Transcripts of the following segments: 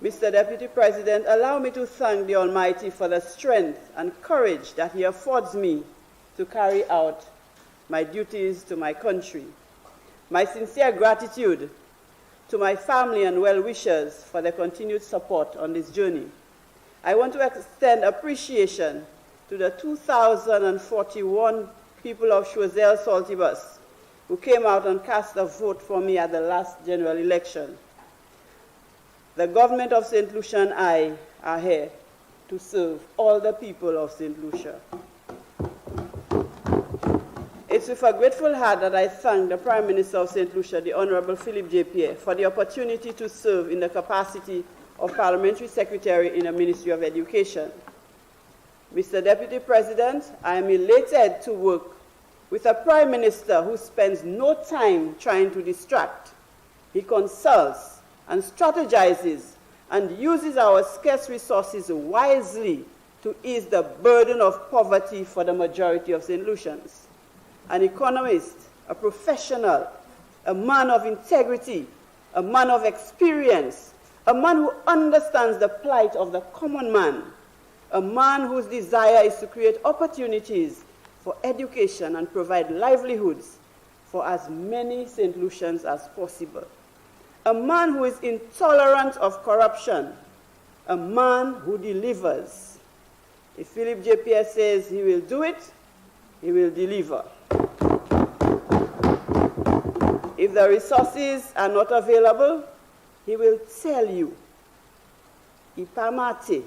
Mr. Deputy President, allow me to thank the Almighty for the strength and courage that He affords me to carry out my duties to my country. My sincere gratitude to my family and well-wishers for their continued support on this journey. I want to extend appreciation to the 2,041 people of Choiseul Saltibus who came out and cast a vote for me at the last general election. The government of St. Lucia and I are here to serve all the people of St. Lucia. It's with a grateful heart that I thank the Prime Minister of St. Lucia, the Honorable Philip J. Pierre, for the opportunity to serve in the capacity of Parliamentary Secretary in the Ministry of Education. Mr. Deputy President, I am elated to work with a Prime Minister who spends no time trying to distract. He consults and strategizes and uses our scarce resources wisely to ease the burden of poverty for the majority of St. Lucians. An economist, a professional, a man of integrity, a man of experience, a man who understands the plight of the common man, a man whose desire is to create opportunities for education and provide livelihoods for as many St. Lucians as possible. A man who is intolerant of corruption, a man who delivers. If Philip J. Pierre says he will do it, he will deliver. If the resources are not available, he will tell you, Ipamate,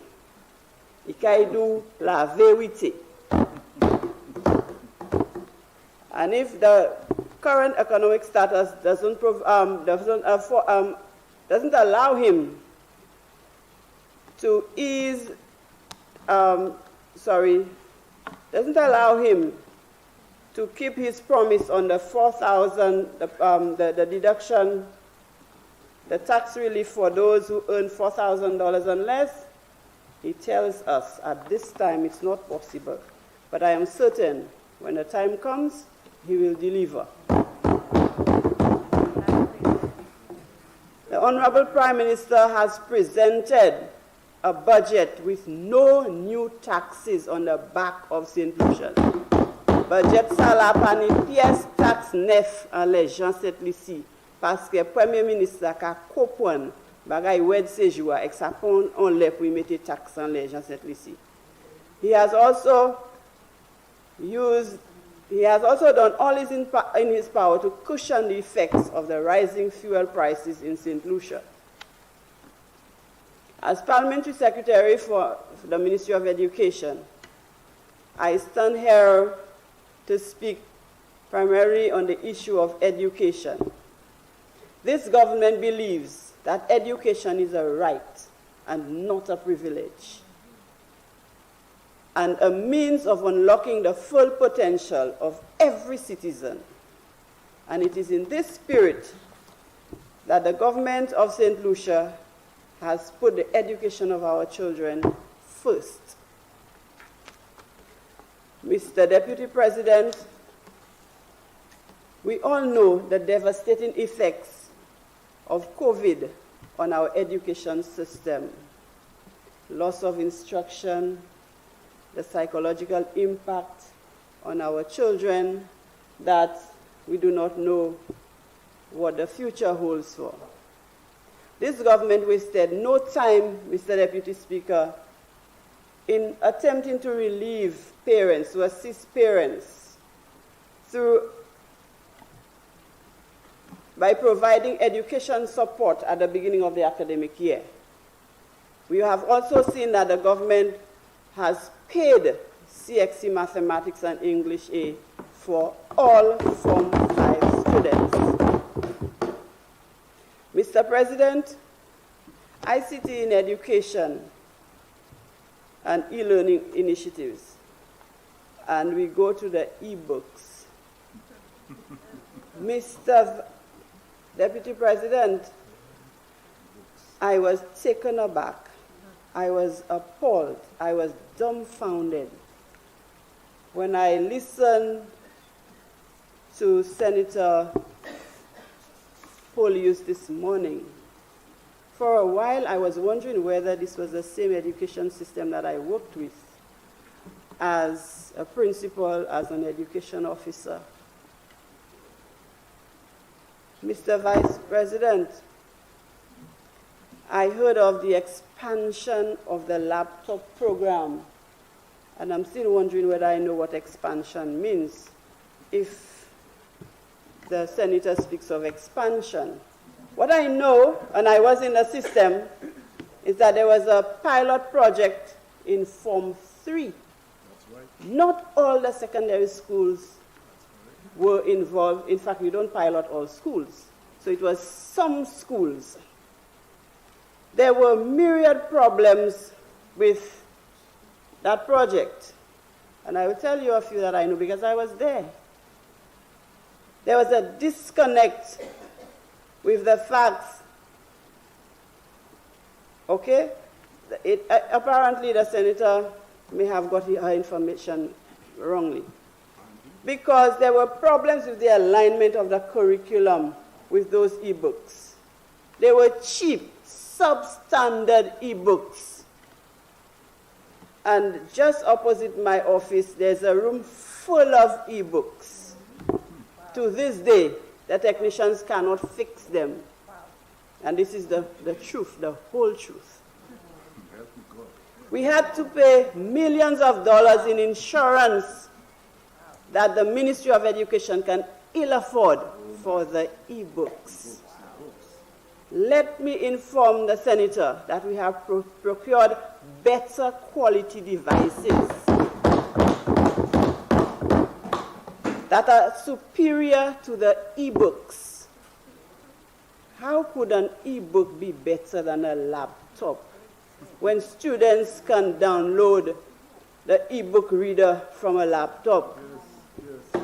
Ikaidu la vérité. And if the current economic status doesn't allow him to ease, doesn't allow him to keep his promise on the 4,000, the deduction, the tax relief for those who earn $4,000 and less, he tells us at this time it's not possible. But I am certain when the time comes, he will deliver. The Honorable Prime Minister has presented a budget with no new taxes on the back of St. Lucia. Budget ça la pas ni pièce taxe neuf en les gens cette Lucie parce que Premier ministre a comprendre bagay wed séjour avec ça on les pour mettre taxe en les gens cette Lucie. He has also done all in his power to cushion the effects of the rising fuel prices in St. Lucia. As Parliamentary Secretary for the Ministry of Education, I stand here to speak primarily on the issue of education. This government believes that education is a right and not a privilege, and a means of unlocking the full potential of every citizen. And it is in this spirit that the government of St. Lucia has put the education of our children first. Mr. Deputy President, we all know the devastating effects of COVID on our education system. Loss of instruction, the psychological impact on our children that we do not know what the future holds for. This government wasted no time, Mr. Deputy Speaker, in attempting to relieve parents, to assist parents by providing education support at the beginning of the academic year. We have also seen that the government has paid CXC Mathematics and English A for all Form 5 students. Mr. President, ICT in education and e-learning initiatives, and we go to the e-books. Mr. Deputy President, I was taken aback. I was appalled. I was dumbfounded when I listened to Senator Polius this morning For a while, I was wondering whether this was the same education system that I worked with as a principal, as an education officer. Mr. Vice President, I heard of the expansion of the laptop program, and I'm still wondering whether I know what expansion means. If the senator speaks of expansion. What I know, and I was in the system, is that there was a pilot project in Form 3. That's right. Not all the secondary schools were involved. In fact, we don't pilot all schools. So it was some schools. There were myriad problems with that project. And I will tell you a few that I know because I was there. There was a disconnect with the facts. Okay? Apparently the senator may have got her information wrongly. Because there were problems with the alignment of the curriculum with those e-books. They were cheap, substandard e-books. And just opposite my office, there's a room full of e-books. To this day, the technicians cannot fix them. And this is the truth, the whole truth. We had to pay millions of dollars in insurance that the Ministry of Education can ill afford for the e-books. Let me inform the senator that we have procured better quality devices that are superior to the e-books. How could an e-book be better than a laptop when students can download the e-book reader from a laptop? Yes.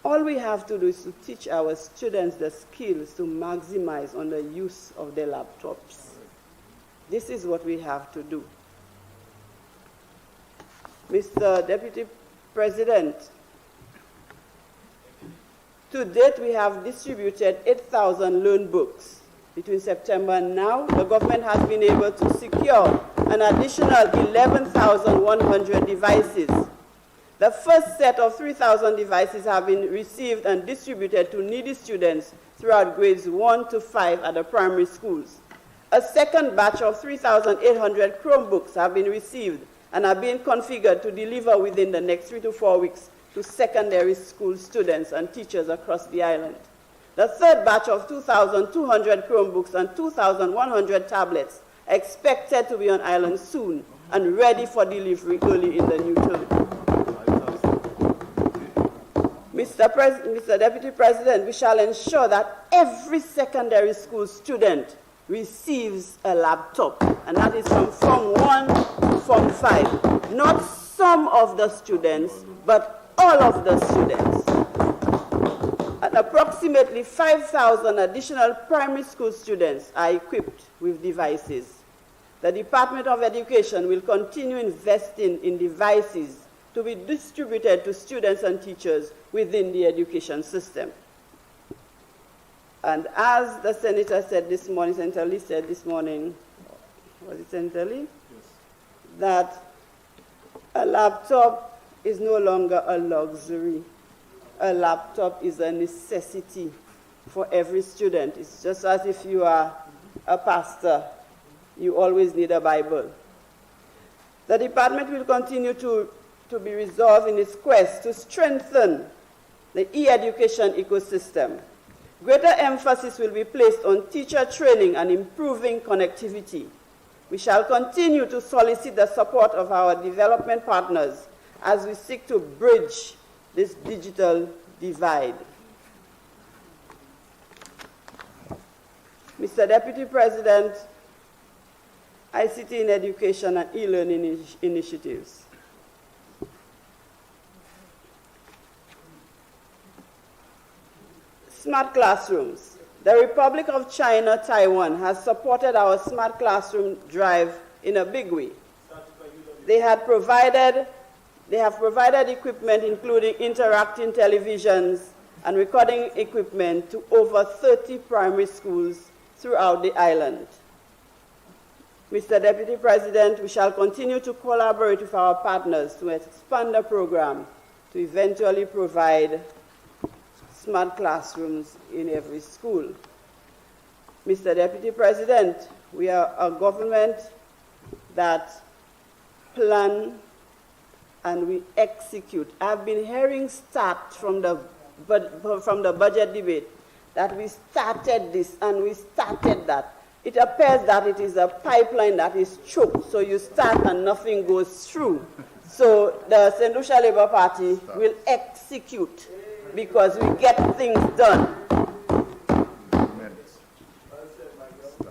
All we have to do is to teach our students the skills to maximize on the use of their laptops. This is what we have to do. Mr. Deputy President, to date we have distributed 8,000 learn books. Between September and now, the government has been able to secure an additional 11,100 devices. The first set of 3,000 devices have been received and distributed to needy students throughout grades 1 to 5 at the primary schools. A second batch of 3,800 Chromebooks have been received and are being configured to deliver within the next 3 to 4 weeks to secondary school students and teachers across the island. The third batch of 2,200 Chromebooks and 2,100 tablets are expected to be on island soon and ready for delivery early in the new term. Mr. Deputy President, we shall ensure that every secondary school student receives a laptop, and that is from Form 1 to Form 5. Not some of the students, but all of the students. And approximately 5,000 additional primary school students are equipped with devices. The Department of Education will continue investing in devices to be distributed to students and teachers within the education system. And as the senator said this morning, Senator Lee said this morning, was it Senator Lee? Yes. That a laptop is no longer a luxury. A laptop is a necessity for every student. It's just as if you are a pastor, you always need a Bible. The department will continue to be resolved in its quest to strengthen the e-education ecosystem. Greater emphasis will be placed on teacher training and improving connectivity. We shall continue to solicit the support of our development partners as we seek to bridge this digital divide. Mr. Deputy President, ICT in education and e-learning initiatives. Smart classrooms. The Republic of China, Taiwan, has supported our smart classroom drive in a big way. They have provided equipment including interacting televisions and recording equipment to over 30 primary schools throughout the island. Mr. Deputy President, we shall continue to collaborate with our partners to expand the program to eventually provide smart classrooms in every school. Mr. Deputy President, we are a government that plan and we execute. I've been hearing start from the budget debate that we started this and we started that. It appears that it is a pipeline that is choked, so you start and nothing goes through. So the St. Lucia Labour Party will execute because we get things done.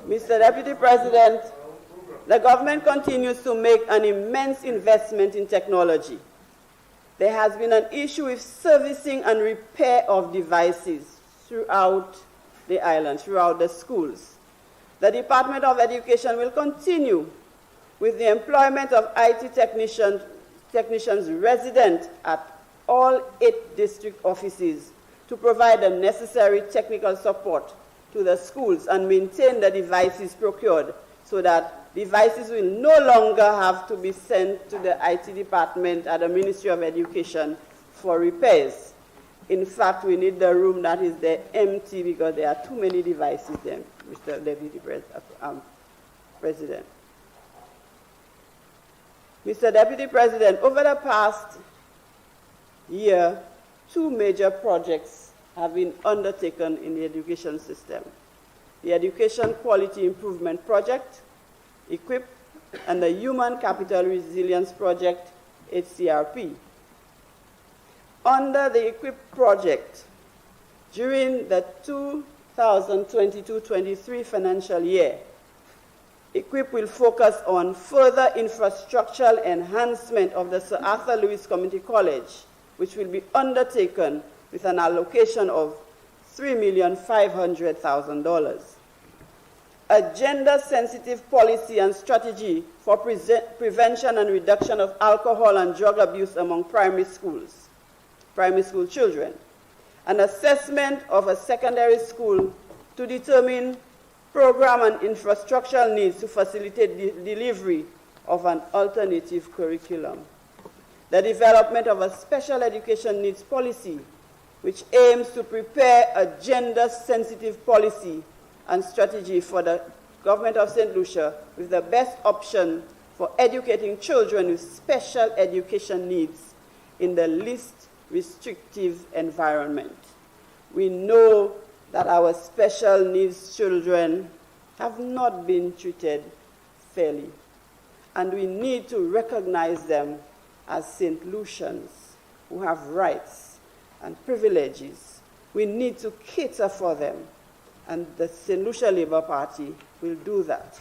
Mr. Deputy President, the government continues to make an immense investment in technology. There has been an issue with servicing and repair of devices throughout the island, throughout the schools. The Department of Education will continue with the employment of IT technicians resident at all 8 district offices to provide the necessary technical support to the schools and maintain the devices procured so that devices will no longer have to be sent to the IT department at the Ministry of Education for repairs. In fact, we need the room that is there empty because there are too many devices there, Mr. Deputy President. Mr. Deputy President, over the past year, 2 major projects have been undertaken in the education system. The Education Quality Improvement Project, EQUIP, and the Human Capital Resilience Project, HCRP. Under the EQUIP project, during the 2022-23 financial year, EQUIP will focus on further infrastructural enhancement of the Sir Arthur Lewis Community College, which will be undertaken with an allocation of $3,500,000. A gender-sensitive policy and strategy for prevention and reduction of alcohol and drug abuse among primary school children. An assessment of a secondary school to determine program and infrastructural needs to facilitate the delivery of an alternative curriculum. The development of a special education needs policy, which aims to prepare a gender-sensitive policy and strategy for the government of St. Lucia with the best option for educating children with special education needs in the least restrictive environment. We know that our special needs children have not been treated fairly, and we need to recognize them as St. Lucians who have rights and privileges. We need to cater for them, and the St. Lucia Labour Party will do that.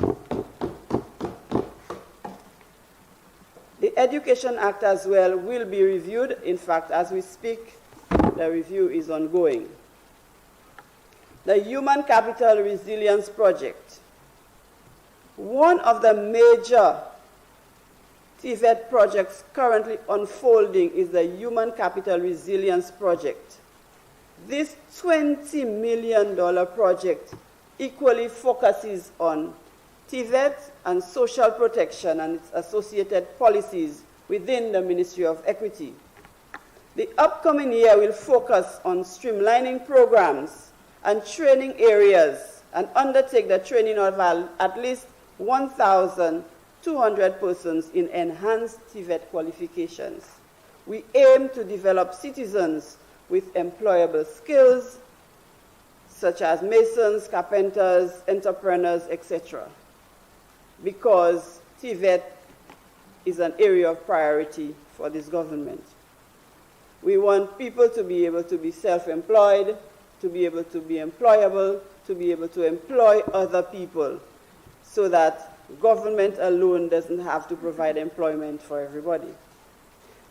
The Education Act as well will be reviewed. In fact, as we speak, the review is ongoing. The Human Capital Resilience Project. One of the major TVET projects currently unfolding is the Human Capital Resilience Project. This $20 million project equally focuses on TVET and social protection and its associated policies within the Ministry of Equity. The upcoming year will focus on streamlining programs and training areas and undertake the training of at least 1,200 persons in enhanced TVET qualifications. We aim to develop citizens with employable skills such as masons, carpenters, entrepreneurs, etc. because TVET is an area of priority for this government. We want people to be able to be self-employed, to be able to be employable, to be able to employ other people so that government alone doesn't have to provide employment for everybody.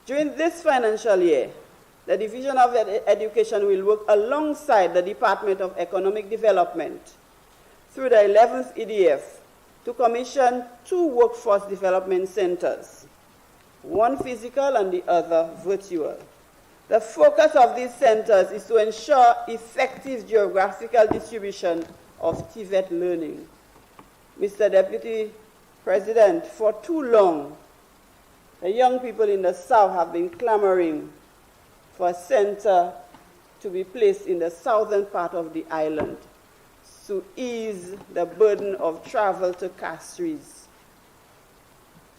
During this financial year, the Division of Education will work alongside the Department of Economic Development through the 11th EDF to commission 2 workforce development centers, one physical and the other virtual. The focus of these centers is to ensure effective geographical distribution of TVET learning. Mr. Deputy President, for too long, the young people in the South have been clamoring for a center to be placed in the southern part of the island to ease the burden of travel to Castries.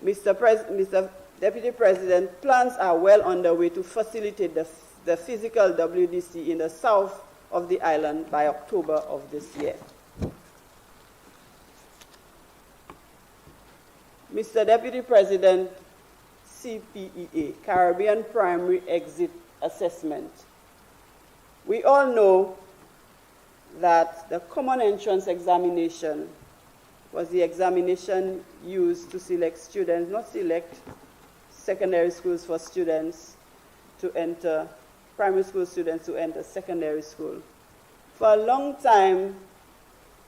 Mr. Deputy President, plans are well underway to facilitate the physical WDC in the south of the island by October of this year. Mr. Deputy President, CPEA, Caribbean Primary Exit Assessment. We all know that the Common Entrance Examination was the examination used to select students, not select secondary schools for students to enter, primary school students to enter secondary school. For a long time,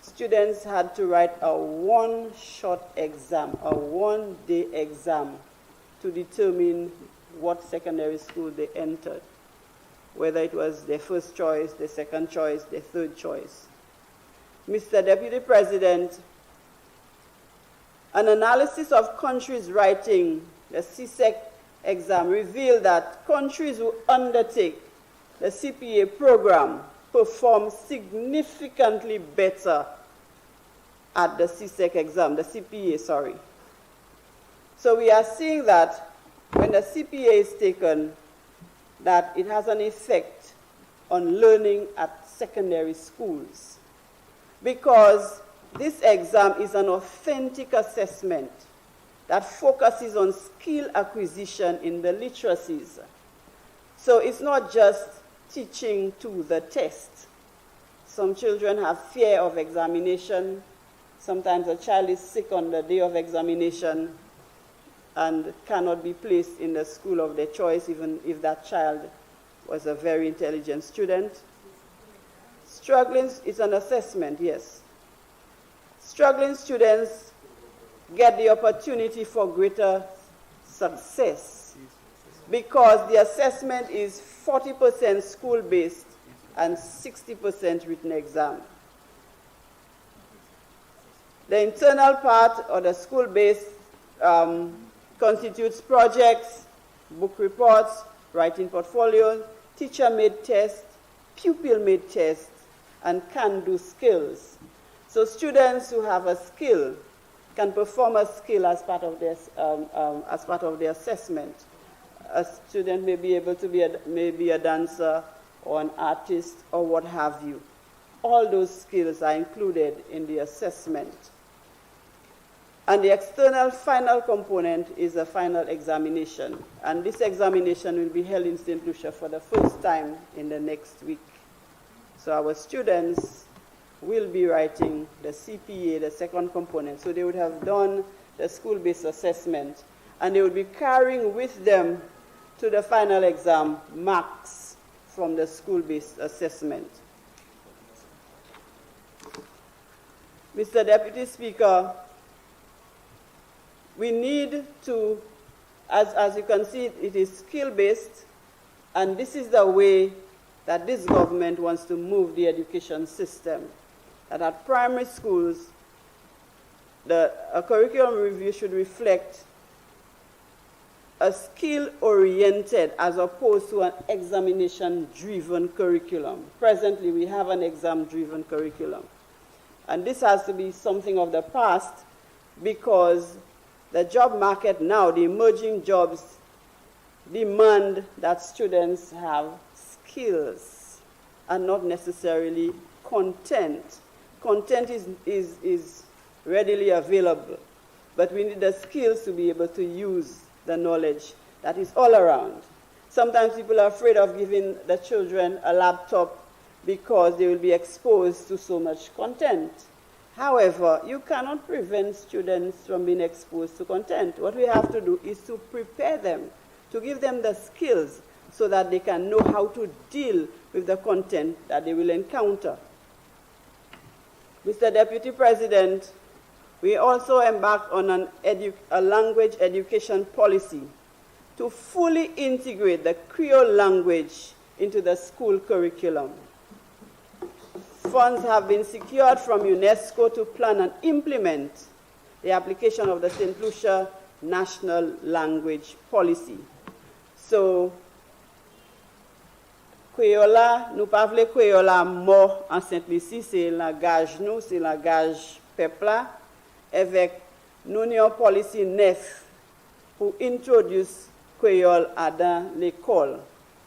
students had to write a one-shot exam, a one-day exam, to determine what secondary school they entered, whether it was their first choice, their second choice, their third choice. Mr. Deputy President, an analysis of countries writing the CSEC exam revealed that countries who undertake the CPA program perform significantly better at the CSEC exam, the CPA, sorry. So we are seeing that when the CPA is taken, that it has an effect on learning at secondary schools, because this exam is an authentic assessment that focuses on skill acquisition in the literacies. So it's not just teaching to the test. Some children have fear of examination. Sometimes a child is sick on the day of examination and cannot be placed in the school of their choice, even if that child was a very intelligent student. Struggling is an assessment, yes. Struggling students get the opportunity for greater success because the assessment is 40% school-based and 60% written exam. The internal part, or the school-based, constitutes projects, book reports, writing portfolios, teacher-made tests, pupil-made tests, and can-do skills. So students who have a skill can perform a skill as part of their assessment. A student may be able to be a dancer or an artist or what have you. All those skills are included in the assessment. And the external final component is a final examination. And this examination will be held in St. Lucia for the first time in the next week. So our students will be writing the CPA, the second component. So they would have done the school-based assessment, and they would be carrying with them to the final exam marks from the school-based assessment. Mr. Deputy Speaker, we need to, as you can see, it is skill-based, and this is the way that this government wants to move the education system. That at primary schools, a curriculum review should reflect a skill-oriented as opposed to an examination-driven curriculum. Presently, we have an exam-driven curriculum. And this has to be something of the past because the job market now, the emerging jobs, demand that students have skills and not necessarily content. Content is readily available, but we need the skills to be able to use the knowledge that is all around. Sometimes people are afraid of giving the children a laptop because they will be exposed to so much content. However, you cannot prevent students from being exposed to content. What we have to do is to prepare them, to give them the skills so that they can know how to deal with the content that they will encounter. Mr. Deputy President, we also embarked on a language education policy to fully integrate the Creole language into the school curriculum. Funds have been secured from UNESCO to plan and implement the application of the St. Lucia National Language Policy. So, Creola, nous pas voulons Creola mort en Saint-Lucie, c'est le langage nous, c'est le langage peuple là, avec nous une policy neuf pour introduire Creole dans l'école.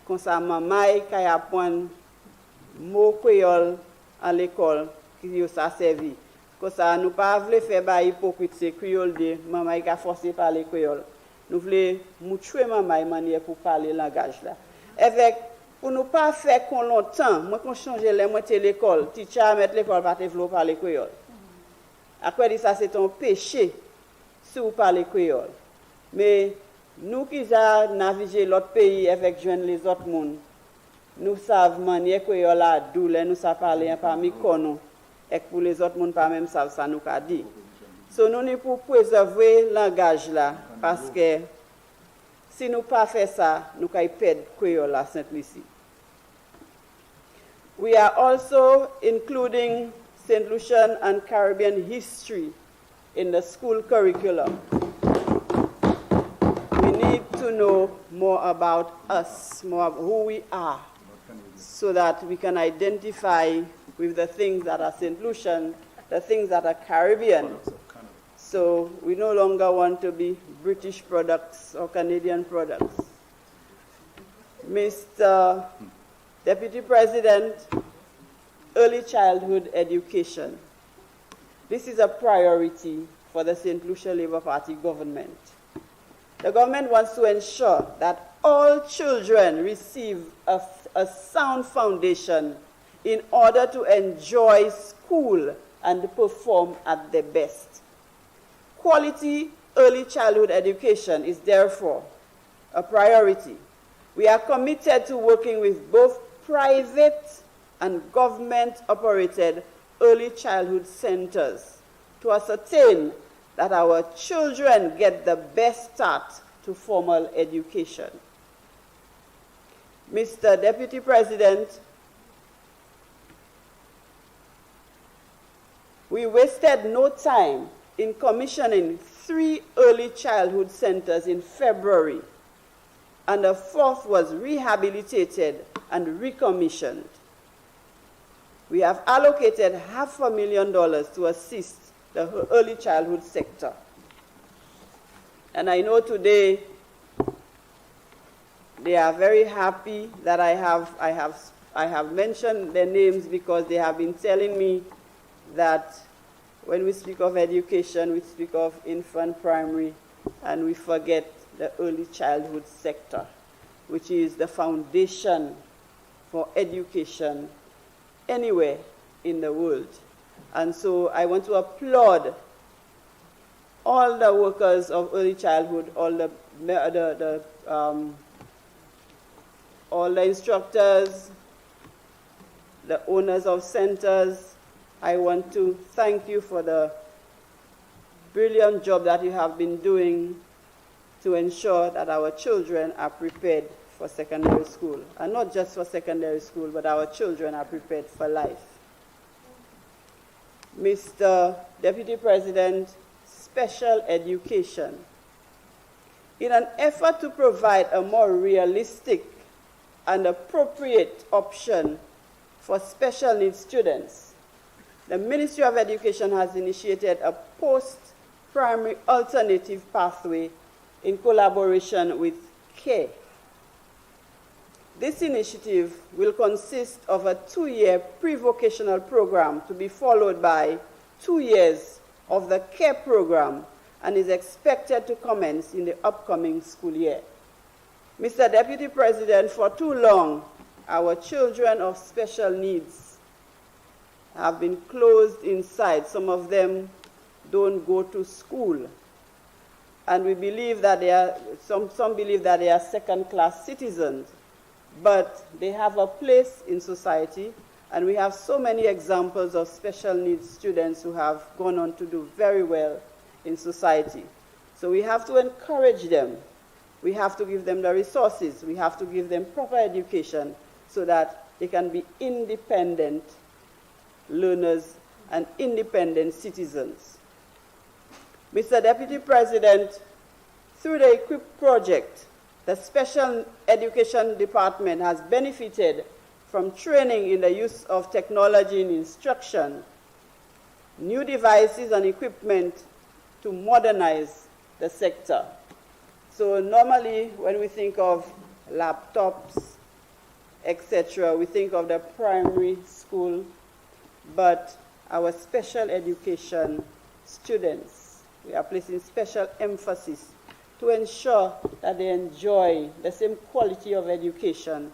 Comme ça, maman qui apprend mot Creole à l'école, qui ça servi. Comme ça, nous pas voulons faire ba hypocrite c'est Creole de maman qui a forcé parler Creole. Nous voulons moucher maman manière pour parler langage là. Avec pour ne pas faire qu'on longtemps, moi qu'on change les moitié l'école, teacher mettre l'école pas te vouloir parler créole. Après dit ça c'est un péché si vous parlez créole. Mais nous qui avons navigué l'autre pays avec joindre les autres monde, nous savons manière créole là doule, nous savons parler parmi nous et pour les autres monde pas même savent ça nous qu'a dit. So nous ni pour préserver langage là parce que si nous pas faire ça, nous allons perdre Creole à Saint-Lucie. We are also including St. Lucian and Caribbean history in the school curriculum. We need to know more about us, more of who we are, so that we can identify with the things that are St. Lucian, the things that are Caribbean. So we no longer want to be British products or Canadian products. Mr. Deputy President, early childhood education. This is a priority for the St. Lucia Labour Party government. The government wants to ensure that all children receive a sound foundation in order to enjoy school and perform at their best. Quality early childhood education is therefore a priority. We are committed to working with both private and government-operated early childhood centers to ascertain that our children get the best start to formal education. Mr. Deputy President, we wasted no time in commissioning 3 early childhood centers in February, and a 4th was rehabilitated and recommissioned. We have allocated $500,000 to assist the early childhood sector. And I know today they are very happy that I have mentioned their names, because they have been telling me that when we speak of education, we speak of infant primary, and we forget the early childhood sector, which is the foundation for education anywhere in the world. And so I want to applaud all the workers of early childhood, all the instructors, the owners of centers. I want to thank you for the brilliant job that you have been doing to ensure that our children are prepared for secondary school. And not just for secondary school, but our children are prepared for life. Mr. Deputy President, special education. In an effort to provide a more realistic and appropriate option for special needs students, the Ministry of Education has initiated a post-primary alternative pathway in collaboration with CARE. This initiative will consist of a 2-year pre-vocational program to be followed by 2 years of the CARE program, and is expected to commence in the upcoming school year. Mr. Deputy President, for too long, our children of special needs have been closed inside. Some of them don't go to school. And we believe that some believe that they are second-class citizens, but they have a place in society, and we have so many examples of special needs students who have gone on to do very well in society. So we have to encourage them we have to give them the resources. We have to give them proper education so that they can be independent learners and independent citizens. Mr. Deputy President, through the EQUIP project, the Special Education Department has benefited from training in the use of technology in instruction, new devices and equipment to modernize the sector. So normally when we think of laptops, etc., we think of the primary school, but our special education students, we are placing special emphasis to ensure that they enjoy the same quality of education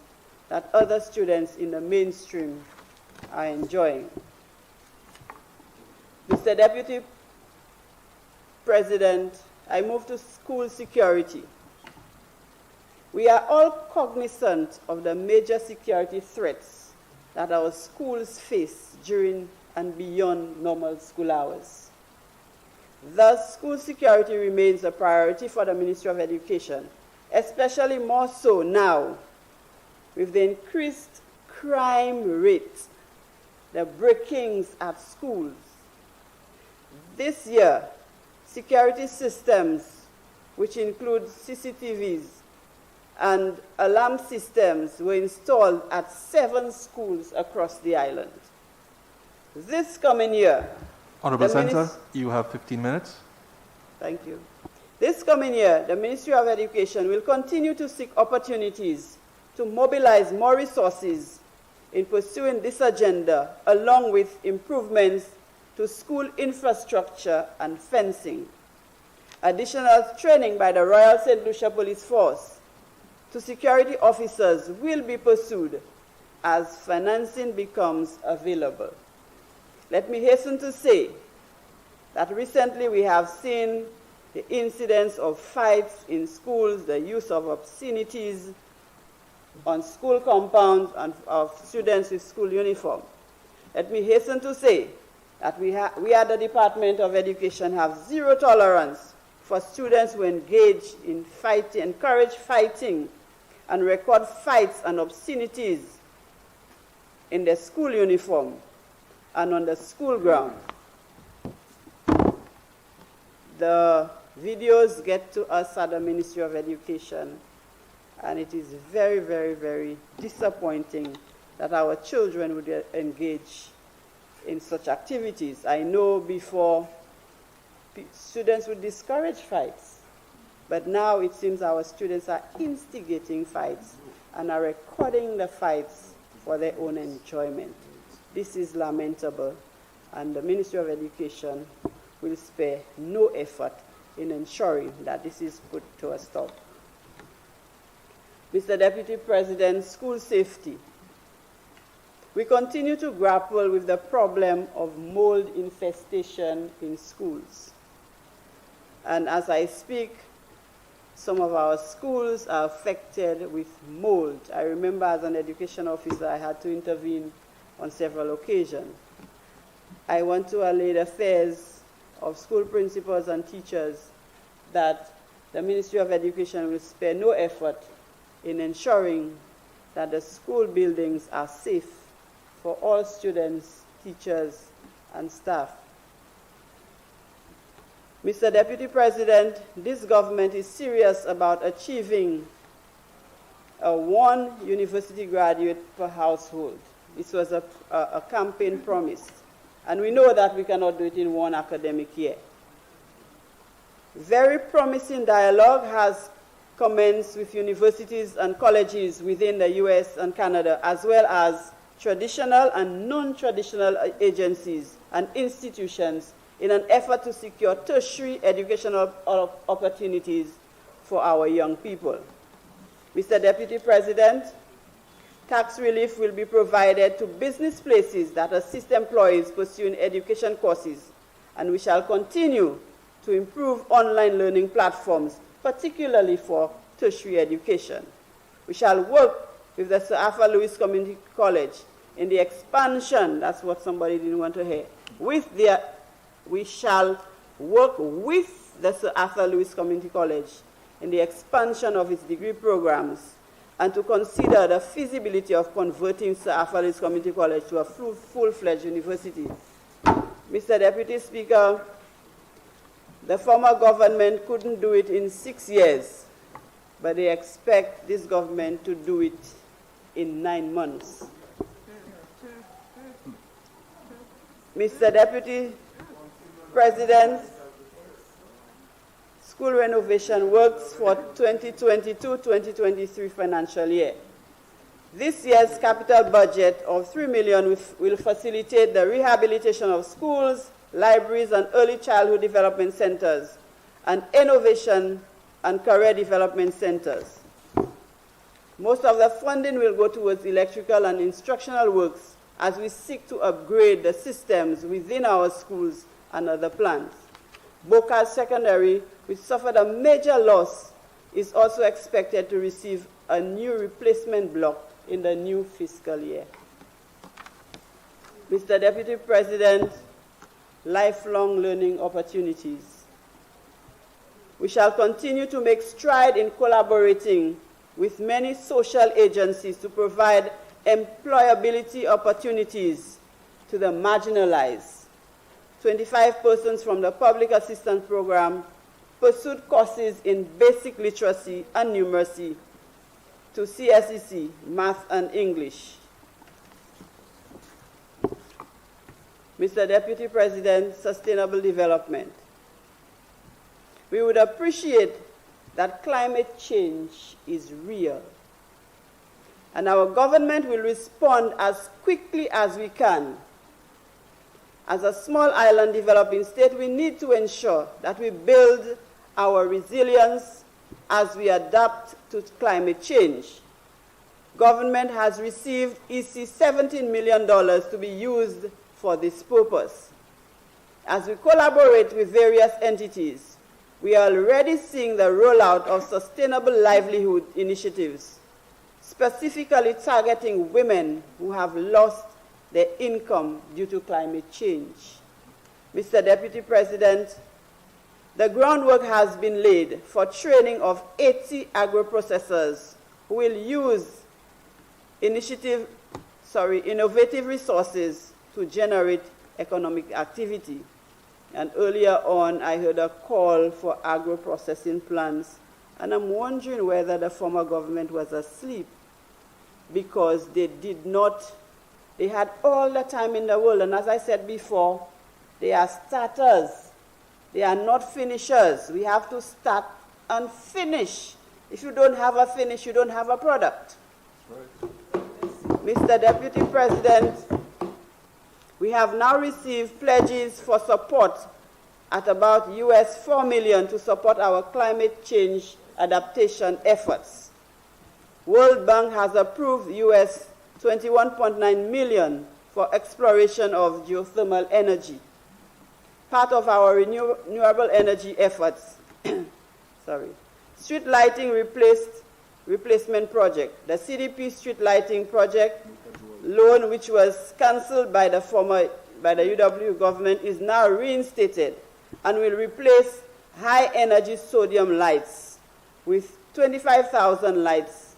that other students in the mainstream are enjoying. Mr. Deputy President, I move to school security. We are all cognizant of the major security threats that our schools face during and beyond normal school hours. Thus, school security remains a priority for the Ministry of Education, especially more so now with the increased crime rate, the break-ins at schools. This year, security systems, which include CCTVs and alarm systems, were installed at 7 schools across the island. This coming year, Honorable Senator, you have 15 minutes. Thank you. This coming year, the Ministry of Education will continue to seek opportunities to mobilize more resources in pursuing this agenda, along with improvements to school infrastructure and fencing. Additional training by the Royal St. Lucia Police Force to security officers will be pursued as financing becomes available. Let me hasten to say that recently we have seen the incidents of fights in schools, the use of obscenities on school compounds and of students with school uniform. Let me hasten to say that we at the Department of Education have zero tolerance for students who engage in fighting, encourage fighting, and record fights and obscenities in their school uniform and on the school ground. The videos get to us at the Ministry of Education, and it is very, very, very disappointing that our children would engage in such activities. I know before students would discourage fights, but now it seems our students are instigating fights and are recording the fights for their own enjoyment. This is lamentable, and the Ministry of Education will spare no effort in ensuring that this is put to a stop. Mr. Deputy President, school safety. We continue to grapple with the problem of mold infestation in schools. And as I speak, some of our schools are affected with mold. I remember as an education officer, I had to intervene on several occasions. I want to allay the fears of school principals and teachers that the Ministry of Education will spare no effort in ensuring that the school buildings are safe for all students, teachers, and staff. Mr. Deputy President, this government is serious about achieving a 1 university graduate per household. This was a campaign promise, and we know that we cannot do it in 1 academic year. Very promising dialogue has commenced with universities and colleges within the US and Canada, as well as traditional and non-traditional agencies and institutions in an effort to secure tertiary educational opportunities for our young people. Mr. Deputy President, tax relief will be provided to business places that assist employees pursuing education courses, and we shall continue to improve online learning platforms, particularly for tertiary education. We shall work with the Sir Arthur Lewis Community College in the expansion, that's what somebody didn't want to hear, we shall work with the Sir Arthur Lewis Community College in the expansion of its degree programs and to consider the feasibility of converting Sir Arthur Community College to a full-fledged university. Mr. Deputy Speaker, the former government couldn't do it in 6 years, but they expect this government to do it in 9 months. Mr. Deputy President, school renovation works for 2022-2023 financial year. This year's capital budget of $3 million will facilitate the rehabilitation of schools, libraries, and early childhood development centers, and innovation and career development centers. Most of the funding will go towards electrical and instructional works as we seek to upgrade the systems within our schools and other plans. Boca Secondary, which suffered a major loss, is also expected to receive a new replacement block in the new fiscal year. Mr. Deputy President, lifelong learning opportunities. We shall continue to make stride in collaborating with many social agencies to provide employability opportunities to the marginalized. 25 persons from the Public Assistance Program pursued courses in basic literacy and numeracy to CSEC, math and English. Mr. Deputy President, sustainable development. We would appreciate that climate change is real, and our government will respond as quickly as we can. As a small island developing state, we need to ensure that we build our resilience as we adapt to climate change. Government has received EC $17 million to be used for this purpose. As we collaborate with various entities, we are already seeing the rollout of sustainable livelihood initiatives, specifically targeting women who have lost their income due to climate change. Mr. Deputy President, the groundwork has been laid for training of 80 agro-processors who will use innovative resources to generate economic activity. And earlier on, I heard a call for agro-processing plants, and I'm wondering whether the former government was asleep because they had all the time in the world, and as I said before, they are starters. They are not finishers. We have to start and finish. If you don't have a finish, you don't have a product. Right. Mr. Deputy President, we have now received pledges for support at about US $4 million to support our climate change adaptation efforts. World Bank has approved US $21.9 million for exploration of geothermal energy. Part of our renewable energy efforts, street lighting replacement project. The CDP street lighting project loan, which was cancelled by the UW government, is now reinstated and will replace high energy sodium lights with 25,000 lights,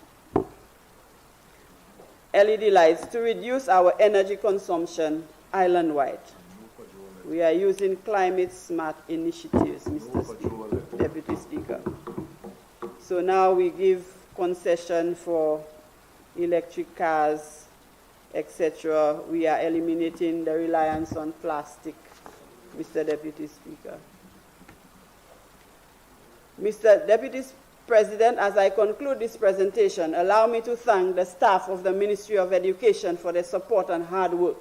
LED lights, to reduce our energy consumption island-wide. We are using climate smart initiatives, Mr. Deputy Speaker. So now we give concession for electric cars, etc. We are eliminating the reliance on plastic, Mr. Deputy Speaker. Mr. Deputy President, as I conclude this presentation, allow me to thank the staff of the Ministry of Education for their support and hard work.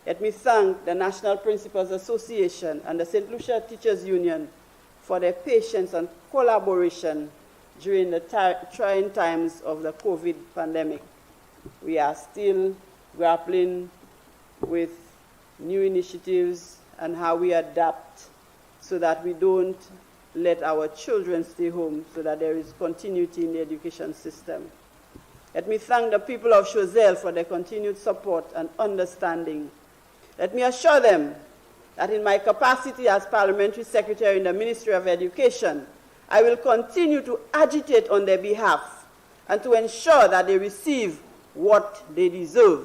Let me thank the National Principals Association and the St. Lucia Teachers Union for their patience and collaboration during the trying times of the COVID pandemic. We are still grappling with new initiatives and how we adapt so that we don't let our children stay home, so that there is continuity in the education system. Let me thank the people of Choiseul for their continued support and understanding. Let me assure them that in my capacity as Parliamentary Secretary in the Ministry of Education, I will continue to agitate on their behalf and to ensure that they receive what they deserve.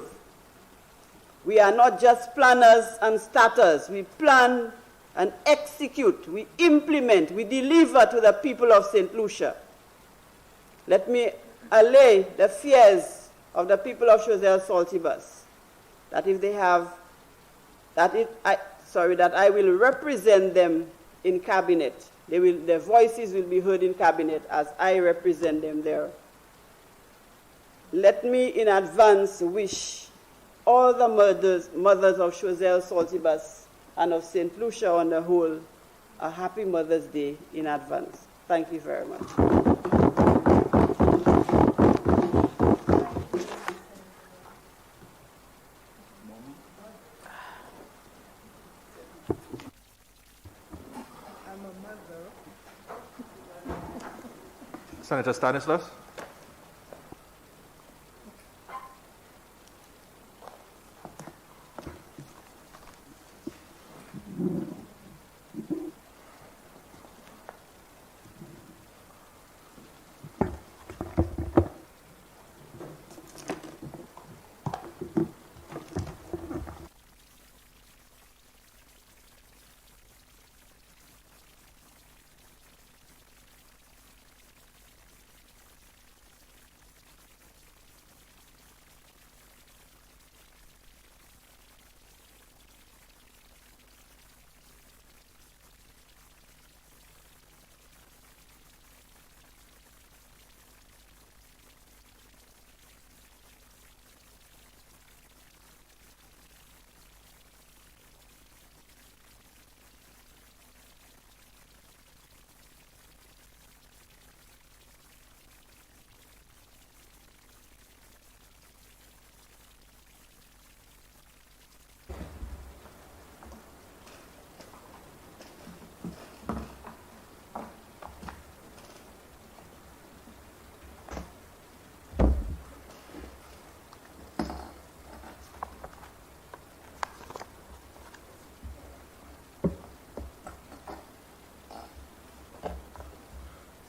We are not just planners and starters. We plan and execute, we implement, we deliver to the people of St. Lucia. Let me allay the fears of the people of Choiseul Saltibus that if they have, that I will represent them in cabinet. Their voices will be heard in cabinet as I represent them there. Let me in advance wish all the mothers of Choiseul Saltibus and of St. Lucia on the whole a happy Mother's Day in advance. Thank you very much. Senator Stanislas.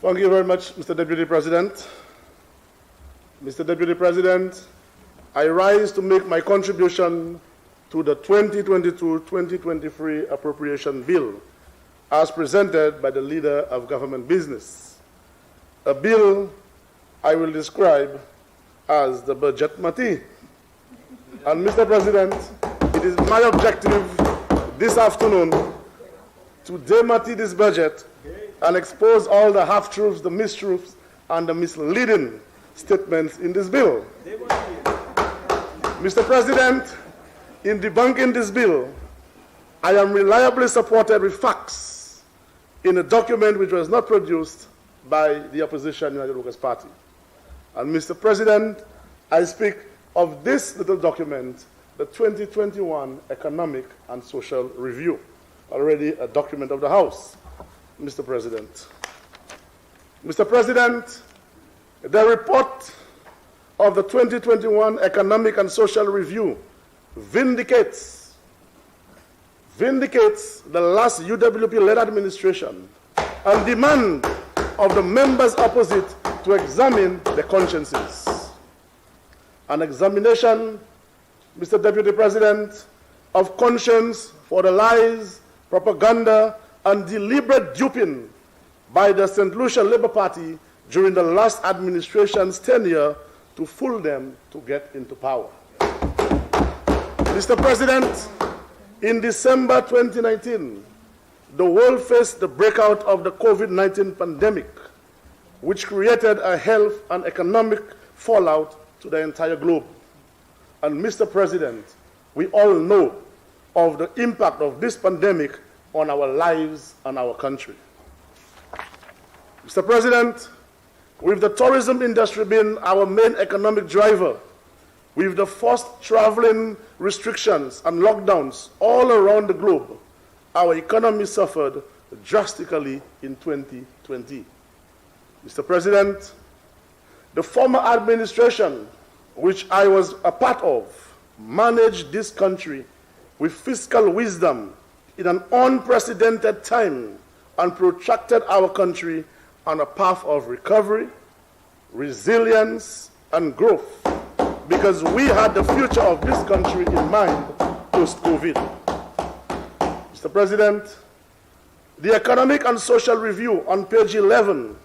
Thank you very much, Mr. Deputy President. Mr. Deputy President, I rise to make my contribution to the 2022-2023 Appropriation Bill as presented by the Leader of Government Business, a bill I will describe as the Budget Mati. And Mr. President, it is my objective this afternoon to demati this budget and expose all the half-truths, the mistruths, and the misleading statements in this bill. Mr. President, in debunking this bill, I am reliably supported with facts in a document which was not produced by the opposition United Workers' Party. And Mr. President, I speak of this little document, the 2021 Economic and Social Review, already a document of the House. Mr. President. Mr. President, the report of the 2021 Economic and Social Review vindicates the last UWP-led administration and demand of the members opposite to examine their consciences. An examination, Mr. Deputy President, of conscience for the lies, propaganda, and deliberate duping by the St. Lucia Labour Party during the last administration's tenure to fool them to get into power. Mr. President, in December 2019, the world faced the breakout of the COVID-19 pandemic, which created a health and economic fallout to the entire globe. And Mr. President, we all know of the impact of this pandemic on our lives and our country. Mr. President, with the tourism industry being our main economic driver, with the forced traveling restrictions and lockdowns all around the globe, our economy suffered drastically in 2020. Mr. President, the former administration, which I was a part of, managed this country with fiscal wisdom in an unprecedented time and protracted our country on a path of recovery, resilience, and growth, because we had the future of this country in mind post-COVID. Mr. President, the Economic and Social Review on page 11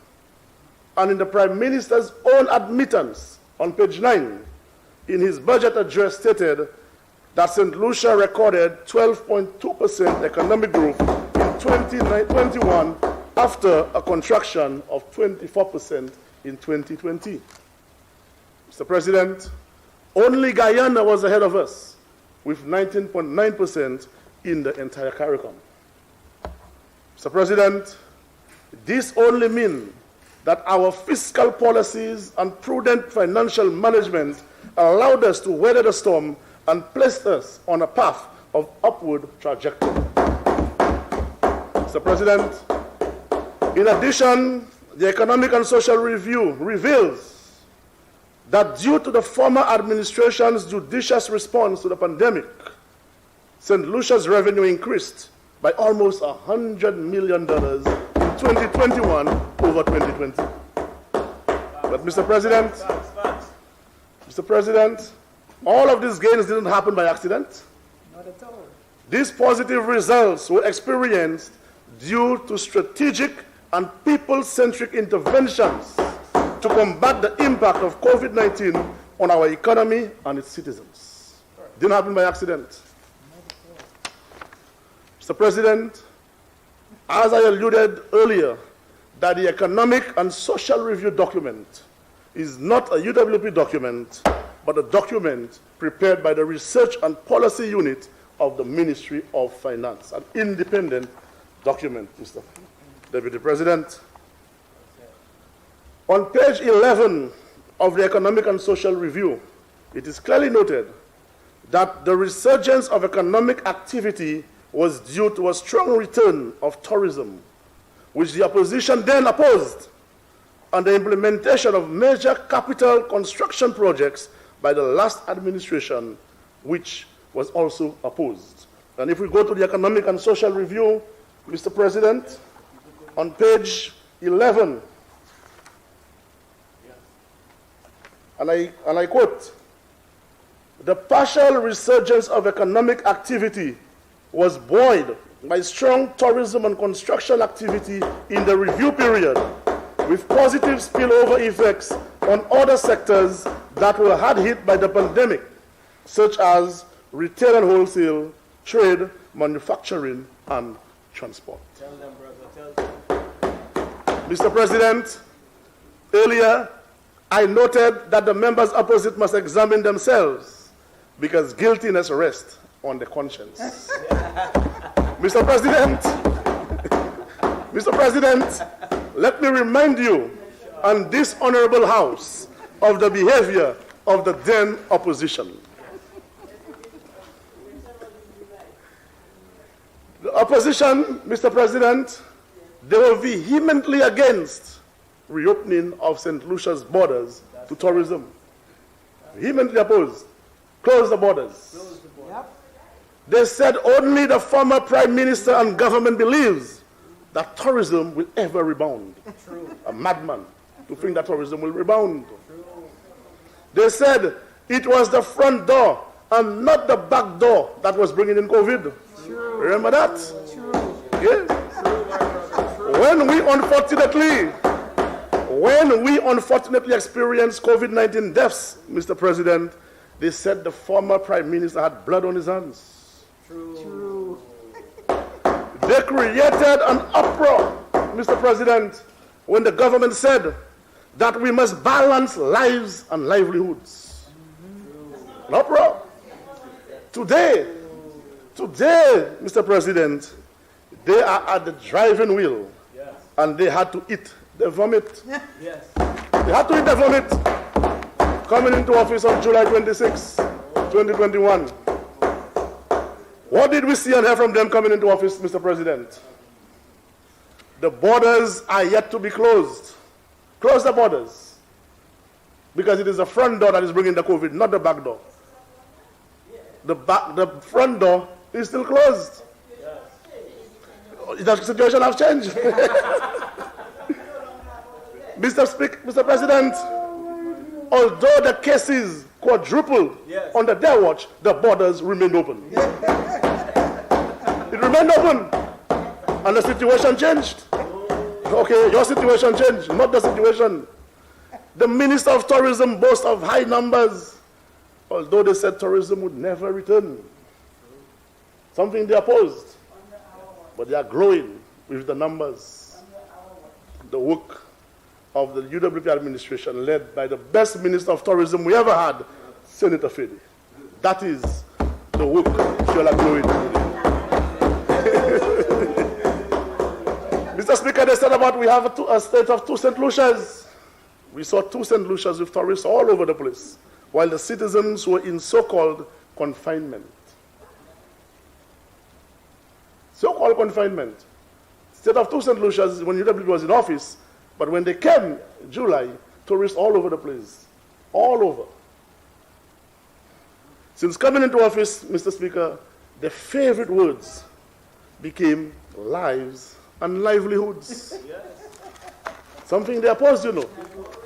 and in the Prime Minister's own admittance on page 9 in his budget address stated that St. Lucia recorded 12.2% economic growth in 2021 after a contraction of 24% in 2020. Mr. President, only Guyana was ahead of us with 19.9% in the entire CARICOM. Mr. President, this only means that our fiscal policies and prudent financial management allowed us to weather the storm and placed us on a path of upward trajectory. Mr. President, in addition, the Economic and Social Review reveals that due to the former administration's judicious response to the pandemic, St. Lucia's revenue increased by almost $100 million in 2021 over 2020. But Mr. President, all of these gains didn't happen by accident. Not at all. These positive results were experienced due to strategic and people-centric interventions to combat the impact of COVID-19 on our economy and its citizens. Didn't happen by accident. Mr. President, as I alluded earlier, that the Economic and Social Review document is not a UWP document, but a document prepared by the Research and Policy Unit of the Ministry of Finance, an independent document, Mr. Deputy President. On page 11 of the Economic and Social Review, it is clearly noted that the resurgence of economic activity was due to a strong return of tourism, which the opposition then opposed, and the implementation of major capital construction projects by the last administration, which was also opposed. And if we go to the Economic and Social Review, Mr. President, on page 11, and I quote, "The partial resurgence of economic activity was buoyed by strong tourism and construction activity in the review period, with positive spillover effects on other sectors that were hard hit by the pandemic, such as retail and wholesale, trade, manufacturing, and transport." Tell them, brother, tell them. Mr. President, earlier I noted that the members opposite must examine themselves because guiltiness rests on the conscience. Mr. President, let me remind you and this honorable House of the behavior of the then opposition. The opposition, Mr. President, they were vehemently against reopening of St. Lucia's borders to tourism. Vehemently opposed. Close the borders. Yep. They said only the former Prime Minister and government believes that tourism will ever rebound. True. A madman to think that tourism will rebound. True. They said it was the front door and not the back door that was bringing in COVID. True. Remember that? True. Yes. True, my brother. True. When we unfortunately experienced COVID-19 deaths, Mr. President, they said the former Prime Minister had blood on his hands. True. They created an uproar, Mr. President, when the government said that we must balance lives and livelihoods. An uproar. Today, Mr. President, they are at the driving wheel, and they had to eat the vomit. Yes. They had to eat the vomit coming into office on July 26, 2021. What did we see and hear from them coming into office, Mr. President? The borders are yet to be closed. Close the borders. Because it is the front door that is bringing the COVID, not the back door. The front door is still closed. The situation has changed. Mr. President, although the cases quadrupled under their watch, the borders remained open. It remained open, and the situation changed. Okay, your situation changed, not the situation. The Minister of Tourism boasts of high numbers, although they said tourism would never return. Something they opposed, but they are growing with the numbers. The work of the UWP administration, led by the best Minister of Tourism we ever had, Senator Fede. That is the work you are doing. Mr. Speaker, they said about we have a state of 2 St. Lucias. We saw 2 St. Lucias with tourists all over the place, while the citizens were in so-called confinement. So-called confinement. State of 2 St. Lucias when UWP was in office, but when they came in July, tourists all over the place. All over. Since coming into office, Mr. Speaker, the favorite words became lives and livelihoods. Yes. Something they opposed, you know.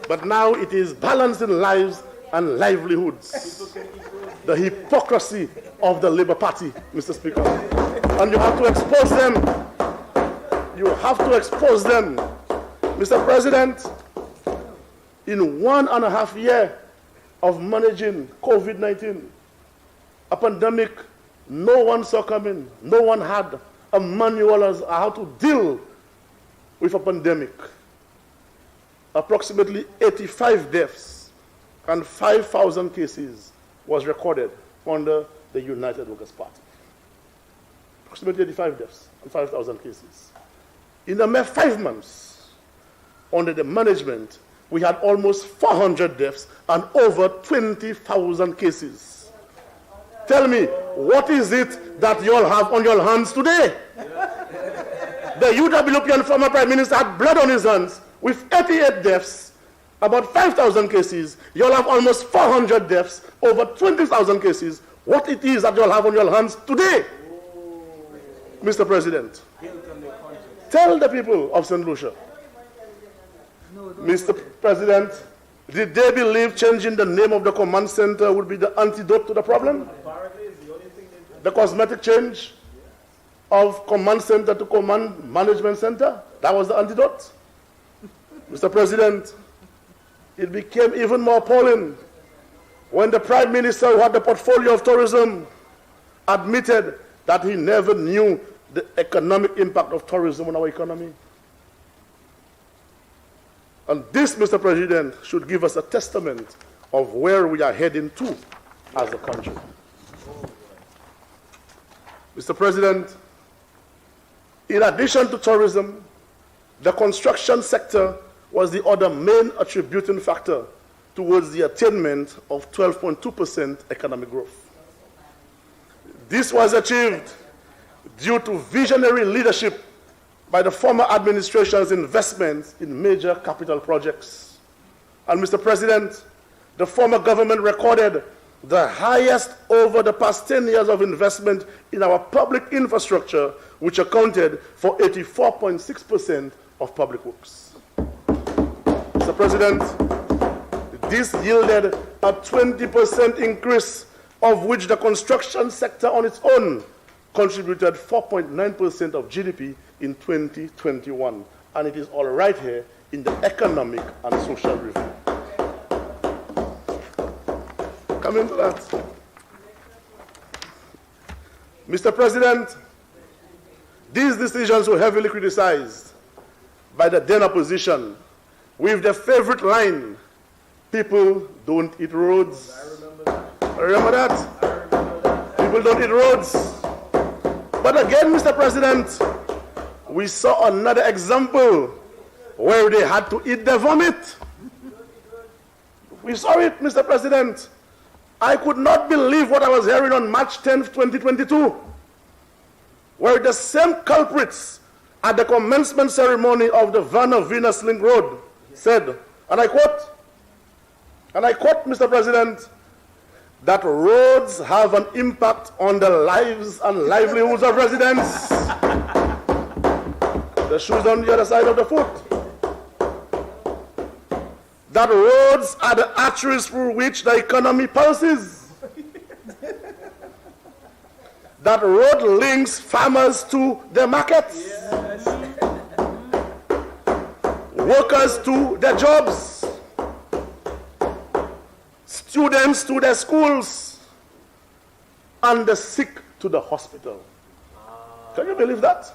But now it is balanced in lives and livelihoods. The hypocrisy of the Labour Party, Mr. Speaker. And you have to expose them. You have to expose them. Mr. President, in 1.5 years of managing COVID-19, a pandemic no one saw coming, no one had a manual as how to deal with a pandemic. Approximately 85 deaths and 5,000 cases was recorded under the United Workers' Party. Approximately 85 deaths and 5,000 cases. In a mere 5 months, under the management, we had almost 400 deaths and over 20,000 cases. Tell me, what is it that you all have on your hands today? The UWPian former Prime Minister had blood on his hands with 88 deaths, about 5,000 cases. You all have almost 400 deaths, over 20,000 cases. What it is that you all have on your hands today? Mr. President, tell the people of St. Lucia. Mr. President, did they believe changing the name of the command center would be the antidote to the problem? The cosmetic change of command center to command management center, that was the antidote? Mr. President, it became even more appalling when the Prime Minister, who had the portfolio of tourism, admitted that he never knew the economic impact of tourism on our economy. And this, Mr. President, should give us a testament of where we are heading to as a country. Mr. President, in addition to tourism, the construction sector was the other main attributing factor towards the attainment of 12.2% economic growth. This was achieved due to visionary leadership by the former administration's investments in major capital projects. And Mr. President, the former government recorded the highest over the past 10 years of investment in our public infrastructure, which accounted for 84.6% of public works. Mr. President, this yielded a 20% increase, of which the construction sector on its own contributed 4.9% of GDP in 2021. And it is all right here in the economic and social review. Coming to that. Mr. President, these decisions were heavily criticized by the then opposition with the favorite line, people don't eat roads. Remember that? People don't eat roads. But again, Mr. President, we saw another example where they had to eat their vomit. We saw it, Mr. President. I could not believe what I was hearing on March 10th, 2022, where the same culprits at the commencement ceremony of the Vanna Venus Link Road said, and I quote, Mr. President, that roads have an impact on the lives and livelihoods of residents. The shoe's on the other side of the foot. that roads are the arteries through which the economy pulses. That road links farmers to their markets. Yes. Workers to their jobs. Students to their schools. And the sick to the hospital. Can you believe that?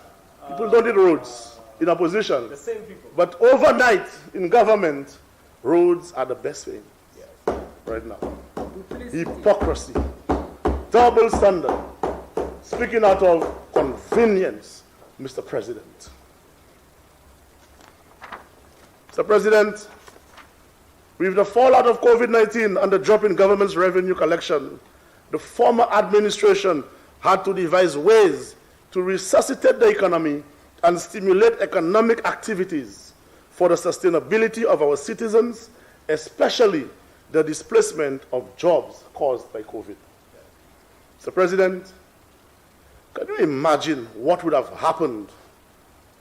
People don't need roads in opposition. The same people. But overnight in government, roads are the best thing right now. Hypocrisy, double standard, speaking out of convenience, Mr. President. Mr. President, with the fallout of COVID-19 and the drop in government's revenue collection, the former administration had to devise ways to resuscitate the economy and stimulate economic activities for the sustainability of our citizens, especially the displacement of jobs caused by COVID. Mr. President, can you imagine what would have happened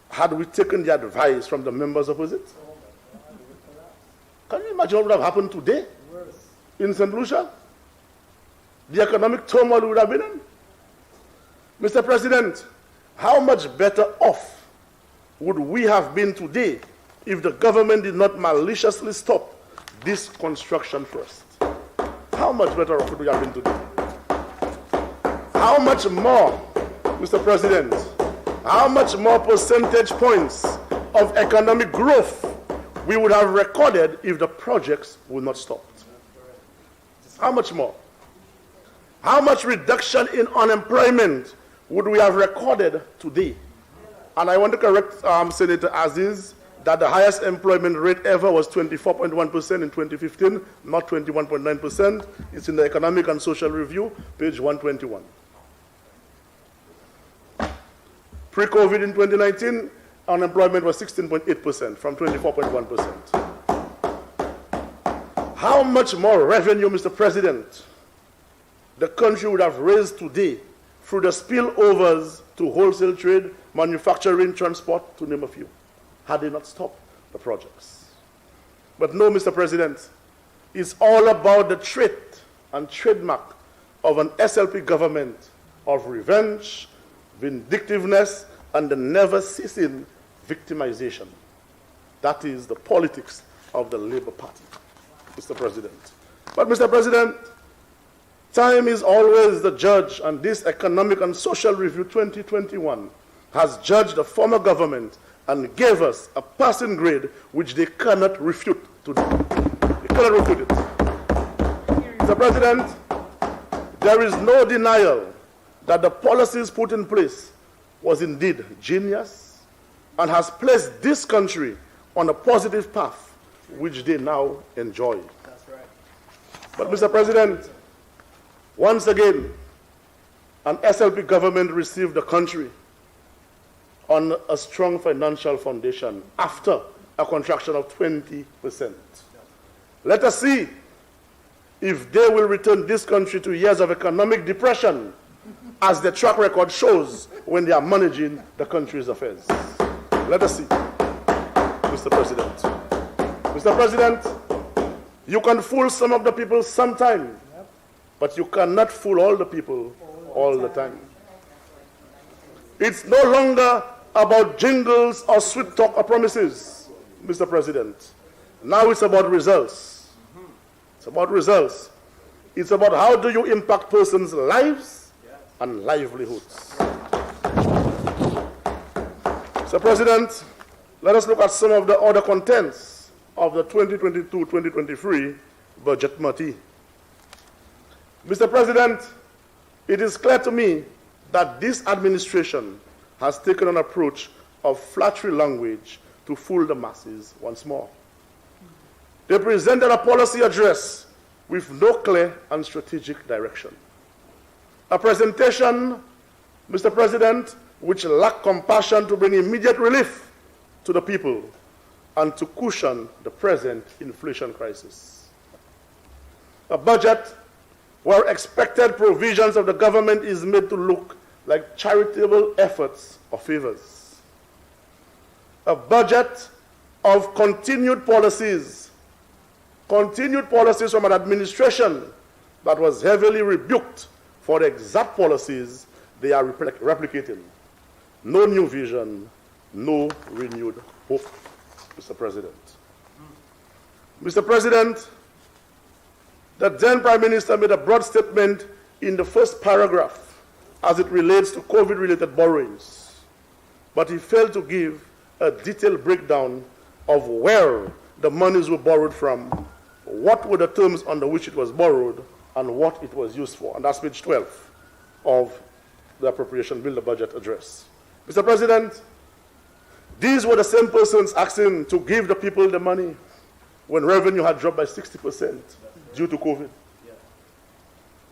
had we taken the advice from the members opposite? Can you imagine what would have happened today in St. Lucia? The economic turmoil we would have been in? Mr. President, how much better off would we have been today if the government did not maliciously stop this construction first? How much better off would we have been today? How much more, Mr. President, how much more percentage points of economic growth we would have recorded if the projects would not stop? How much more? How much reduction in unemployment would we have recorded today? And I want to correct Senator Aziz that the highest employment rate ever was 24.1% in 2015, not 21.9%. It's in the Economic and Social Review, page 121. Pre-COVID in 2019, unemployment was 16.8% from 24.1%. How much more revenue, Mr. President, the country would have raised today through the spillovers to wholesale trade, manufacturing, transport, to name a few, had they not stopped the projects. But no, Mr. President, it's all about the trait and trademark of an SLP government of revenge, vindictiveness, and the never-ceasing victimization. That is the politics of the Labour Party, Mr. President. But, Mr. President, time is always the judge, and this Economic and Social Review 2021 has judged the former government and gave us a passing grade which they cannot refute today. They cannot refute it. Mr. President, there is no denial that the policies put in place was indeed genius and has placed this country on a positive path which they now enjoy. That's right. But, Mr. President, once again, an SLP government received the country on a strong financial foundation after a contraction of 20%. Let us see if they will return this country to years of economic depression, as the track record shows when they are managing the country's affairs. Let us see, Mr. President. Mr. President, you can fool some of the people sometime, but you cannot fool all the people all the time. It's no longer about jingles or sweet talk or promises, Mr. President. Now it's about results. It's about results. It's about how do you impact persons' lives and livelihoods. Mr. President, let us look at some of the other contents of the 2022-2023 budget committee. Mr. President, it is clear to me that this administration has taken an approach of flattery language to fool the masses once more. They presented a policy address with no clear and strategic direction. A presentation, Mr. President, which lacked compassion to bring immediate relief to the people and to cushion the present inflation crisis. A budget where expected provisions of the government is made to look like charitable efforts or favors. A budget of continued policies continued policies from an administration that was heavily rebuked for the exact policies they are replicating. No new vision, no renewed hope, Mr. President. Mr. President, the then Prime Minister made a broad statement in the first paragraph as it relates to COVID-related borrowings, but he failed to give a detailed breakdown of where the monies were borrowed from, what were the terms under which it was borrowed, and what it was used for. And that's page 12 of the Appropriation Bill, the budget address. Mr. President, these were the same persons asking to give the people the money when revenue had dropped by 60% due to COVID.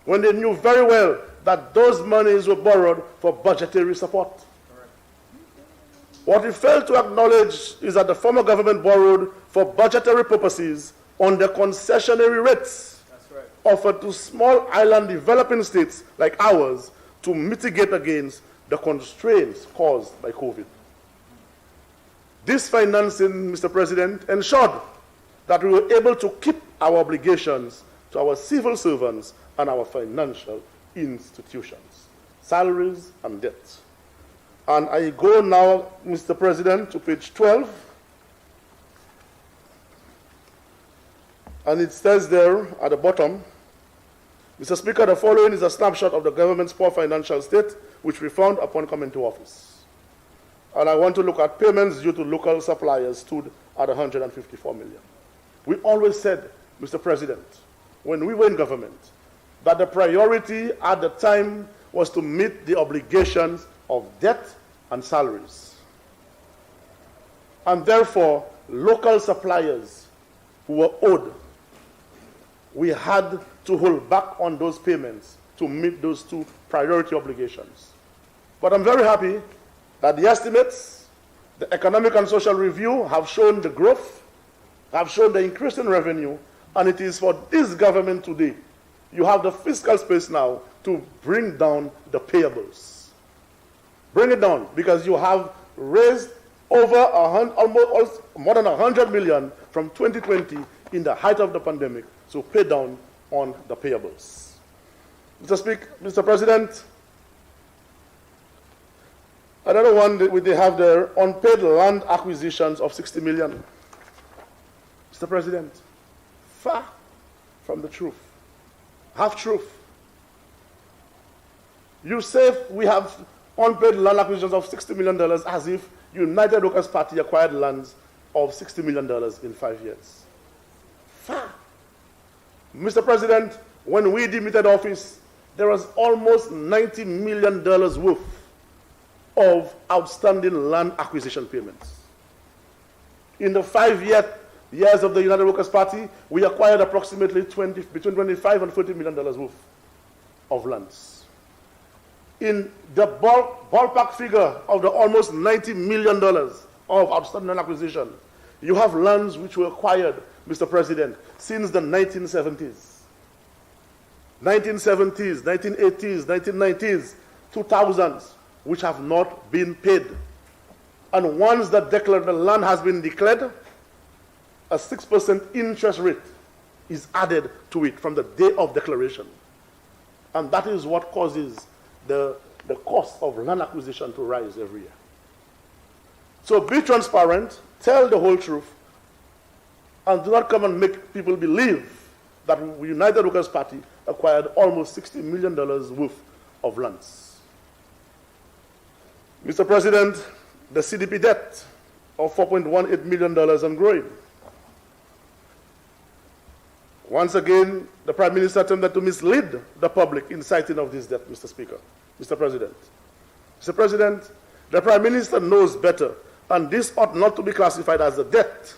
When they knew very well that those monies were borrowed for budgetary support. What we failed to acknowledge is that the former government borrowed for budgetary purposes on the concessionary rates offered to small island developing states like ours to mitigate against the constraints caused by COVID. This financing, Mr. President, ensured that we were able to keep our obligations to our civil servants and our financial institutions, salaries and debt. And I go now, Mr. President, to page 12. And it says there at the bottom, Mr. Speaker, the following is a snapshot of the government's poor financial state, which we found upon coming to office. And I want to look at payments due to local suppliers stood at 154 million. We always said, Mr. President, when we were in government, that the priority at the time was to meet the obligations of debt and salaries. And therefore, local suppliers who were owed, we had to hold back on those payments to meet those two priority obligations. But I'm very happy that the estimates, the economic and social review have shown the growth, have shown the increase in revenue, and it is for this government today. You have the fiscal space now to bring down the payables. Bring it down, because you have raised over almost more than 100 million from 2020 in the height of the pandemic to pay down on the payables. Mr. President, another one that they have there, unpaid land acquisitions of 60 million. Mr. President, far from the truth. Half truth. You say we have unpaid land acquisitions of $60 million as if United Workers' Party acquired lands of $60 million in 5 years. Far. Mr. President, when we demitted office, there was almost $90 million worth of outstanding land acquisition payments. In the 5 years of the United Workers' Party, we acquired approximately between $25 and $40 million worth of lands. In the ballpark figure of the almost $90 million of outstanding acquisition, you have lands which were acquired, Mr. President, since the 1970s. 1970s, 1980s, 1990s, 2000s, which have not been paid. And once the land has been declared, a 6% interest rate is added to it from the day of declaration. And that is what causes the cost of land acquisition to rise every year. So be transparent, tell the whole truth, and do not come and make people believe that the United Workers' Party acquired almost $60 million worth of lands. Mr. President, the CDP debt of $4.18 million and growing. Once again, the Prime Minister attempted to mislead the public in citing of this debt, Mr. Speaker, Mr. President. Mr. President, the Prime Minister knows better, and this ought not to be classified as a debt,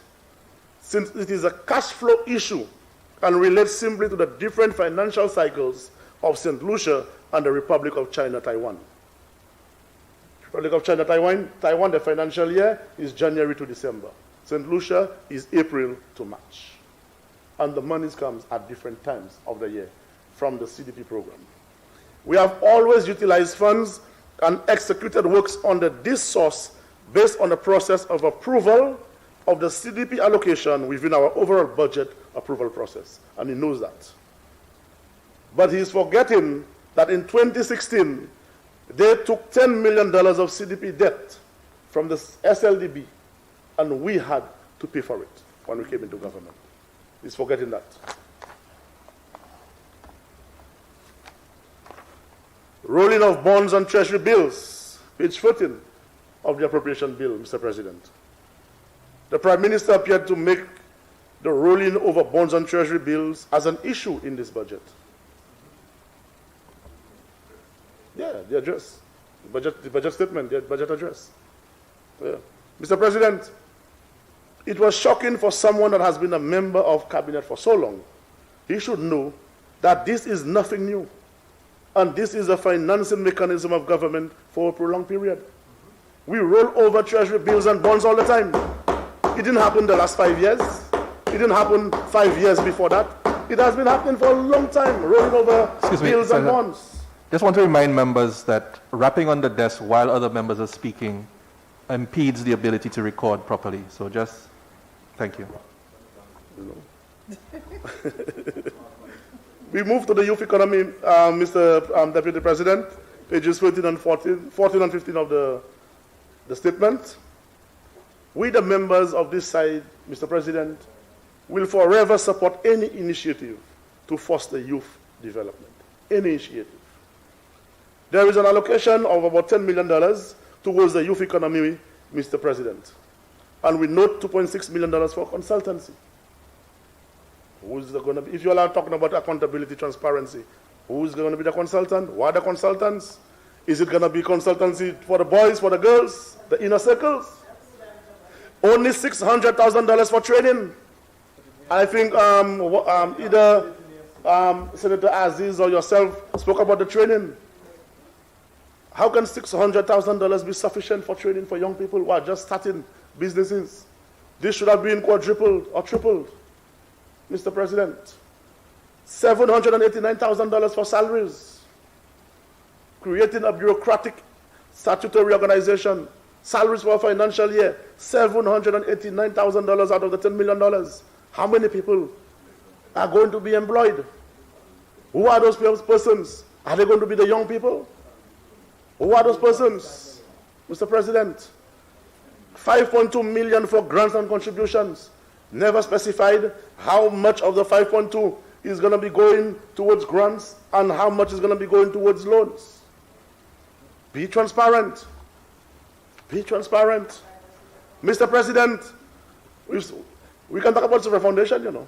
since it is a cash flow issue and relates simply to the different financial cycles of St. Lucia and the Republic of China, Taiwan. Republic of China, Taiwan, the financial year is January to December. St. Lucia is April to March. And the monies comes at different times of the year from the CDP program. We have always utilized funds and executed works under this source based on the process of approval of the CDP allocation within our overall budget approval process, and he knows that. But he's forgetting that in 2016, they took $10 million of CDP debt from the SLDB, and we had to pay for it when we came into government. He's forgetting that. Rolling of bonds and treasury bills, page 14 of the appropriation bill, Mr. President. The Prime Minister appeared to make the rolling over bonds and treasury bills as an issue in this budget. Yeah, the address, the budget statement, the budget address. Yeah. Mr. President, it was shocking for someone that has been a member of cabinet for so long. He should know that this is nothing new. And this is a financing mechanism of government for a prolonged period. We roll over treasury bills and bonds all the time. It didn't happen the last 5 years. It didn't happen 5 years before that. It has been happening for a long time, rolling over bills and bonds. Just want to remind members that rapping on the desk while other members are speaking impedes the ability to record properly. So just, thank you. We move to the youth economy, Mr. Deputy President, pages 14 and 15 of the statement. We, the members of this side, Mr. President, will forever support any initiative to foster youth development. Any initiative. There is an allocation of about $10 million towards the youth economy, Mr. President. And we note $2.6 million for consultancy. Who's going to be, if you are talking about accountability, transparency, who's going to be the consultant? What are the consultants? Is it going to be consultancy for the boys, for the girls, the inner circles? Only $600,000 for training. I think either Senator Aziz or yourself spoke about the training. How can $600,000 be sufficient for training for young people who are just starting businesses? This should have been quadrupled or tripled. Mr. President, $789,000 for salaries, creating a bureaucratic statutory organization, salaries for a financial year, $789,000 out of the $10 million. How many people are going to be employed? Who are those persons? Are they going to be the young people? Who are those persons? Mr. President, $5.2 million for grants and contributions. Never specified how much of the 5.2 is going to be going towards grants and how much is going to be going towards loans. Be transparent. Be transparent. Mr. President, we can talk about the foundation, you know.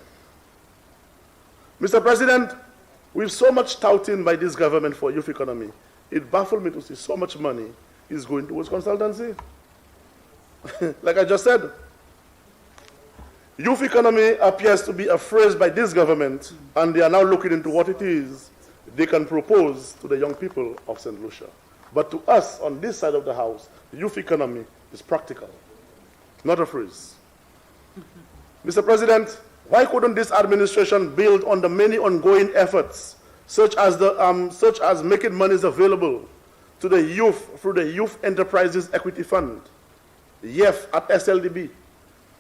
Mr. President, with so much touting by this government for youth economy, it baffled me to see so much money is going towards consultancy. Like I just said, youth economy appears to be a phrase by this government, and they are now looking into what it is they can propose to the young people of St. Lucia. But to us, on this side of the house, youth economy is practical, not a phrase. Mr. President, why couldn't this administration build on the many ongoing efforts, such as making monies available to the youth through the Youth Enterprises Equity Fund, YEF at SLDB,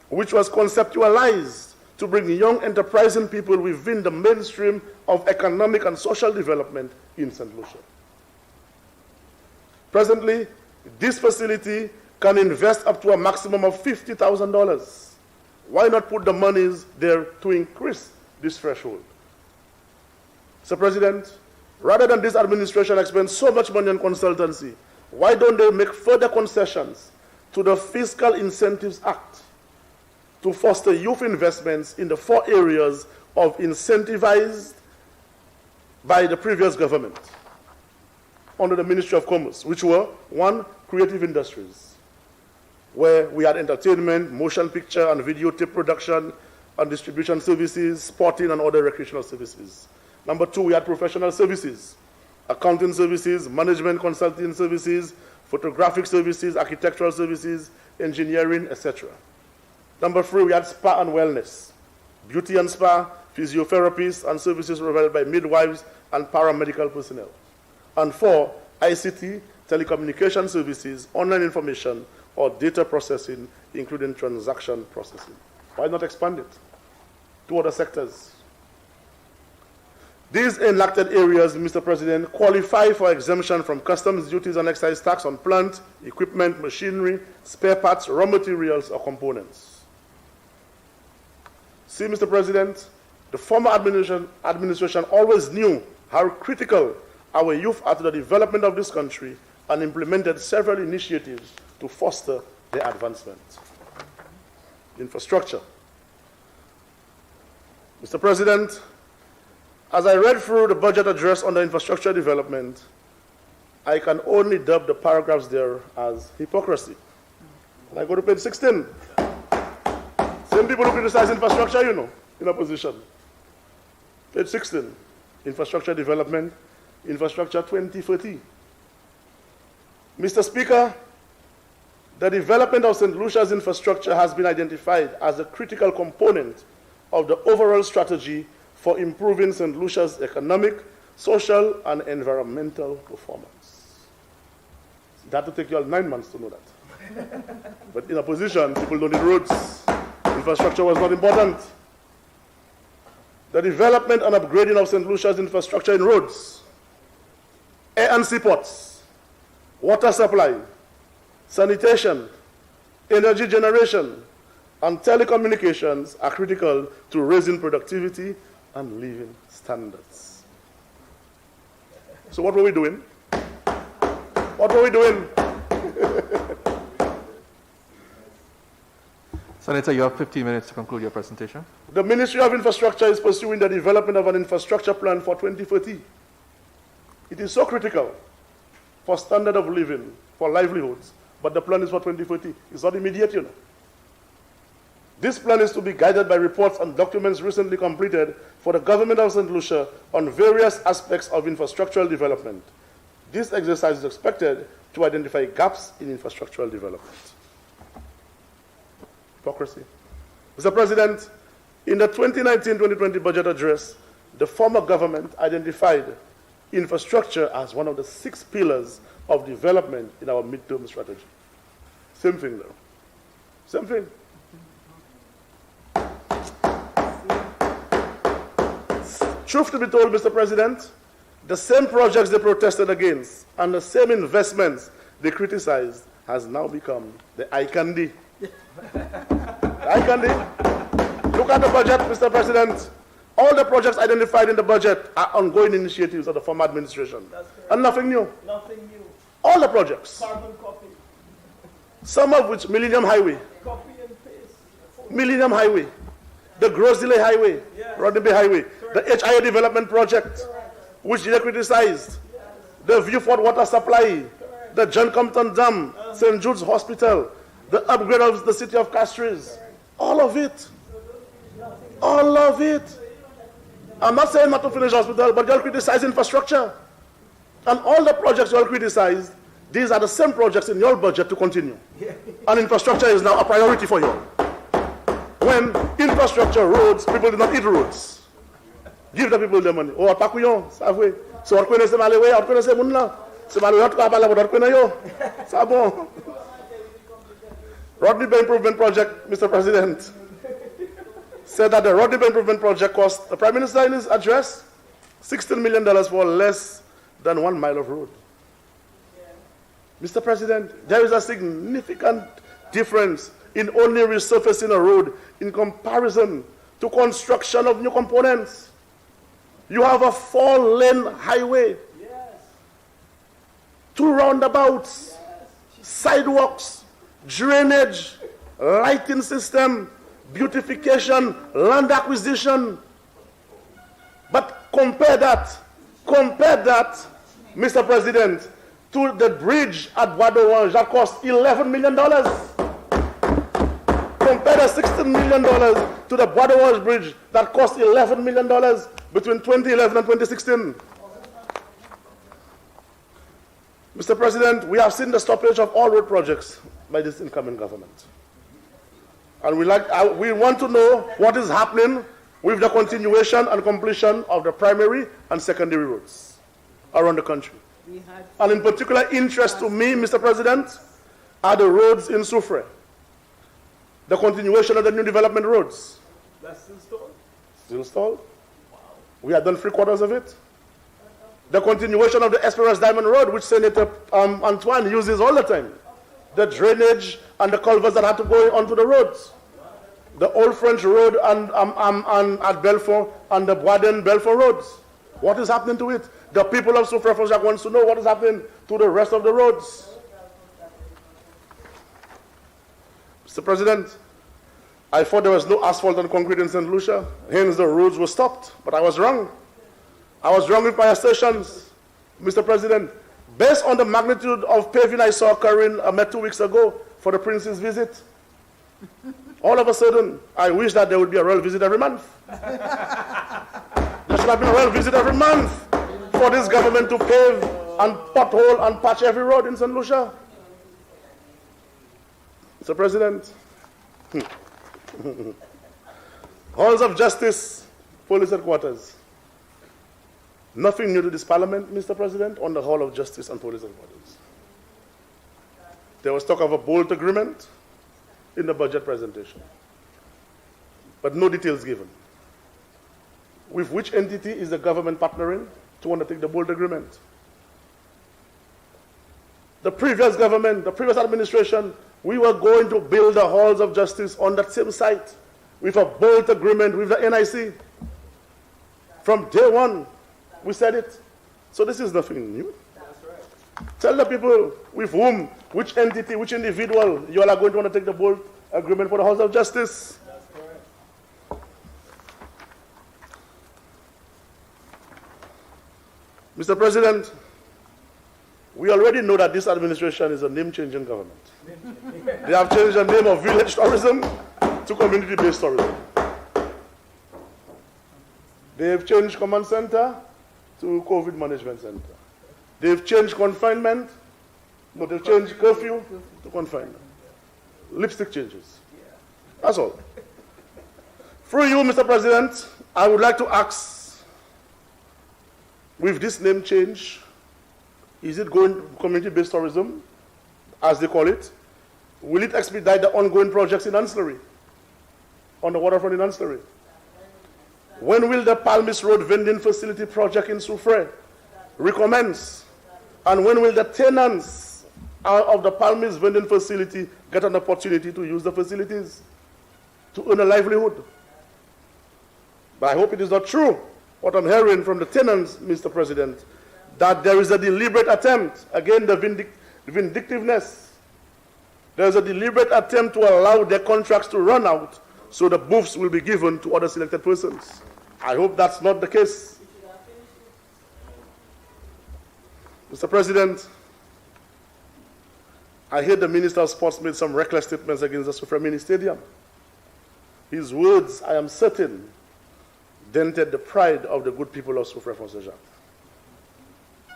which was conceptualized to bring young enterprising people within the mainstream of economic and social development in St. Lucia. Presently, this facility can invest up to a maximum of $50,000. Why not put the monies there to increase this threshold? Mr. President, rather than this administration expend so much money on consultancy, why don't they make further concessions to the Fiscal Incentives Act to foster youth investments in the 4 areas of incentivized by the previous government under the Ministry of Commerce, which were 1, creative industries, where we had entertainment, motion picture and videotape production and distribution services, sporting and other recreational services. Number 2, we had professional services, accounting services, management consulting services, photographic services, architectural services, engineering, etc. Number 3, we had spa and wellness, beauty and spa, physiotherapists, and services provided by midwives and paramedical personnel. And 4, ICT, telecommunication services, online information, or data processing, including transaction processing. Why not expand it to other sectors? These enacted areas, Mr. President, qualify for exemption from customs duties and excise tax on plant, equipment, machinery, spare parts, raw materials, or components. See, Mr. President, the former administration always knew how critical our youth are to the development of this country and implemented several initiatives to foster their advancement. Infrastructure. Mr. President, as I read through the budget address on the infrastructure development, I can only dub the paragraphs there as hypocrisy. And I go to page 16. Same people who criticize infrastructure, you know, in opposition. Page 16, infrastructure development, infrastructure 2030. Mr. Speaker, the development of St. Lucia's infrastructure has been identified as a critical component of the overall strategy for improving St. Lucia's economic, social, and environmental performance. That will take you all 9 months to know that. But in opposition, people don't need roads. Infrastructure was not important. The development and upgrading of St. Lucia's infrastructure in roads, air and seaports, water supply, sanitation, energy generation, and telecommunications are critical to raising productivity and living standards. So what were we doing? What were we doing? Senator, you have 15 minutes to conclude your presentation. The Ministry of Infrastructure is pursuing the development of an infrastructure plan for 2030. It is so critical for standard of living, for livelihoods, but the plan is for 2030. It's not immediate, you know. This plan is to be guided by reports and documents recently completed for the government of St. Lucia on various aspects of infrastructural development. This exercise is expected to identify gaps in infrastructural development. Hypocrisy. Mr. President, in the 2019-2020 budget address, the former government identified infrastructure as one of the 6 pillars of development in our midterm strategy. Same thing, though. Same thing. Truth to be told, Mr. President, the same projects they protested against and the same investments they criticized has now become the eye candy. Eye candy. Look at the budget, Mr. President. All the projects identified in the budget are ongoing initiatives of the former administration. And nothing new. Nothing new. All the projects. Carbon copy. Some of which, Millennium Highway. Copy and paste. Millennium Highway. The Groseley Highway. Yes. Rodney Bay Highway. The HIA development project, which they criticized. The Viewford water supply. The John Compton Dam. St. Jude's Hospital. The upgrade of the city of Castries. All of it. All of it. I'm not saying not to finish hospital, but you'll criticize infrastructure. And all the projects you'll criticize, these are the same projects in your budget to continue. And infrastructure is now a priority for you. When infrastructure, roads, people do not eat roads. Give the people the money. Oh, pakuyon, savwe. So, on connaît malewe, on connaît ces moun-là. C'est malewe, on connaît pas on connaît yo. C'est bon. Rodney Bay Improvement Project, Mr. President, said that the Rodney Bay Improvement Project cost the Prime Minister in his address $16 million for less than 1 mile of road. Mr. President, there is a significant difference in only resurfacing a road in comparison to construction of new components. You have a 4-lane highway, 2 roundabouts, sidewalks, drainage, lighting system, beautification, land acquisition. But compare that, Mr. President, to the bridge at Bois d'Orange that cost $11 million. Compare the $16 million to the Bois d'Orange bridge that cost $11 million between 2011 and 2016. Mr. President, we have seen the stoppage of all road projects by this incoming government. And we want to know what is happening with the continuation and completion of the primary and secondary roads around the country. And in particular interest to me, Mr. President, are the roads in Soufrière. The continuation of the new development roads. That's still stalled? Still stalled. We have done 3/4 of it. The continuation of the Esperance Diamond Road, which Senator Antoine uses all the time. The drainage and the culverts that had to go onto the roads. The Old French Road and at Belfort and the Boisden-Belfort roads. What is happening to it? The people of Soufrière wants to know what is happening to the rest of the roads. Mr. President, I thought there was no asphalt and concrete in St. Lucia, hence the roads were stopped, but I was wrong. I was wrong with my assertions, Mr. President. Based on the magnitude of paving I saw occurring 2 weeks ago for the Prince's visit, all of a sudden, I wish that there would be a royal visit every month. There should have been a royal visit every month for this government to pave and pothole and patch every road in St. Lucia. Mr. President, halls of justice, police headquarters. Nothing new to this parliament, Mr. President, on the Hall of Justice and Police Headquarters. There was talk of a bold agreement in the budget presentation, but no details given. With which entity is the government partnering to undertake the bold agreement? The previous government, the previous administration, we were going to build the halls of justice on that same site with a bold agreement with the NIC. From day one, we said it. So this is nothing new. That's right. Tell the people with whom, which entity, which individual you all are going to want to take the bold agreement for the House of Justice. That's correct. Mr. President, we already know that this administration is a name-changing government. They have changed the name of village tourism to community-based tourism. They have changed command center to COVID management center. They've changed confinement, no, they've changed curfew to confinement. Lipstick changes. That's all. Through you, Mr. President, I would like to ask, with this name change, is it going to community-based tourism, as they call it? Will it expedite the ongoing projects in Ancillary, on the waterfront in Ancillary? When will the Palmis Road vending facility project in Soufrière recommence? And when will the tenants of the Palmis vending facility get an opportunity to use the facilities to earn a livelihood? But I hope it is not true, what I'm hearing from the tenants, Mr. President, that there is a deliberate attempt, again the vindictiveness, there is a deliberate attempt to allow their contracts to run out so the booths will be given to other selected persons. I hope that's not the case. Mr. President, I heard the Minister of Sports made some reckless statements against the Soufrière Mini Stadium. His words, I am certain, dented the pride of the good people of Soufrière Fonseca.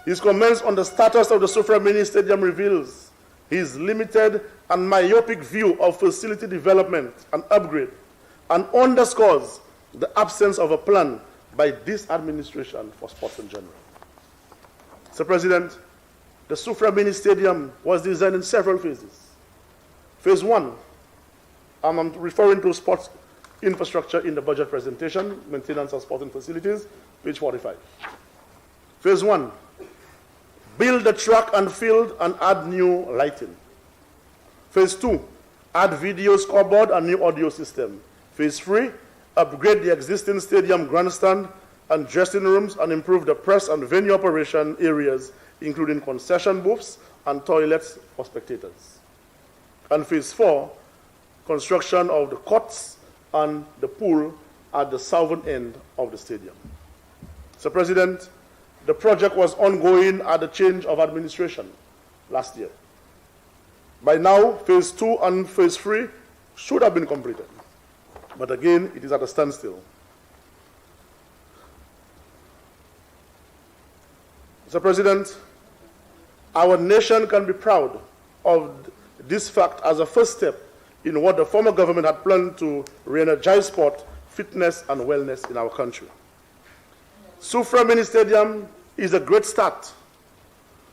His comments on the status of the Soufrière Mini Stadium reveals his limited and myopic view of facility development and upgrade, and underscores the absence of a plan by this administration for sports in general. Mr. President, the Soufrière Mini Stadium was designed in several phases. Phase 1, I'm referring to sports infrastructure in the budget presentation, maintenance of sporting facilities, page 45. Phase 1, build the track and field and add new lighting. Phase 2, add video scoreboard and new audio system. Phase 3, upgrade the existing stadium grandstand and dressing rooms and improve the press and venue operation areas, including concession booths and toilets for spectators. And Phase 4, construction of the courts and the pool at the southern end of the stadium. Mr. President, the project was ongoing at the change of administration last year. By now, Phase 2 and Phase 3 should have been completed. But again, it is at a standstill. Mr. President, our nation can be proud of this fact as a first step in what the former government had planned to re-energize sport, fitness, and wellness in our country. Soufrière Mini Stadium is a great start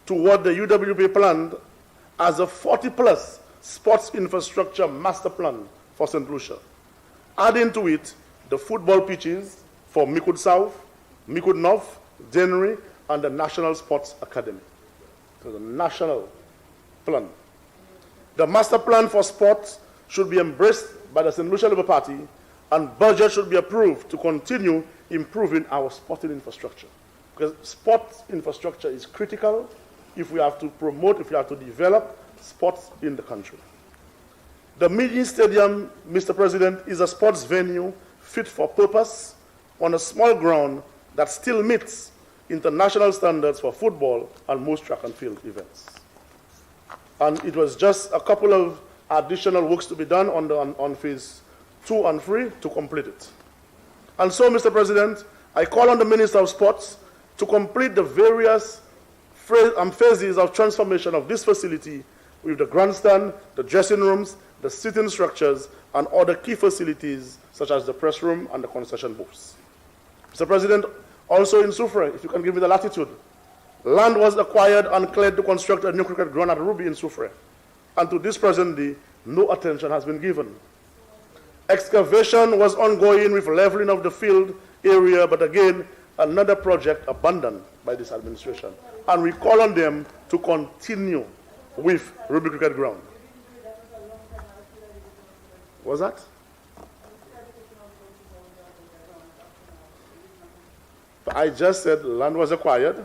to what the UWP planned as a 40-plus sports infrastructure master plan for St. Lucia, adding to it the football pitches for Mikud South, Mikud North, Dennery, and the National Sports Academy. So the national plan. The master plan for sports should be embraced by the St. Lucia Labour Party, and budget should be approved to continue improving our sporting infrastructure. Because sports infrastructure is critical if we have to promote, if we have to develop sports in the country. The mini stadium, Mr. President, is a sports venue fit for purpose on a small ground that still meets international standards for football and most track and field events. And it was just a couple of additional works to be done on phase 2 and 3 to complete it. And so, Mr. President, I call on the Minister of Sports to complete the various phases of transformation of this facility with the grandstand, the dressing rooms, the sitting structures, and other key facilities such as the press room and the concession booths. Mr. President, also in Soufrière, if you can give me the latitude, land was acquired and cleared to construct a new cricket ground at Ruby in Soufrière. And to this present day, no attention has been given. Excavation was ongoing with leveling of the field area, but again, another project abandoned by this administration. And we call on them to continue with Ruby Cricket Ground. What's that? I just said land was acquired,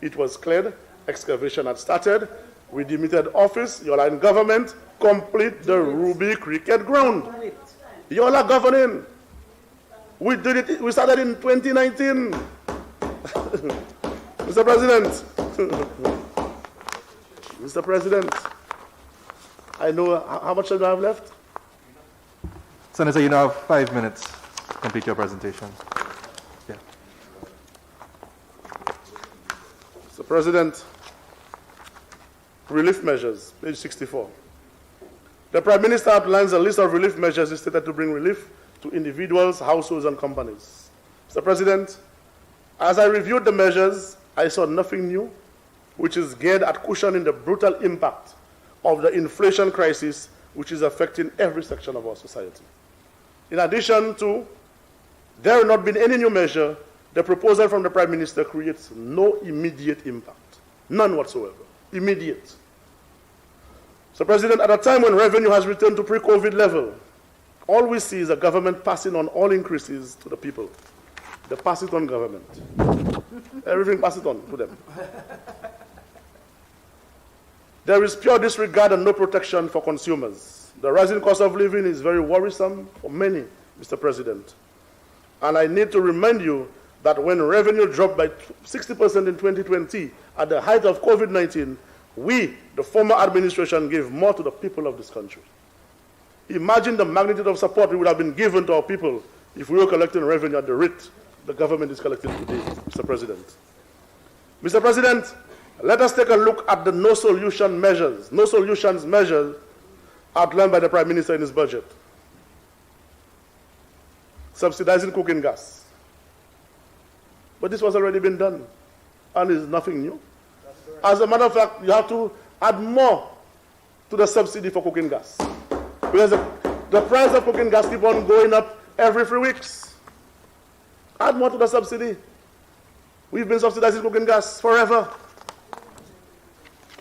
it was cleared, excavation had started, we demitted office, you all are in government, complete the Ruby Cricket Ground. You all are governing. We did it, we started in 2019. Mr. President, Mr. President, I know, how much time do I have left? Senator, you now have 5 minutes to complete your presentation. Yeah. Mr. President, relief measures, page 64. The Prime Minister outlines a list of relief measures stated to bring relief to individuals, households, and companies. Mr. President, as I reviewed the measures, I saw nothing new, which is geared at cushioning the brutal impact of the inflation crisis, which is affecting every section of our society. In addition to there have not been any new measure, the proposal from the Prime Minister creates no immediate impact, none whatsoever, immediate. So, President, at a time when revenue has returned to pre-COVID level, all we see is a government passing on all increases to the people. They pass it on government. Everything pass it on to them. There is pure disregard and no protection for consumers. The rising cost of living is very worrisome for many, Mr. President. And I need to remind you that when revenue dropped by 60% in 2020, at the height of COVID-19, we, the former administration, gave more to the people of this country. Imagine the magnitude of support we would have been given to our people if we were collecting revenue at the rate the government is collecting today, Mr. President. Mr. President, let us take a look at the no solutions measures outlined by the Prime Minister in his budget. Subsidizing cooking gas. But this was already been done, and is nothing new. As a matter of fact, you have to add more to the subsidy for cooking gas. Because the price of cooking gas keeps on going up every 3 weeks. Add more to the subsidy. We've been subsidizing cooking gas forever.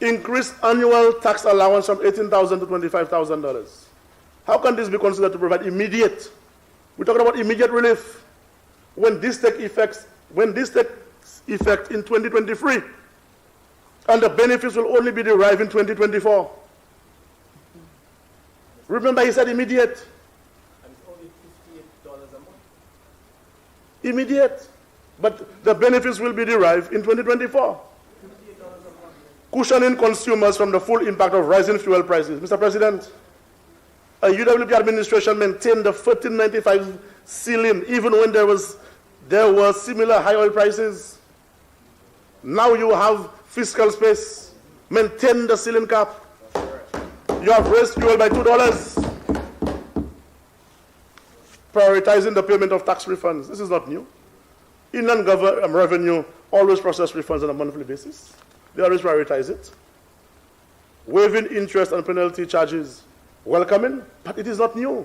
Increase annual tax allowance from $18,000 to $25,000. How can this be considered to provide immediate? We're talking about immediate relief. When this takes effect in 2023, and the benefits will only be derived in 2024. Remember, he said immediate. And it's only $58 a month. Immediate. But the benefits will be derived in 2024. $58 a month. Cushioning consumers from the full impact of rising fuel prices. Mr. President, a UWP administration maintained the 1495 ceiling even when there were similar high oil prices. Now you have fiscal space. Maintain the ceiling cap. You have raised fuel by $2. Prioritizing the payment of tax refunds. This is not new. Inland revenue always process refunds on a monthly basis. They always prioritize it. waiving interest and penalty charges, welcoming, but it is not new.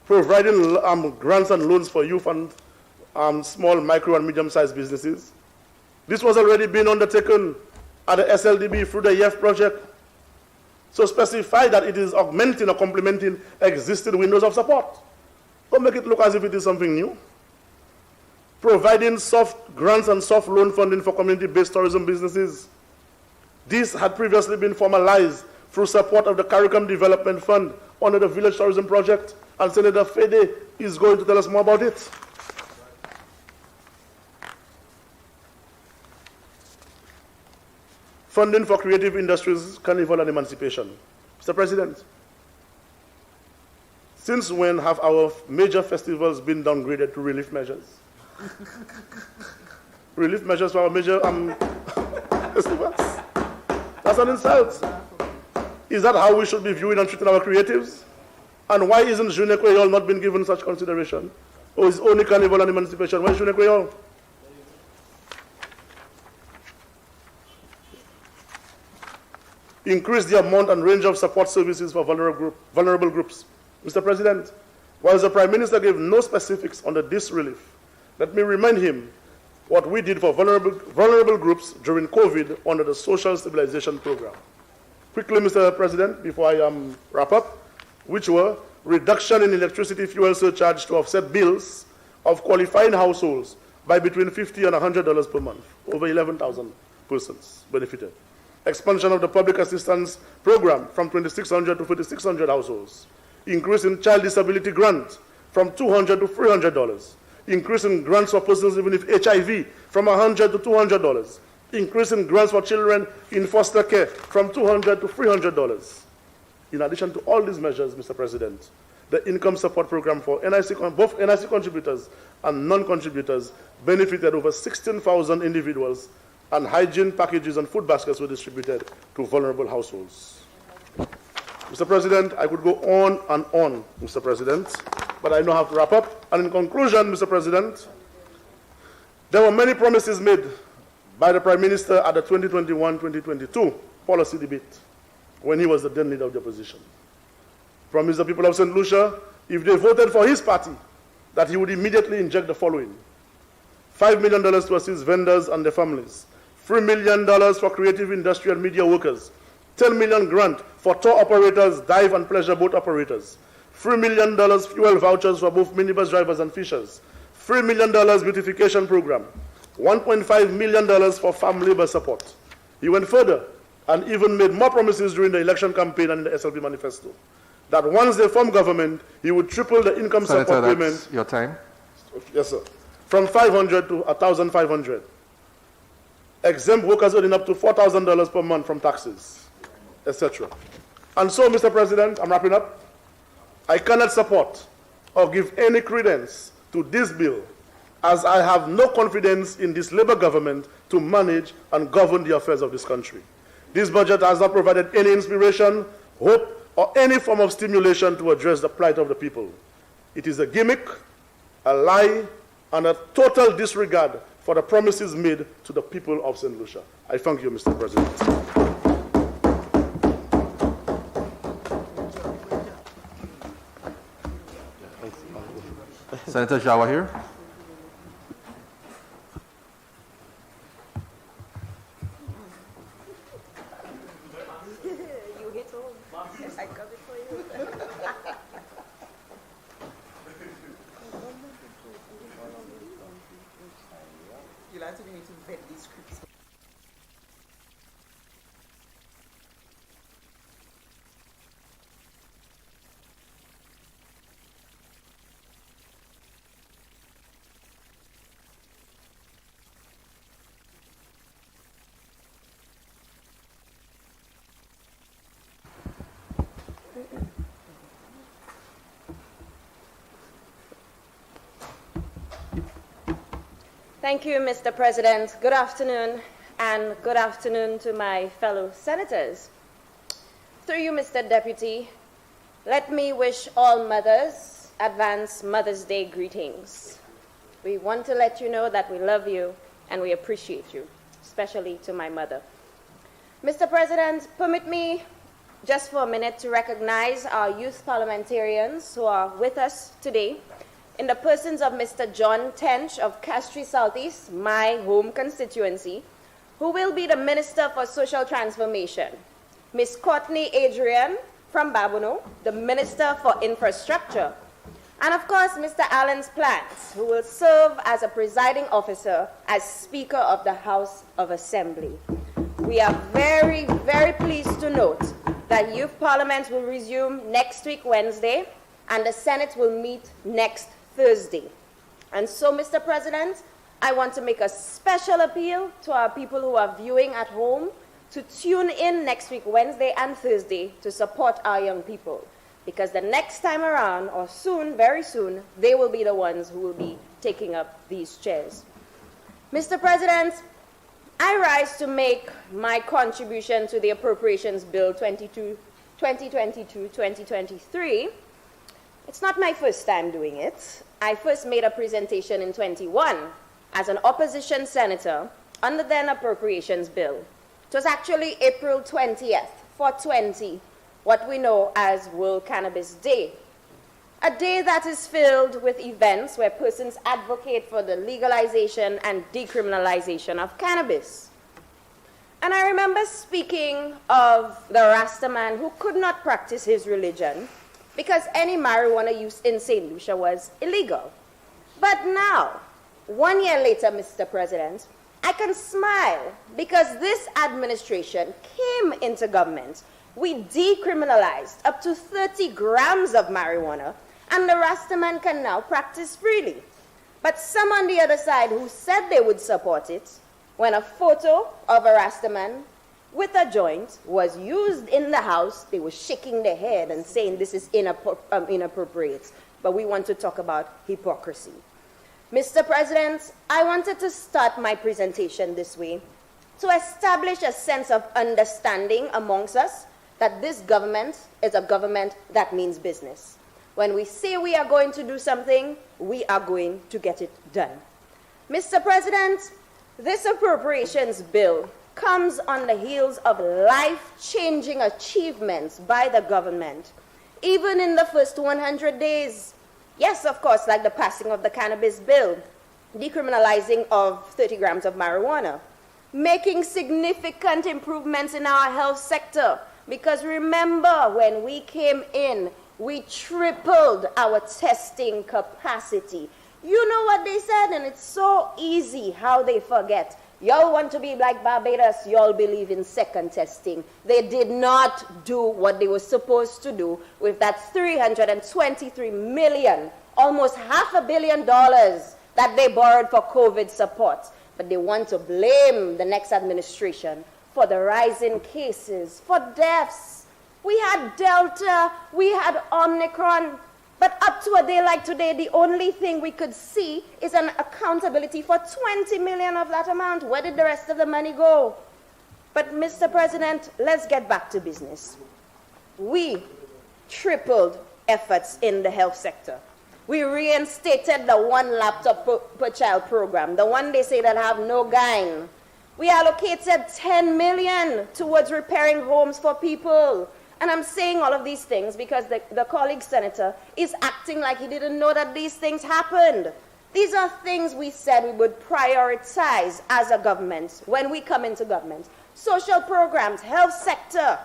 Providing grants and loans for youth and small, micro, and medium-sized businesses. This was already being undertaken at the SLDB through the YEF project. So specify that it is augmenting or complementing existing windows of support. Don't make it look as if it is something new. Providing soft grants and soft loan funding for community-based tourism businesses. This had previously been formalized through support of the CARICOM Development Fund under the Village Tourism Project, and Senator Fede is going to tell us more about it. Funding for creative industries, carnival, and emancipation. Mr. President, since when have our major festivals been downgraded to relief measures? Relief measures for our major festivals? That's an insult. Is that how we should be viewing and treating our creatives? And why isn't Journée Créole not been given such consideration? Or is only carnival and emancipation? Why is Journée Créole? Increase the amount and range of support services for vulnerable groups. Mr. President, while the Prime Minister gave no specifics on this relief, let me remind him what we did for vulnerable groups during COVID under the Social Stabilization Program. Quickly, Mr. President, before I wrap up, which were reduction in electricity fuel surcharge to offset bills of qualifying households by between $50 and $100 per month. Over 11,000 persons benefited. Expansion of the public assistance program from 2,600 to 4,600 households. Increase in child disability grant from $200 to $300. Increase in grants for persons even with HIV from $100 to $200. Increase in grants for children in foster care from $200 to $300. In addition to all these measures, Mr. President, the income support program for both NIC contributors and non-contributors benefited over 16,000 individuals, and hygiene packages and food baskets were distributed to vulnerable households. Mr. President, I could go on and on, Mr. President, but I now have to wrap up. And in conclusion, Mr. President, there were many promises made by the Prime Minister at the 2021-2022 policy debate when he was the then leader of the opposition. Promised the people of St. Lucia, if they voted for his party, that he would immediately inject the following: $5 million to assist vendors and their families, $3 million for creative industry and media workers, $10 million grant for tour operators, dive and pleasure boat operators, $3 million fuel vouchers for both minibus drivers and fishers, $3 million beautification program, $1.5 million for farm labor support. He went further and even made more promises during the election campaign and in the SLP manifesto, that once they form government, he would triple the income support payment. Your time. Yes, sir. From 500 to 1,500. Exempt workers earning up to $4,000 per month from taxes, etc. And so, Mr. President, I'm wrapping up. I cannot support or give any credence to this bill, as I have no confidence in this Labour government to manage and govern the affairs of this country. This budget has not provided any inspiration, hope, or any form of stimulation to address the plight of the people. It is a gimmick, a lie, and a total disregard for the promises made to the people of St. Lucia. I thank you, Mr. President. Senator Jawa here. You hit home. I covered for you. You'll actually need to vet these scripts. Thank you, Mr. President. Good afternoon, and good afternoon to my fellow senators. Through you, Mr. Deputy, let me wish all mothers advance Mother's Day greetings. We want to let you know that we love you and we appreciate you, especially to my mother. Mr. President, permit me just for a minute to recognize our youth parliamentarians who are with us today in the persons of Mr. John Tench of Castries Southeast, my home constituency, who will be the Minister for Social Transformation, Ms. Courtney Adrian from Babono, the Minister for Infrastructure, and of course, Mr. Alan Plants, who will serve as a presiding officer as Speaker of the House of Assembly. We are very, very pleased to note that Youth Parliament will resume next week, Wednesday, and the Senate will meet next Thursday. And so, Mr. President, I want to make a special appeal to our people who are viewing at home to tune in next week, Wednesday and Thursday, to support our young people. Because the next time around, or soon, very soon, they will be the ones who will be taking up these chairs. Mr. President, I rise to make my contribution to the Appropriations Bill 2022-2023. It's not my first time doing it. I first made a presentation in 21 as an opposition senator on the then Appropriations Bill. It was actually April 20th, 420, what we know as World Cannabis Day. A day that is filled with events where persons advocate for the legalization and decriminalization of cannabis. And I remember speaking of the Rasta man who could not practice his religion because any marijuana use in St. Lucia was illegal. But now, 1 year later, Mr. President, I can smile because this administration came into government. We decriminalized up to 30 grams of marijuana, and the Rastaman can now practice freely. But some on the other side who said they would support it, when a photo of a Rastaman with a joint was used in the House, they were shaking their head and saying this is inappropriate. But we want to talk about hypocrisy. Mr. President, I wanted to start my presentation this way to establish a sense of understanding amongst us that this government is a government that means business. When we say we are going to do something, we are going to get it done. Mr. President, this appropriations bill comes on the heels of life-changing achievements by the government, even in the first 100 days. Yes, of course, like the passing of the cannabis bill, decriminalizing of 30 grams of marijuana, making significant improvements in our health sector. Because remember, when we came in, we tripled our testing capacity. You know what they said, and it's so easy how they forget. Y'all want to be like Barbados, y'all believe in second testing. They did not do what they were supposed to do with that $323 million, almost $500 million that they borrowed for COVID support. But they want to blame the next administration for the rise in cases, for deaths. We had Delta, we had Omicron, but up to a day like today, the only thing we could see is an accountability for 20 million of that amount. Where did the rest of the money go? But Mr. President, let's get back to business. We tripled efforts in the health sector. We reinstated the one laptop per child program, the one they say that have no gain. We allocated 10 million towards repairing homes for people. And I'm saying all of these things because the colleague senator is acting like he didn't know that these things happened. These are things we said we would prioritize as a government when we come into government. Social programs, health sector.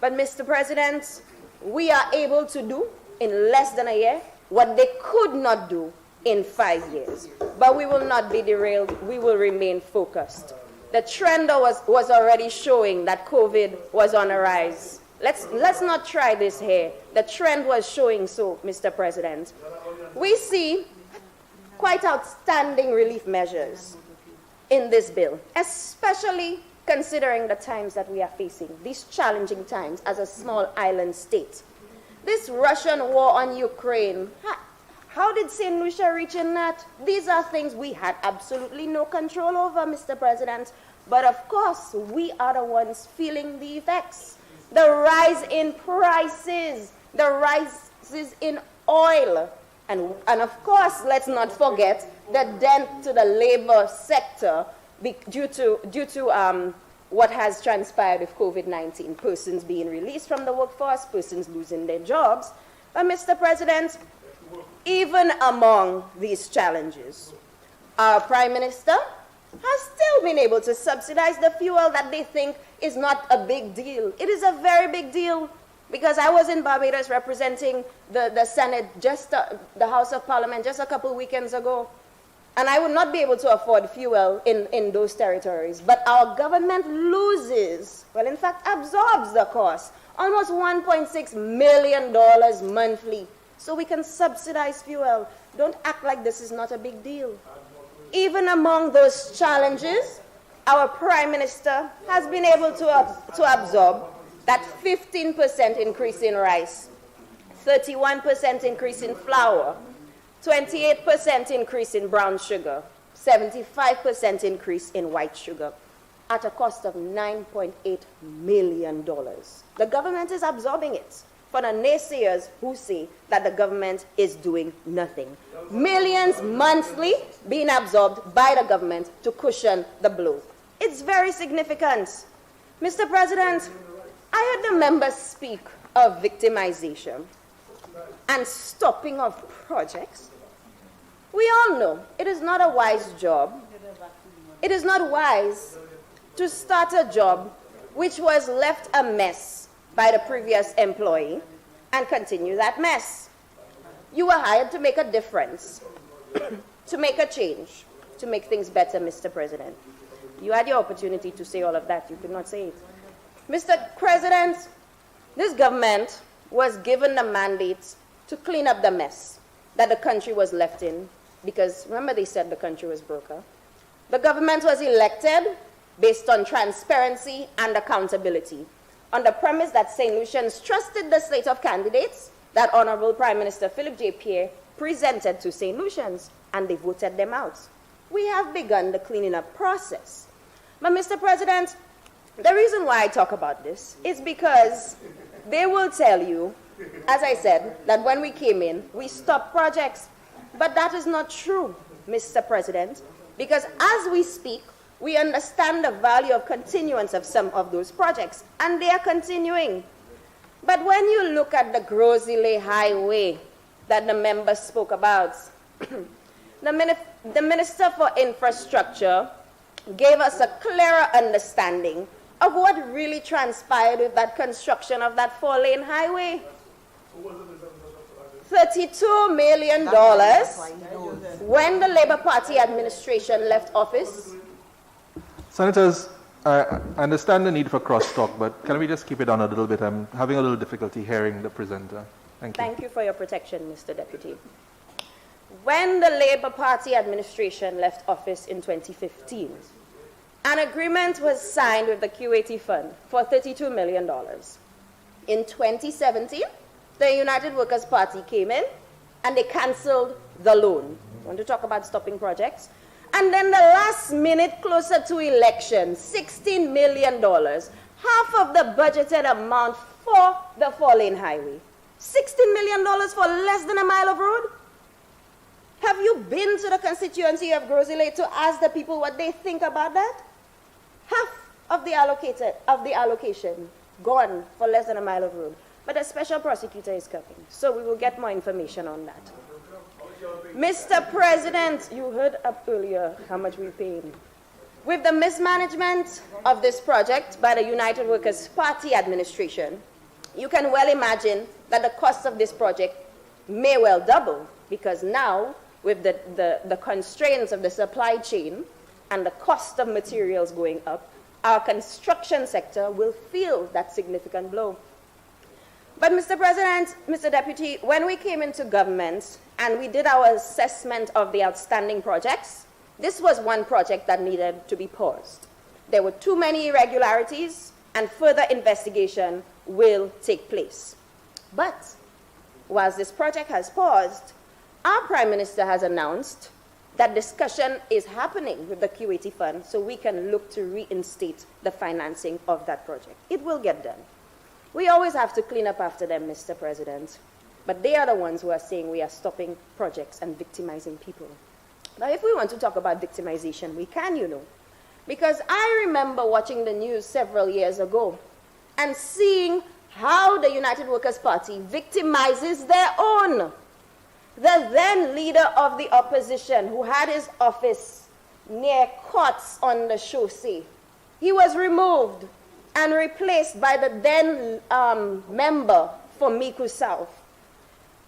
But Mr. President, we are able to do in less than a year what they could not do in 5 years. But we will not be derailed. We will remain focused. The trend was already showing that COVID was on a rise. Let's not try this here. The trend was showing so, Mr. President. We see quite outstanding relief measures in this bill, especially considering the times that we are facing, these challenging times as a small island state. This Russian war on Ukraine, how did St. Lucia reach in that? These are things we had absolutely no control over, Mr. President. But of course, we are the ones feeling the effects. The rise in prices, the rises in oil, and of course, let's not forget the dent to the labor sector due to what has transpired with COVID-19, persons being released from the workforce, persons losing their jobs. But Mr. President, even among these challenges, our Prime Minister has still been able to subsidize the fuel that they think is not a big deal. It is a very big deal, because I was in Barbados representing the Senate, the House of Parliament, just a couple weekends ago. And I would not be able to afford fuel in those territories. But our government loses, well, in fact, absorbs the cost, almost $1.6 million monthly. So we can subsidize fuel. Don't act like this is not a big deal. Even among those challenges, our Prime Minister has been able to absorb that 15% increase in rice, 31% increase in flour, 28% increase in brown sugar, 75% increase in white sugar, at a cost of $9.8 million. The government is absorbing it for the naysayers who say that the government is doing nothing. Millions monthly being absorbed by the government to cushion the blow. It's very significant. Mr. President, I heard the members speak of victimization and stopping of projects. We all know it is not a wise job. It is not wise to start a job which was left a mess by the previous employee and continue that mess. You were hired to make a difference, to make a change, to make things better, Mr. President. You had your opportunity to say all of that. You could not say it. Mr. President, this government was given the mandate to clean up the mess that the country was left in, because remember they said the country was broken. The government was elected based on transparency and accountability, on the premise that St. Lucians trusted the slate of candidates that Honorable Prime Minister Philip J. Pierre presented to St. Lucians, and they voted them out. We have begun the cleaning up process. But Mr. President, the reason why I talk about this is because they will tell you, as I said, that when we came in, we stopped projects. But that is not true, Mr. President, because as we speak, we understand the value of continuance of some of those projects, and they are continuing. But when you look at the Grosile Highway that the members spoke about, the Minister for Infrastructure gave us a clearer understanding of what really transpired with that construction of that 4-lane highway. $32 million when the Labour Party administration left office. Senators, I understand the need for crosstalk, but can we just keep it on a little bit? I'm having a little difficulty hearing the presenter. Thank you. Thank you for your protection, Mr. Deputy. When the Labour Party administration left office in 2015, an agreement was signed with the Q80 Fund for $32 million. In 2017, the United Workers' Party came in and they cancelled the loan. I want to talk about stopping projects. And then the last minute, closer to election, $16 million, half of the budgeted amount for the 4-lane highway. $16 million for less than a mile of road? Have you been to the constituency of Grosile to ask the people what they think about that? Half of the allocation gone for less than a mile of road. But a special prosecutor is coming, so we will get more information on that. Mr. President, you heard up earlier how much we paid. With the mismanagement of this project by the United Workers' Party administration, you can well imagine that the cost of this project may well double, because now, with the constraints of the supply chain and the cost of materials going up, our construction sector will feel that significant blow. But Mr. President, Mr. Deputy, when we came into government and we did our assessment of the outstanding projects, this was one project that needed to be paused. There were too many irregularities, and further investigation will take place. But whilst this project has paused, our Prime Minister has announced that discussion is happening with the Q80 Fund so we can look to reinstate the financing of that project. It will get done. We always have to clean up after them, Mr. President. But they are the ones who are saying we are stopping projects and victimizing people. Now, if we want to talk about victimization, we can, you know. Because I remember watching the news several years ago and seeing how the United Workers' Party victimizes their own. The then leader of the opposition, who had his office near courts on the chaussee, he was removed and replaced by the then member for Miku South.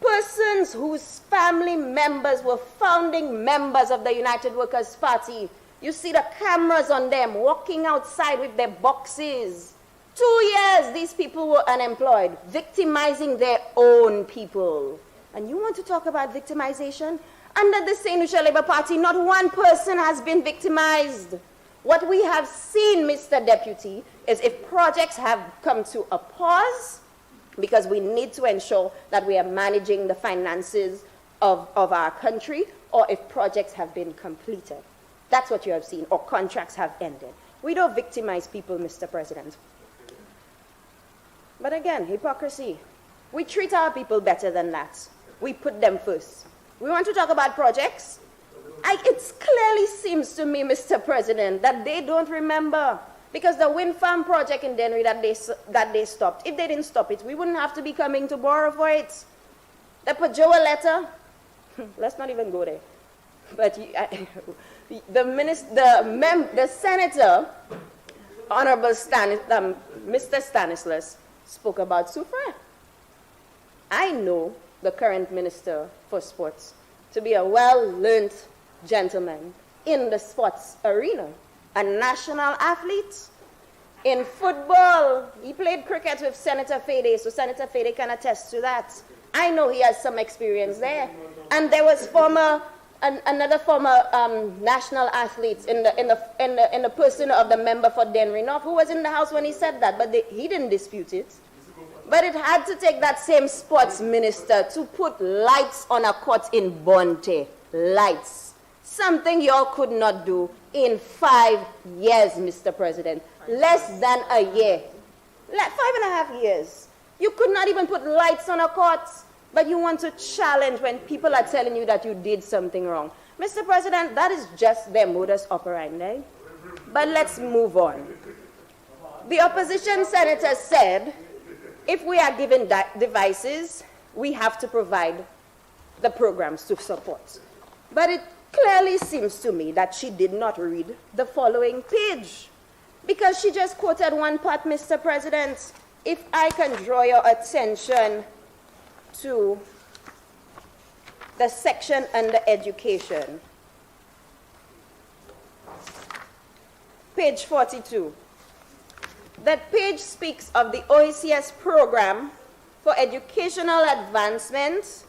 Persons whose family members were founding members of the United Workers' Party. You see the cameras on them walking outside with their boxes. 2 years these people were unemployed, victimizing their own people. And you want to talk about victimization? Under the St. Lucia Labour Party, not one person has been victimized. What we have seen, Mr. Deputy, is if projects have come to a pause, because we need to ensure that we are managing the finances of our country, or if projects have been completed. That's what you have seen, or contracts have ended. We don't victimize people, Mr. President. But again, hypocrisy. We treat our people better than that. We put them first. We want to talk about projects. It clearly seems to me, Mr. President, that they don't remember. Because the wind farm project in Dennery that they stopped, if they didn't stop it, we wouldn't have to be coming to borrow for it. The Pajoa letter, let's not even go there. But the senator, Honorable Mr. Stanislas, spoke about Soufrière. I know the current Minister for Sports to be a well-learned gentleman in the sports arena, a national athlete. In football, he played cricket with Senator Fede, so Senator Fede can attest to that. I know he has some experience there. And there was another former national athlete in the person of the member for Dennery North, who was in the house when he said that, but he didn't dispute it. But it had to take that same sports minister to put lights on a court in Bonte. Lights. Something y'all could not do in 5 years, Mr. President. Less than a year. 5.5 years. You could not even put lights on a court, but you want to challenge when people are telling you that you did something wrong. Mr. President, that is just their modus operandi. But let's move on. The opposition senator said, if we are given devices, we have to provide the programs to support. But it clearly seems to me that she did not read the following page, because she just quoted one part, Mr. President. If I can draw your attention to the section under education, page 42. That page speaks of the OECS program for educational advancement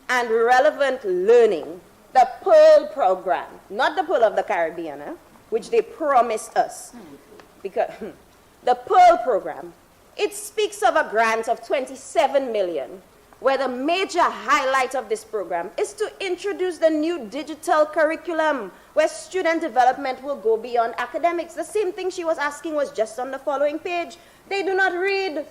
and relevant learning, the Pearl program, not the Pearl of the Caribbean, which they promised us. Because the Pearl program, it speaks of a grant of 27 million, where the major highlight of this program is to introduce the new digital curriculum, where student development will go beyond academics. The same thing she was asking was just on the following page. They do not read,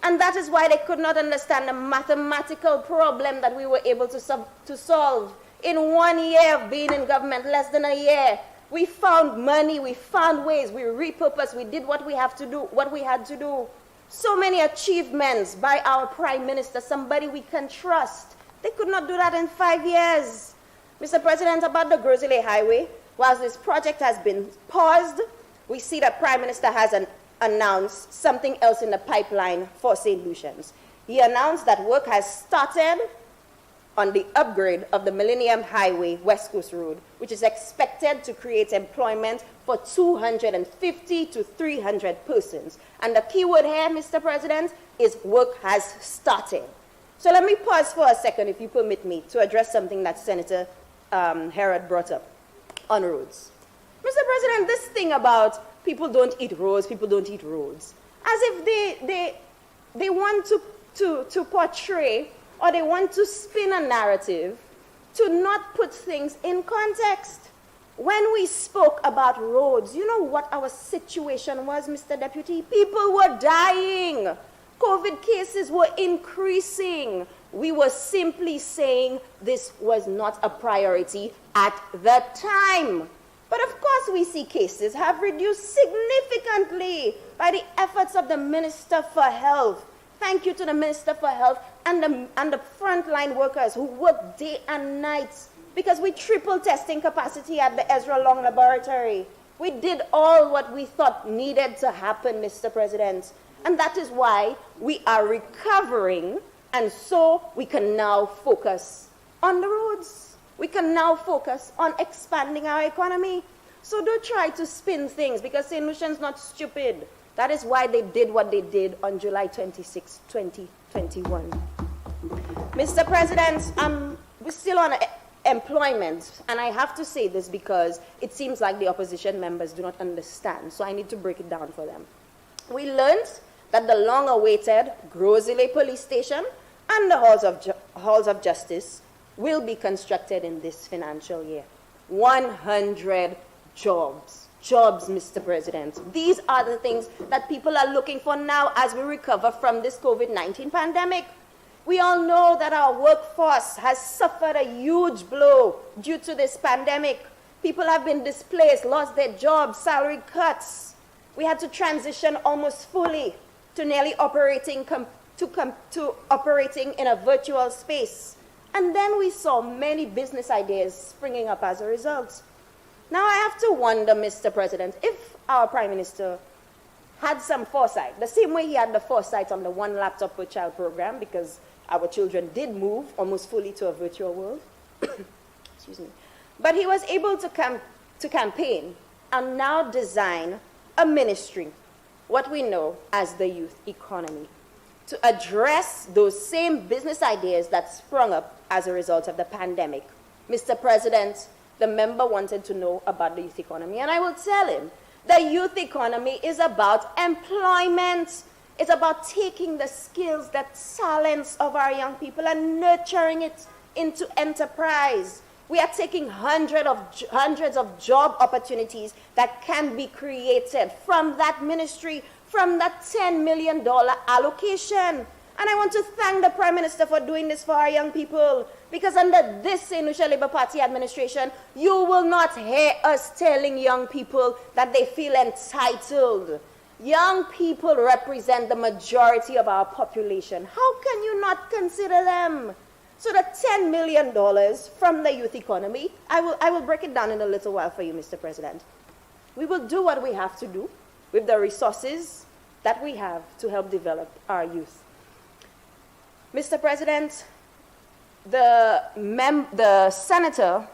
and that is why they could not understand the mathematical problem that we were able to solve. In 1 year of being in government, less than a year, we found money, we found ways, we repurposed, we did what we had to do. So many achievements by our Prime Minister, somebody we can trust. They could not do that in 5 years. Mr. President, about the Grizzly Highway, whilst this project has been paused, we see that Prime Minister has announced something else in the pipeline for St. Lucians. He announced that work has started on the upgrade of the Millennium Highway West Coast Road, which is expected to create employment for 250 to 300 persons. And the key word here, Mr. President, is work has started. So let me pause for a second, if you permit me, to address something that Senator Herod brought up on roads. Mr. President, this thing about people don't eat roads, as if they want to portray, or they want to spin a narrative to not put things in context. When we spoke about roads, you know what our situation was, Mr. Deputy? People were dying. COVID cases were increasing. We were simply saying this was not a priority at the time. But But of course, we see cases have reduced significantly by the efforts of the Minister for Health. Thank you to the Minister for Health and the frontline workers who work day and night, because we tripled testing capacity at the Ezra Long Laboratory. We did all what we thought needed to happen, Mr. President. And that is why we are recovering, and so we can now focus on the roads. We can now focus on expanding our economy. So don't try to spin things, because St. Lucian's not stupid. That is why they did what they did on July 26, 2021. Mr. President, we're still on employment, and I have to say this because it seems like the opposition members do not understand, so I need to break it down for them. We learned that the long-awaited Grosile Police Station and the Halls of Justice will be constructed in this financial year. 100 jobs. Jobs, Mr. President. These are the things that people are looking for now as we recover from this COVID-19 pandemic. We all know that our workforce has suffered a huge blow due to this pandemic. People have been displaced, lost their jobs, salary cuts. We had to transition almost fully to nearly operating operating in a virtual space. And then we saw many business ideas springing up as a result. Now I have to wonder, Mr. President, if our Prime Minister had some foresight, the same way he had the foresight on the One Laptop Per Child program, because our children did move almost fully to a virtual world. Excuse me. But he was able to campaign and now design a ministry, what we know as the youth economy, to address those same business ideas that sprung up as a result of the pandemic. Mr. President, the member wanted to know about the youth economy, and I will tell him the youth economy is about employment. It's about taking the skills, that talents of our young people and nurturing it into enterprise. We are taking hundreds of job opportunities that can be created from that ministry, from that $10 million allocation. And I want to thank the Prime Minister for doing this for our young people, because under this St. Lucia Labour Party administration, you will not hear us telling young people that they feel entitled. Young people represent the majority of our population. How can you not consider them? So the $10 million from the youth economy, I will break it down in a little while for you, Mr. President. We will do what we have to do with the resources that we have to help develop our youth. Mr. President, the senator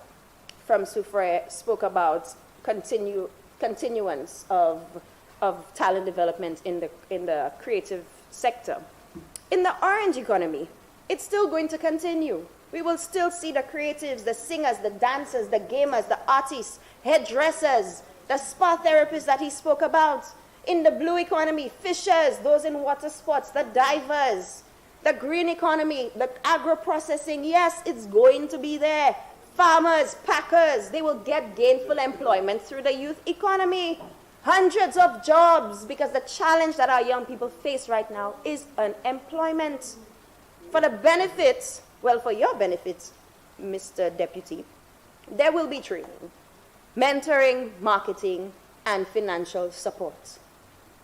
from Soufriere spoke about continuance of talent development in the creative sector. In the orange economy, it's still going to continue. We will still see the creatives, the singers, the dancers, the gamers, the artists, hairdressers, the spa therapists that he spoke about. In the blue economy, fishers, those in water sports, the divers. The green economy, the agro-processing, yes, it's going to be there. Farmers, packers, they will get gainful employment through the youth economy. Hundreds of jobs, because the challenge that our young people face right now is unemployment. For the benefits, well, for your benefits, Mr. Deputy, there will be training, mentoring, marketing, and financial support.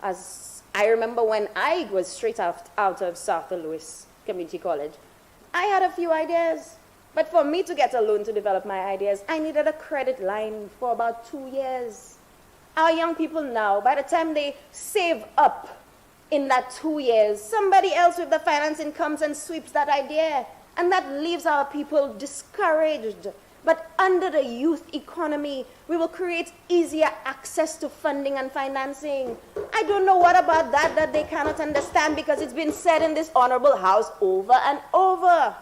As I remember when I was straight out of South Louis Community College, I had a few ideas. But for me to get a loan to develop my ideas, I needed a credit line for about 2 years. Our young people now, by the time they save up in that 2 years, somebody else with the financing comes and sweeps that idea. And that leaves our people discouraged. But under the youth economy, we will create easier access to funding and financing. I don't know what about that they cannot understand, because it's been said in this honorable house over and over.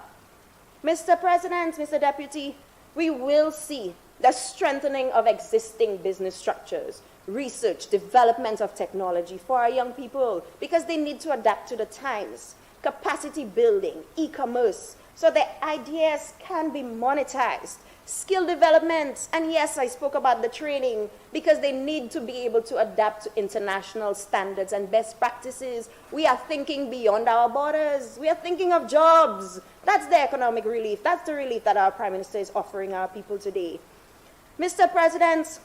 Mr. President, Mr. Deputy, we will see the strengthening of existing business structures, research, development of technology for our young people, because they need to adapt to the times, capacity building, e-commerce, so their ideas can be monetized. Skill development, and yes, I spoke about the training, because they need to be able to adapt to international standards and best practices. We are thinking beyond our borders. We are thinking of jobs. That's the economic relief. That's the relief that our Prime Minister is offering our people today. Mr. President,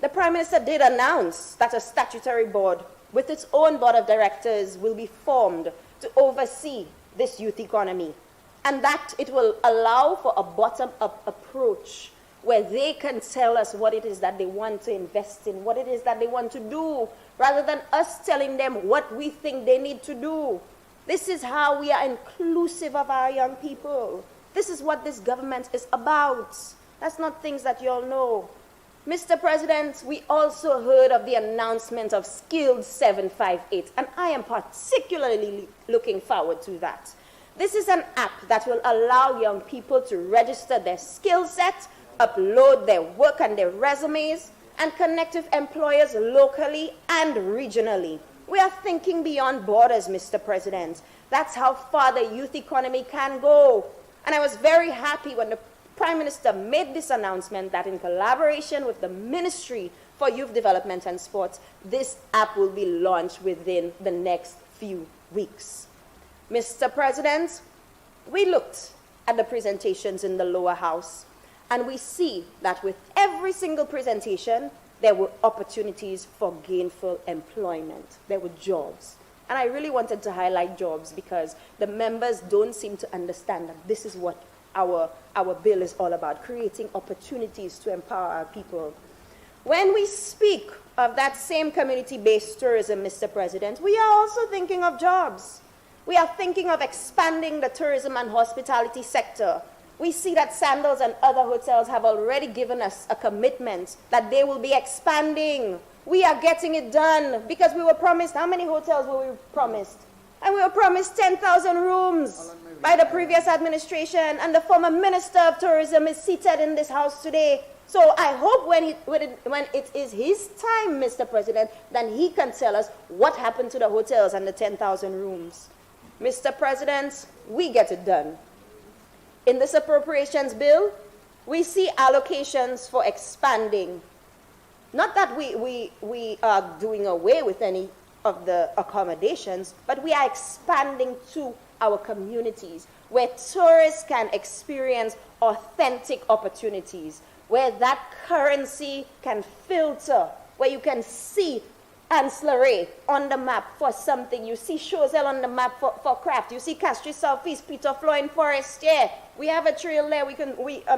The Prime Minister did announce that a statutory board with its own board of directors will be formed to oversee this youth economy, and that it will allow for a bottom-up approach where they can tell us what it is that they want to invest in, what it is that they want to do, rather than us telling them what we think they need to do. This is how we are inclusive of our young people. This is what this government is about. That's not things that you all know. Mr. President, we also heard of the announcement of Skilled 758, and I am particularly looking forward to that. This is an app that will allow young people to register their skill set, upload their work and their resumes, and connect with employers locally and regionally. We are thinking beyond borders, Mr. President. That's how far the youth economy can go. And I was very happy when the Prime Minister made this announcement that in collaboration with the Ministry for Youth Development and Sports, this app will be launched within the next few weeks. Mr. President, we looked at the presentations in the lower house, and we see that with every single presentation, there were opportunities for gainful employment. There were jobs. And I really wanted to highlight jobs because the members don't seem to understand that this is what our bill is all about, creating opportunities to empower our people. When we speak of that same community-based tourism, Mr. President, we are also thinking of jobs. We are thinking of expanding the tourism and hospitality sector. We see that Sandals and other hotels have already given us a commitment that they will be expanding. We are getting it done because we were promised, how many hotels were we promised? And we were promised 10,000 rooms by the previous administration, and the former Minister of Tourism is seated in this house today. So I hope when it is his time, Mr. President, then he can tell us what happened to the hotels and the 10,000 rooms. Mr. President, we get it done. In this appropriations bill, we see allocations for expanding. Not that we are doing away with any of the accommodations, but we are expanding to our communities where tourists can experience authentic opportunities, where that currency can filter, where you can see Ancillary on the map for something. You see Choiseul on the map for craft. You see Castries Southeast, Peter Floyd Forest. Yeah, we have a trail there.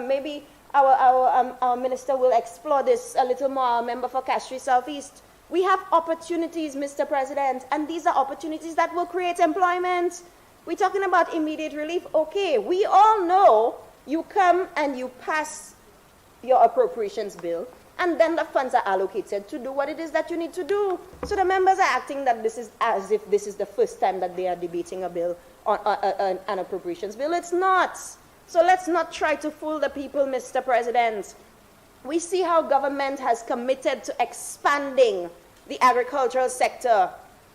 Maybe our minister will explore this a little more. Our member for Castries Southeast. We have opportunities, Mr. President, and these are opportunities that will create employment. We're talking about immediate relief. Okay, we all know you come and you pass your appropriations bill, and then the funds are allocated to do what it is that you need to do. So the members are acting that this is as if this is the first time that they are debating a bill on an appropriations bill. It's not. So let's not try to fool the people, Mr. President. We see how government has committed to expanding the agricultural sector.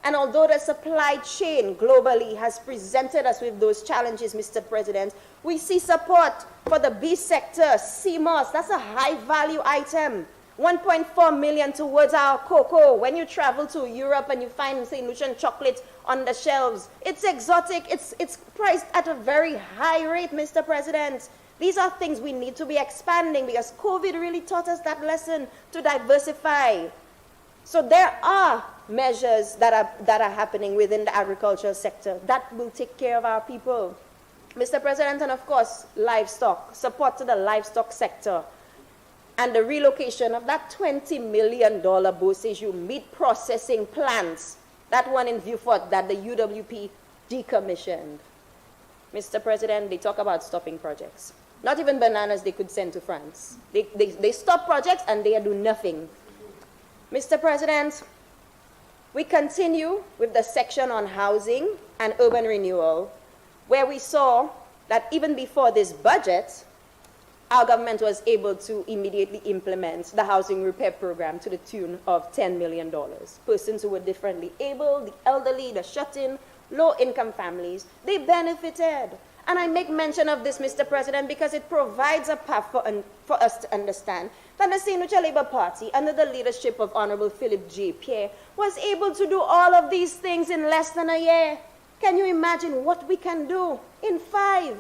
And although the supply chain globally has presented us with those challenges, Mr. President, we see support for the beef sector, CMOS. That's a high-value item. 1.4 million towards our cocoa. When you travel to Europe and you find St. Lucian chocolate on the shelves, it's exotic. It's priced at a very high rate, Mr. President. These are things we need to be expanding because COVID really taught us that lesson to diversify. So there are measures that are happening within the agricultural sector that will take care of our people. Mr. President, and of course, livestock, support to the livestock sector, and the relocation of that $20 million Beausejour meat processing plants, that one in Vieux-Fort that the UWP decommissioned. Mr. President, they talk about stopping projects. Not even bananas they could send to France. They stop projects and they do nothing. Mr. President, we continue with the section on housing and urban renewal, where we saw that even before this budget, our government was able to immediately implement the housing repair program to the tune of $10 million. Persons who were differently able, the elderly, the shut-in, low-income families, they benefited. And I make mention of this, Mr. President, because it provides a path for us to understand that the St. Lucia Labour Party, under the leadership of Honorable Philip J. Pierre, was able to do all of these things in less than a year. Can you imagine what we can do in 5?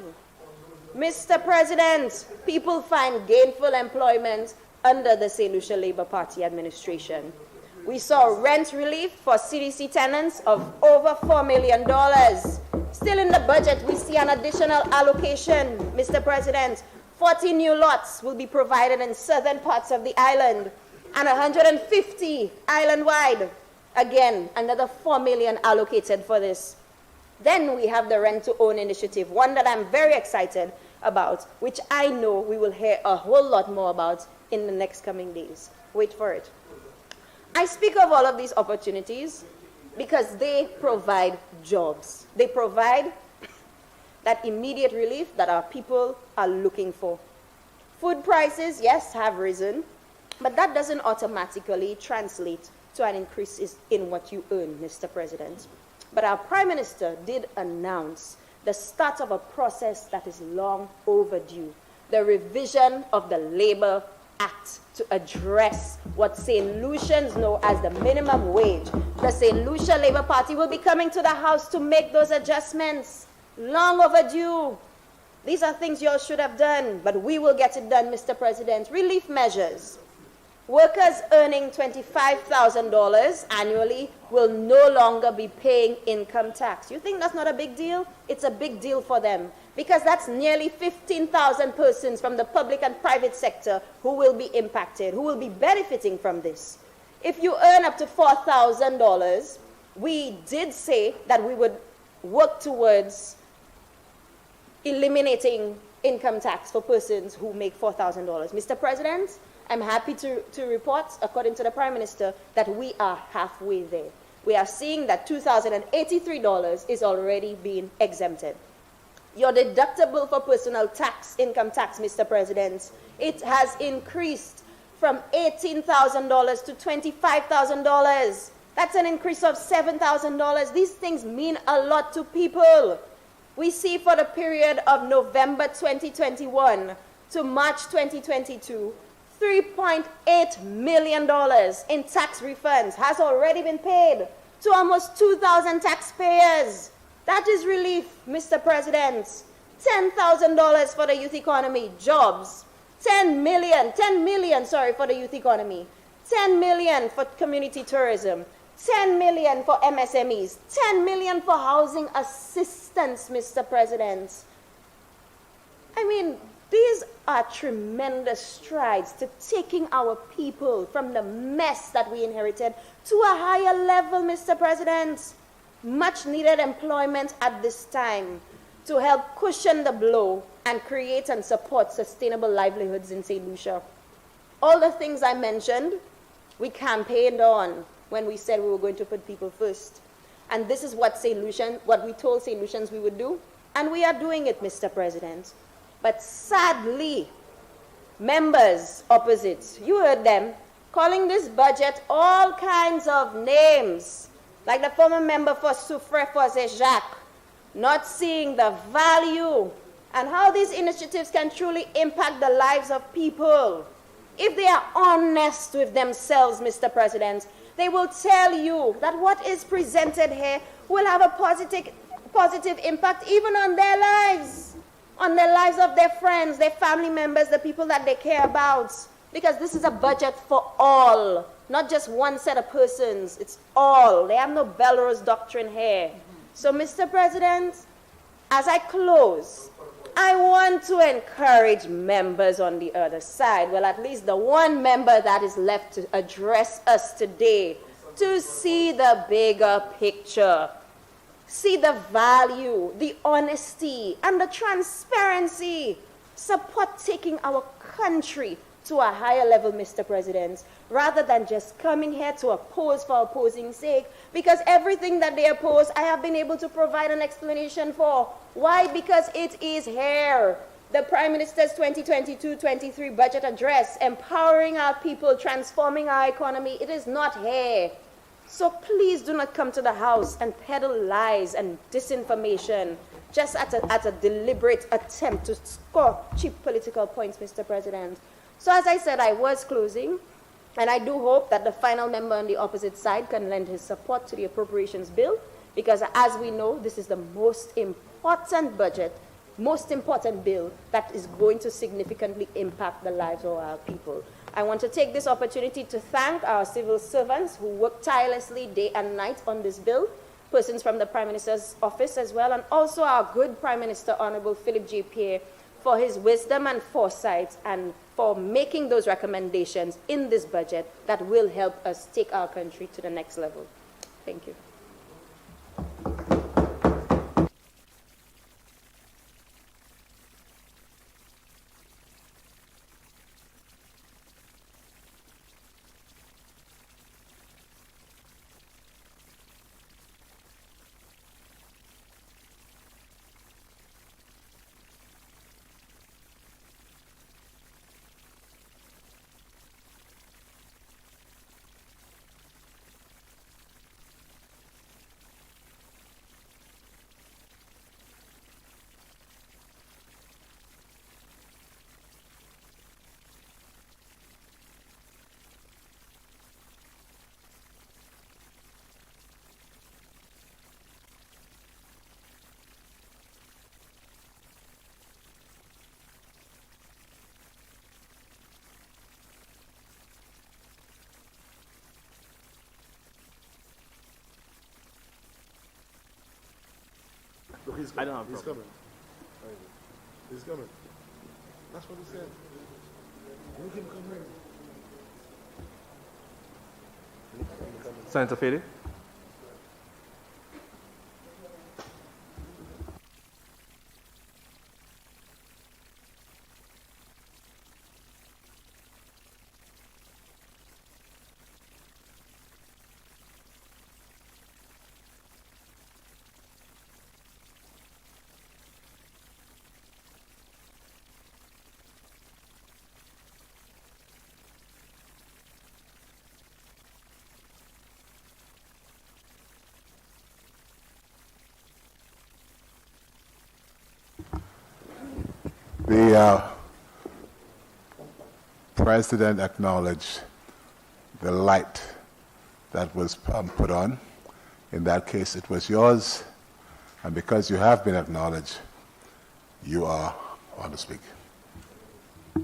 Mr. President, people find gainful employment under the St. Lucia Labour Party administration. We saw rent relief for CDC tenants of over $4 million. Still in the budget, we see an additional allocation, Mr. President. 40 new lots will be provided in southern parts of the island and 150 island-wide. Again, another $4 million allocated for this. Then we have the rent-to-own initiative, one that I'm very excited about, which I know we will hear a whole lot more about in the next coming days. Wait for it. I speak of all of these opportunities because they provide jobs. They provide that immediate relief that our people are looking for. Food prices, yes, have risen, but that doesn't automatically translate to an increase in what you earn, Mr. President. But our Prime Minister did announce the start of a process that is long overdue, the revision of the Labour Act to address what St. Lucians know as the minimum wage. The St. Lucia Labour Party will be coming to the House to make those adjustments. Long overdue. These are things you all should have done, but we will get it done, Mr. President. Relief measures. Workers earning $25,000 annually will no longer be paying income tax. You think that's not a big deal? It's a big deal for them because that's nearly 15,000 persons from the public and private sector who will be impacted, who will be benefiting from this. If you earn up to $4,000, we did say that we would work towards eliminating income tax for persons who make $4,000. Mr. President, I'm happy to report, according to the Prime Minister, that we are halfway there. We are seeing that $2,083 is already being exempted. Your deductible for personal tax, income tax, Mr. President, it has increased from $18,000 to $25,000. That's an increase of $7,000. These things mean a lot to people. We see for the period of November 2021 to March 2022, $3.8 million in tax refunds has already been paid to almost 2,000 taxpayers. That is relief, Mr. President. $10,000 for the youth economy, jobs. 10 million for the youth economy. 10 million for community tourism. 10 million for MSMEs. 10 million for housing assistance, Mr. President. I mean, these are tremendous strides to taking our people from the mess that we inherited to a higher level, Mr. President. Much needed employment at this time to help cushion the blow and create and support sustainable livelihoods in St. Lucia. All the things I mentioned, we campaigned on when we said we were going to put people first. And this is what we told St. Lucians we would do, and we are doing it, Mr. President. But sadly, members opposite, you heard them, calling this budget all kinds of names, like the former member for Soufre Fosé Jacques, not seeing the value and how these initiatives can truly impact the lives of people. If they are honest with themselves, Mr. President, they will tell you that what is presented here will have a positive impact even on their lives of their friends, their family members, the people that they care about. Because this is a budget for all, not just one set of persons. It's all. They have no Belarus doctrine here. So, Mr. President, as I close, I want to encourage members on the other side, well, at least the one member that is left to address us today, to see the bigger picture. See the value, the honesty, and the transparency. Support taking our country to a higher level, Mr. President, rather than just coming here to oppose for opposing sake, because everything that they oppose, I have been able to provide an explanation for. Why? Because it is here. The Prime Minister's 2022-23 budget address, empowering our people, transforming our economy, it is not here. So please do not come to the House and peddle lies and disinformation just at a deliberate attempt to score cheap political points, Mr. President. So as I said, I was closing, and I do hope that the final member on the opposite side can lend his support to the appropriations bill, because as we know, this is the most important budget, most important bill that is going to significantly impact the lives of our people. I want to take this opportunity to thank our civil servants who work tirelessly day and night on this bill, persons from the Prime Minister's office as well, and also our good Prime Minister, Honorable Philip J. Pierre, for his wisdom and foresight and for making those recommendations in this budget that will help us take our country to the next level. Thank you. Look, he's I coming. don't have a He's problem. coming. He's coming. That's what he said. Look him coming. Senator Fede? The President acknowledged the light that was put on. In that case, it was yours, and because you have been acknowledged, you are on to speak. I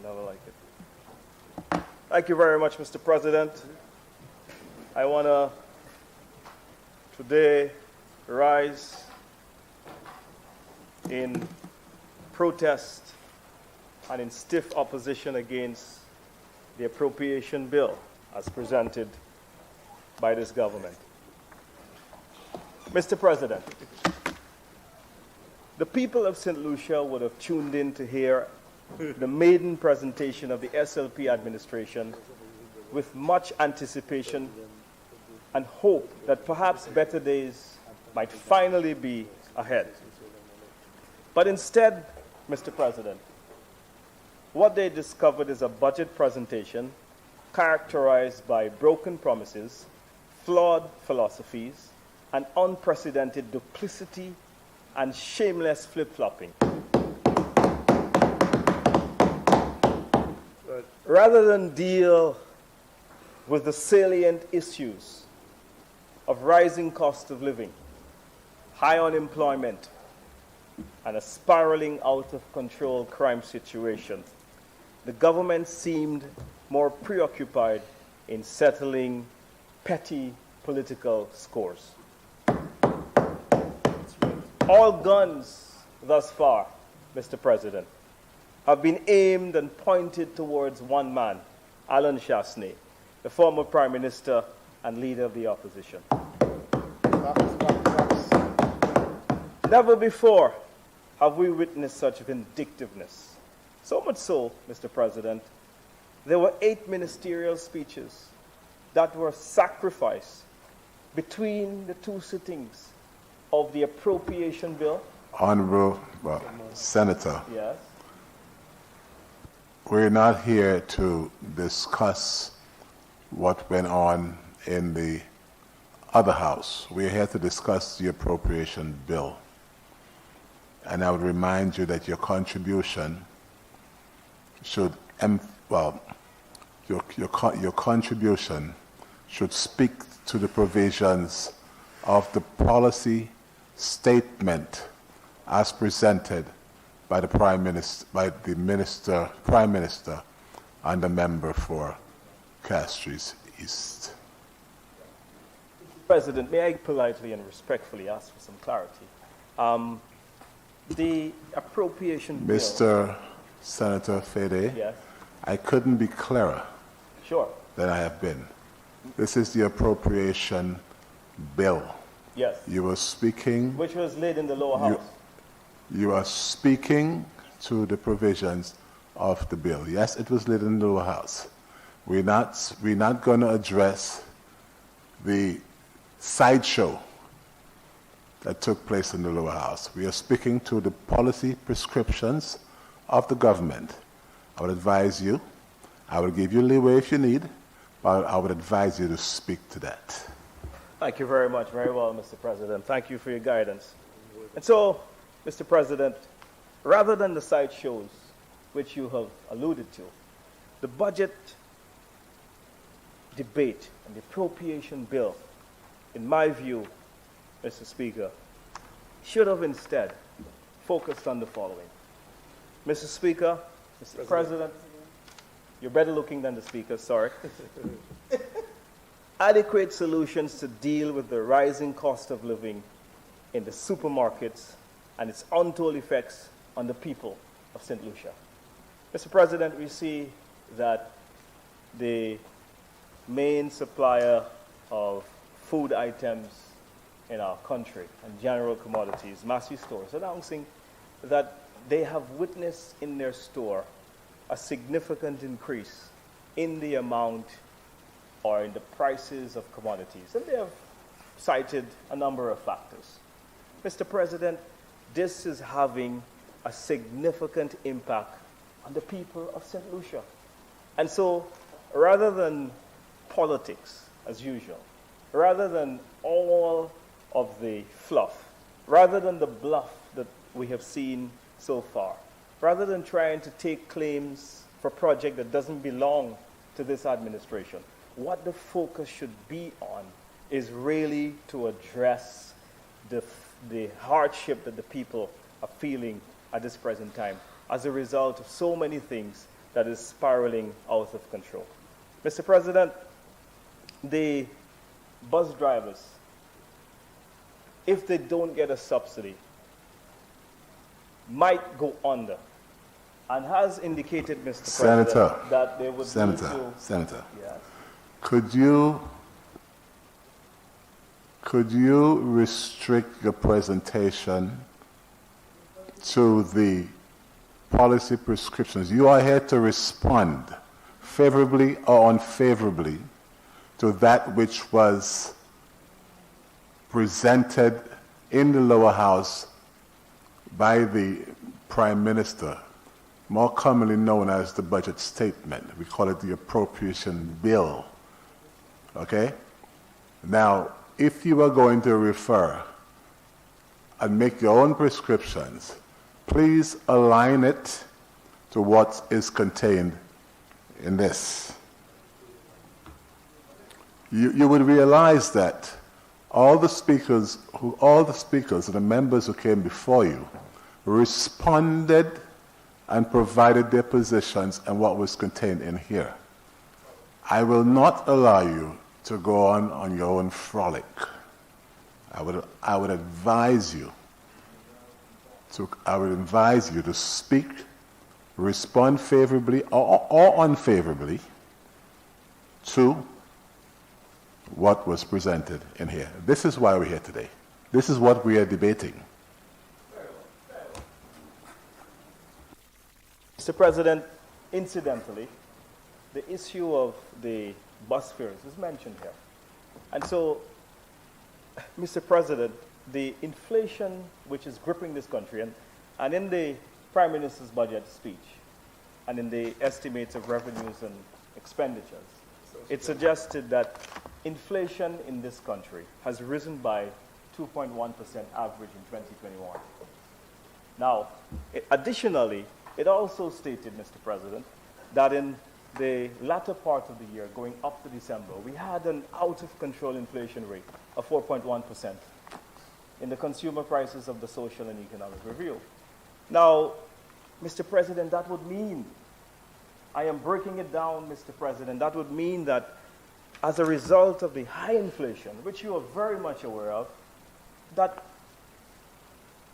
never like it. Thank you very much, Mr. President. I want to today rise in protest and in stiff opposition against the appropriation bill as presented by this government. Mr. President, the people of St. Lucia would have tuned in to hear the maiden presentation of the SLP administration with much anticipation and hope that perhaps better days might finally be ahead. But instead, Mr. President, what they discovered is a budget presentation characterized by broken promises, flawed philosophies, and unprecedented duplicity and shameless flip-flopping. Rather than deal with the salient issues of rising cost of living, high unemployment, and a spiraling out of control crime situation, the government seemed more preoccupied in settling petty political scores. All guns thus far, Mr. President, have been aimed and pointed towards one man, Alan Chasney, the former Prime Minister and leader of the opposition. Never before have we witnessed such vindictiveness. So much so, Mr. President, there were 8 ministerial speeches that were sacrificed between the 2 sittings of the appropriation bill. Honorable Senator, Yes. we're not here to discuss what went on in the other house. We're here to discuss the appropriation bill. And I would remind you that your contribution should, your contribution should speak to the provisions of the policy statement as presented by the Prime Minister and the member for Castries East. President, may I politely and respectfully ask for some clarity? The appropriation bill. Mr. Senator Fede, Yes. I couldn't be clearer Sure. than I have been. This is the appropriation bill. Yes. You were speaking. Which was laid in the lower house. You are speaking to the provisions of the bill. Yes, it was laid in the lower house. We're not going to address the sideshow that took place in the lower house. We are speaking to the policy prescriptions of the government. I would advise you, I will give you leeway if you need, but I would advise you to speak to that. Thank you very much. Very well, Mr. President. Thank you for your guidance. And so, Mr. President, rather than the sideshows which you have alluded to, the budget debate and the appropriation bill, in my view, Mr. Speaker, should have instead focused on the following. Mr. Speaker, Mr. President, you're better looking than the Speaker, sorry. Adequate solutions to deal with the rising cost of living in the supermarkets and its untold effects on the people of St. Lucia. Mr. President, we see that the main supplier of food items in our country and general commodities, Massey Stores, announcing that they have witnessed in their store a significant increase in the amount or in the prices of commodities. And they have cited a number of factors. Mr. President, this is having a significant impact on the people of St. Lucia. And so, rather than politics, as usual, rather than all of the fluff, rather than the bluff that we have seen so far, rather than trying to take claims for a project that doesn't belong to this administration, what the focus should be on is really to address the hardship that the people are feeling at this present time as a result of so many things that is spiraling out of control. Mr. President, the bus drivers, if they don't get a subsidy, might go under, and has indicated, Mr. Senator, President, that they would need to... Senator, Yes. Could you restrict your presentation to the policy prescriptions? You are here to respond favorably or unfavorably to that which was presented in the lower house by the Prime Minister, more commonly known as the budget statement. We call it the appropriation bill. Okay? Now, if you are going to refer and make your own prescriptions, please align it to what is contained in this. You would realize that all the speakers and the members who came before you responded and provided their positions and what was contained in here. I will not allow you to go on your own frolic. I would advise you to speak, respond favorably or unfavorably to what was presented in here. This is why we're here today. This is what we are debating. Mr. President, incidentally, the issue of the bus fares is mentioned here. And so, Mr. President, the inflation which is gripping this country, and in the Prime Minister's budget speech, and in the estimates of revenues and expenditures, it suggested that inflation in this country has risen by 2.1% average in 2021. Now, additionally, it also stated, Mr. President, that in the latter part of the year, going up to December, we had an out-of-control inflation rate of 4.1%. in the consumer prices of the Social and Economic Review. Now, Mr. President, that would mean, I am breaking it down, Mr. President, that would mean that as a result of the high inflation, which you are very much aware of, that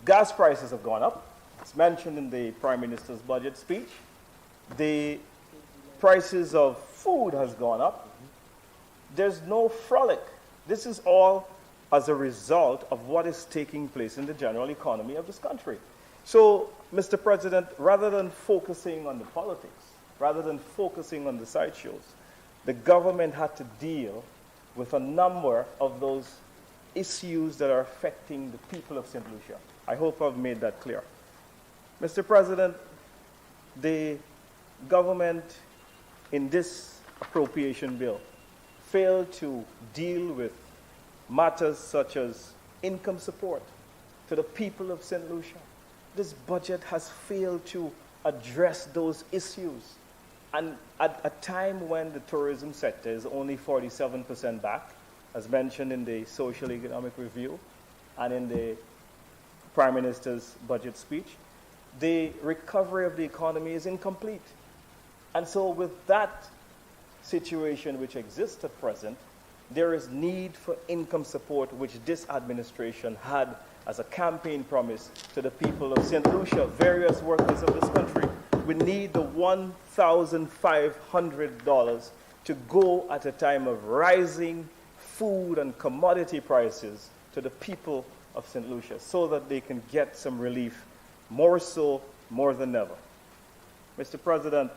gas prices have gone up. It's mentioned in the Prime Minister's budget speech. The prices of food has gone up. There's no frolic. This is all as a result of what is taking place in the general economy of this country. So, Mr. President, rather than focusing on the politics, rather than focusing on the sideshows, the government had to deal with a number of those issues that are affecting the people of St. Lucia. I hope I've made that clear. Mr. President, the government in this appropriation bill failed to deal with matters such as income support to the people of St. Lucia. This budget has failed to address those issues. And at a time when the tourism sector is only 47% back, as mentioned in the Social Economic Review and in the Prime Minister's budget speech, the recovery of the economy is incomplete. And so with that situation which exists at present, there is need for income support, which this administration had as a campaign promise to the people of St. Lucia, various workers of this country. We need the $1,500 to go at a time of rising food and commodity prices to the people of St. Lucia so that they can get some relief, more than ever. Mr. President,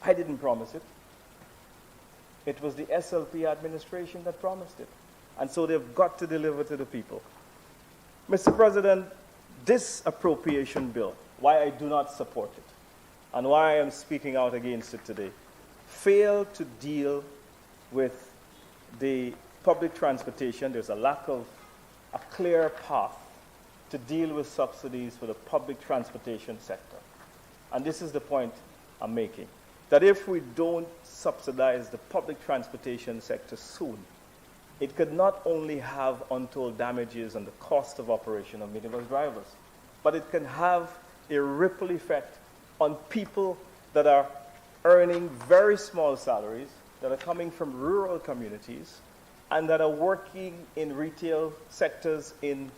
I didn't promise it. It was the SLP administration that promised it. And so they've got to deliver to the people. Mr. President, this appropriation bill, why I do not support it, and why I am speaking out against it today, failed to deal with the public transportation. There's a lack of a clear path to deal with subsidies for the public transportation sector. And this is the point I'm making, that if we don't subsidize the public transportation sector soon, it could not only have untold damages on the cost of operation of minibus drivers, but it can have a ripple effect on people that are earning very small salaries, that are coming from rural communities, and that are working in retail sectors in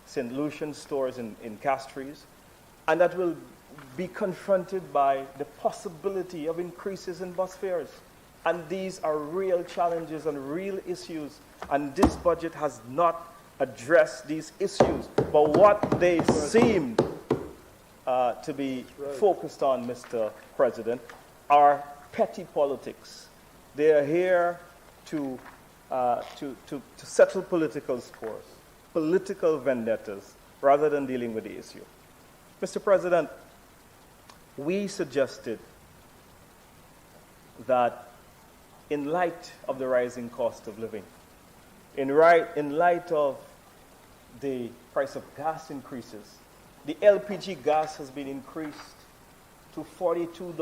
St. Lucian stores in Castries, and that will be confronted by the possibility of increases in bus fares. And these are real challenges and real issues, and this budget has not addressed these issues. But what they seem to be focused on, Mr. President, are petty politics. They are here to settle political scores, political vendettas, rather than dealing with the issue. Mr. President, we suggested that in light of the rising cost of living, in light of the price of gas increases, the LPG gas has been increased to $42,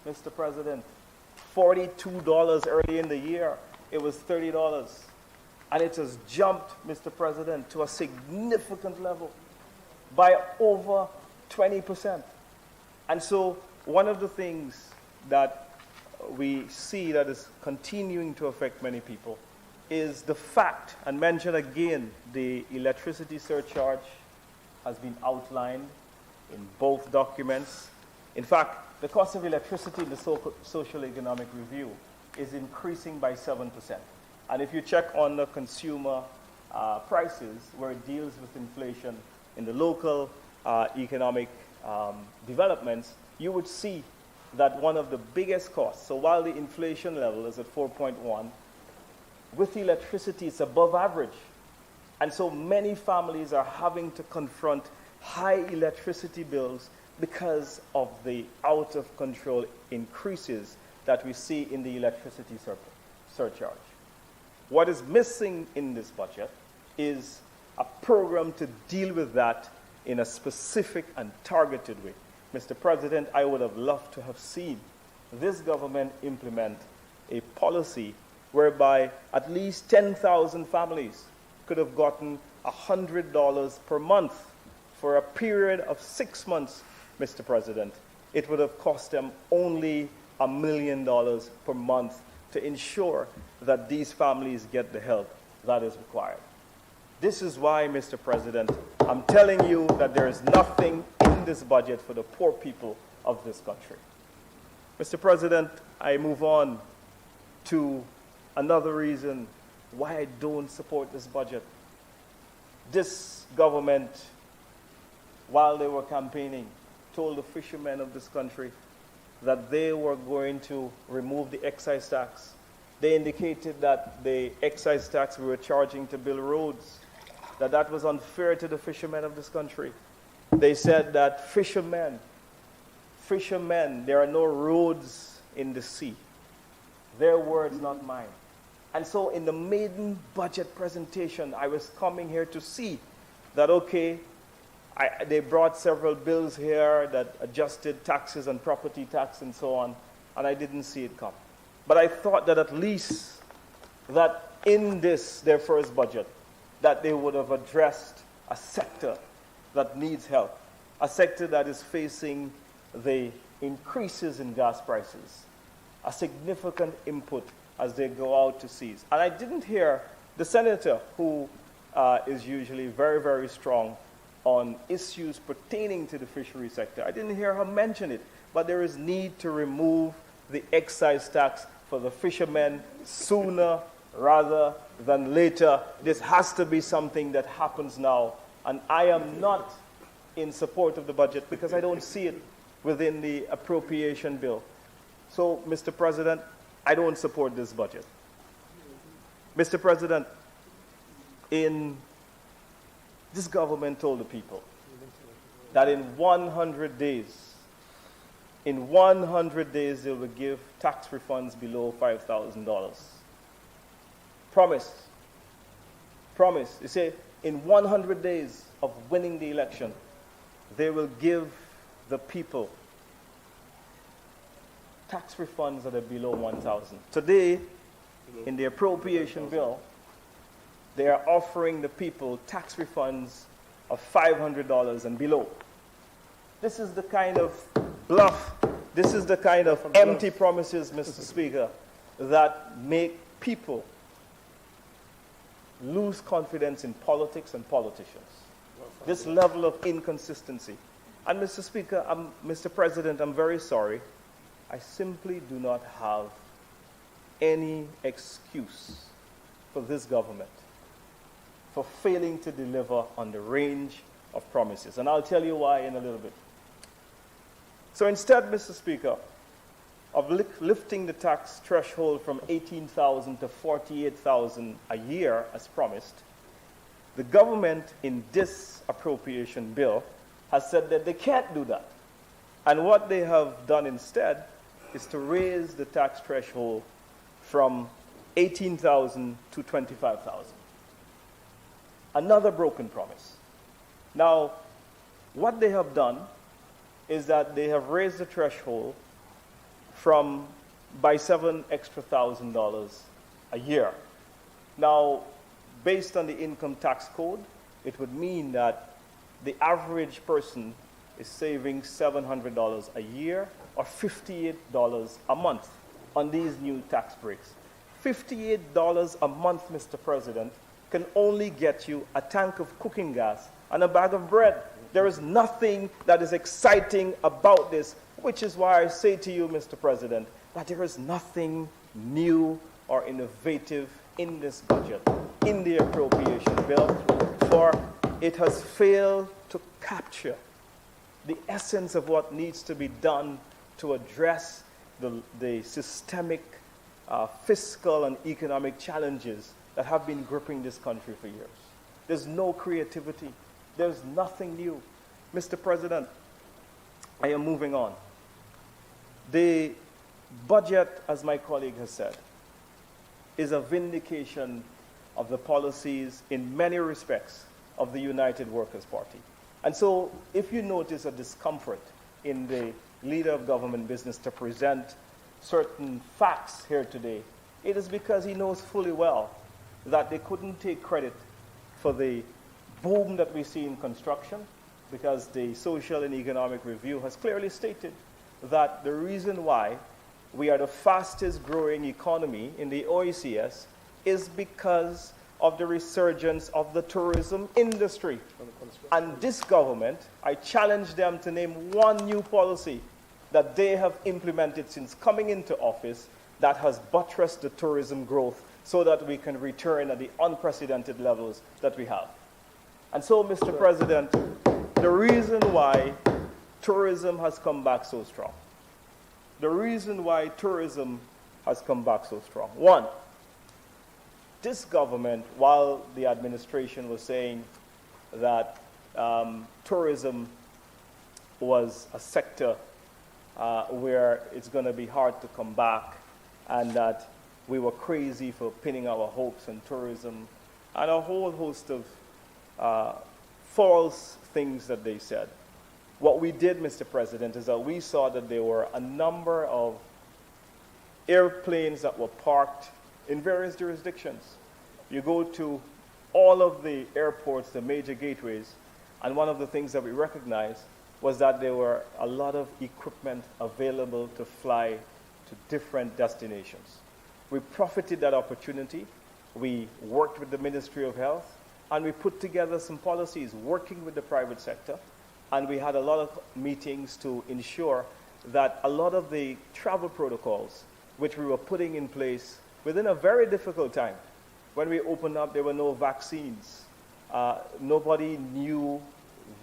Mr. President. $42 early in the year. It was $30. And it has jumped, Mr. President, to a significant level by over 20%. And so one of the things that we see that is continuing to affect many people is the fact, and mention again, the electricity surcharge has been outlined in both documents. In fact, the cost of electricity in the Social Economic Review is increasing by 7%. And if you check on the consumer prices, where it deals with inflation in the local economic developments, you would see that one of the biggest costs, so while the inflation level is at 4.1, with electricity it's above average. And so many families are having to confront high electricity bills because of the out-of-control increases that we see in the electricity surcharge. What is missing in this budget is a program to deal with that in a specific and targeted way. Mr. President, I would have loved to have seen this government implement a policy whereby at least 10,000 families could have gotten $100 per month for a period of 6 months, Mr. President, it would have cost them only $1 million per month to ensure that these families get the help that is required. This is why, Mr. President, I'm telling you that there is nothing in this budget for the poor people of this country. Mr. President, I move on to another reason why I don't support this budget. This government, while they were campaigning, told the fishermen of this country that they were going to remove the excise tax. They indicated that the excise tax we were charging to build roads, that was unfair to the fishermen of this country. They said that fishermen, there are no roads in the sea. Their words, not mine. And so in the maiden budget presentation, I was coming here to see that, okay, they brought several bills here that adjusted taxes and property tax and so on, and I didn't see it come. But I thought that at least that in this, their first budget, that they would have addressed a sector that needs help, a sector that is facing the increases in gas prices, a significant input as they go out to seas. And I didn't hear the senator, who is usually very, very strong on issues pertaining to the fishery sector. I didn't hear her mention it, but there is need to remove the excise tax for the fishermen sooner rather than later. This has to be something that happens now, and I am not in support of the budget because I don't see it within the appropriation bill. So, Mr. President, I don't support this budget. Mr. President, this government told the people that in 100 days, they will give tax refunds below $5,000. Promise. They say in 100 days of winning the election, they will give the people tax refunds that are below $1,000. Today, in the appropriation bill, they are offering the people tax refunds of $500 and below. This is the kind of bluff, this is the kind of empty promises, Mr. Speaker, that make people lose confidence in politics and politicians. This level of inconsistency. And Mr. Speaker, Mr. President, I'm very sorry. I simply do not have any excuse for this government for failing to deliver on the range of promises. And I'll tell you why in a little bit. So instead, Mr. Speaker, of lifting the tax threshold from $18,000 to $48,000 a year as promised, the government in this appropriation bill has said that they can't do that. And what they have done instead is to raise the tax threshold from $18,000 to $25,000. Another broken promise. Now, what they have done is that they have raised the threshold by $7,000 extra a year. Now, based on the income tax code, it would mean that the average person is saving $700 a year or $58 a month on these new tax breaks. $58 a month, Mr. President, can only get you a tank of cooking gas and a bag of bread. There is nothing that is exciting about this, which is why I say to you, Mr. President, that there is nothing new or innovative in this budget, in the appropriation bill, for it has failed to capture the essence of what needs to be done to address the systemic fiscal and economic challenges that have been gripping this country for years. There's no creativity. There's nothing new. Mr. President, I am moving on. The budget, as my colleague has said, is a vindication of the policies in many respects of the United Workers' Party. And so if you notice a discomfort in the leader of government business to present certain facts here today, it is because he knows fully well that they couldn't take credit for the boom that we see in construction, because the Social and Economic Review has clearly stated that the reason why we are the fastest growing economy in the OECS is because of the resurgence of the tourism industry. And this government, I challenge them to name one new policy that they have implemented since coming into office that has buttressed the tourism growth so that we can return at the unprecedented levels that we have. And so, Mr. President, the reason why tourism has come back so strong, one, this government, while the administration was saying that tourism was a sector where it's going to be hard to come back, and that we were crazy for pinning our hopes on tourism, and a whole host of false things that they said. What we did, Mr. President, is that we saw that there were a number of airplanes that were parked in various jurisdictions. You go to all of the airports, the major gateways, and one of the things that we recognized was that there were a lot of equipment available to fly to different destinations. We profited that opportunity. We worked with the Ministry of Health, and we put together some policies working with the private sector, and we had a lot of meetings to ensure that a lot of the travel protocols, which we were putting in place within a very difficult time. When we opened up, there were no vaccines. Nobody knew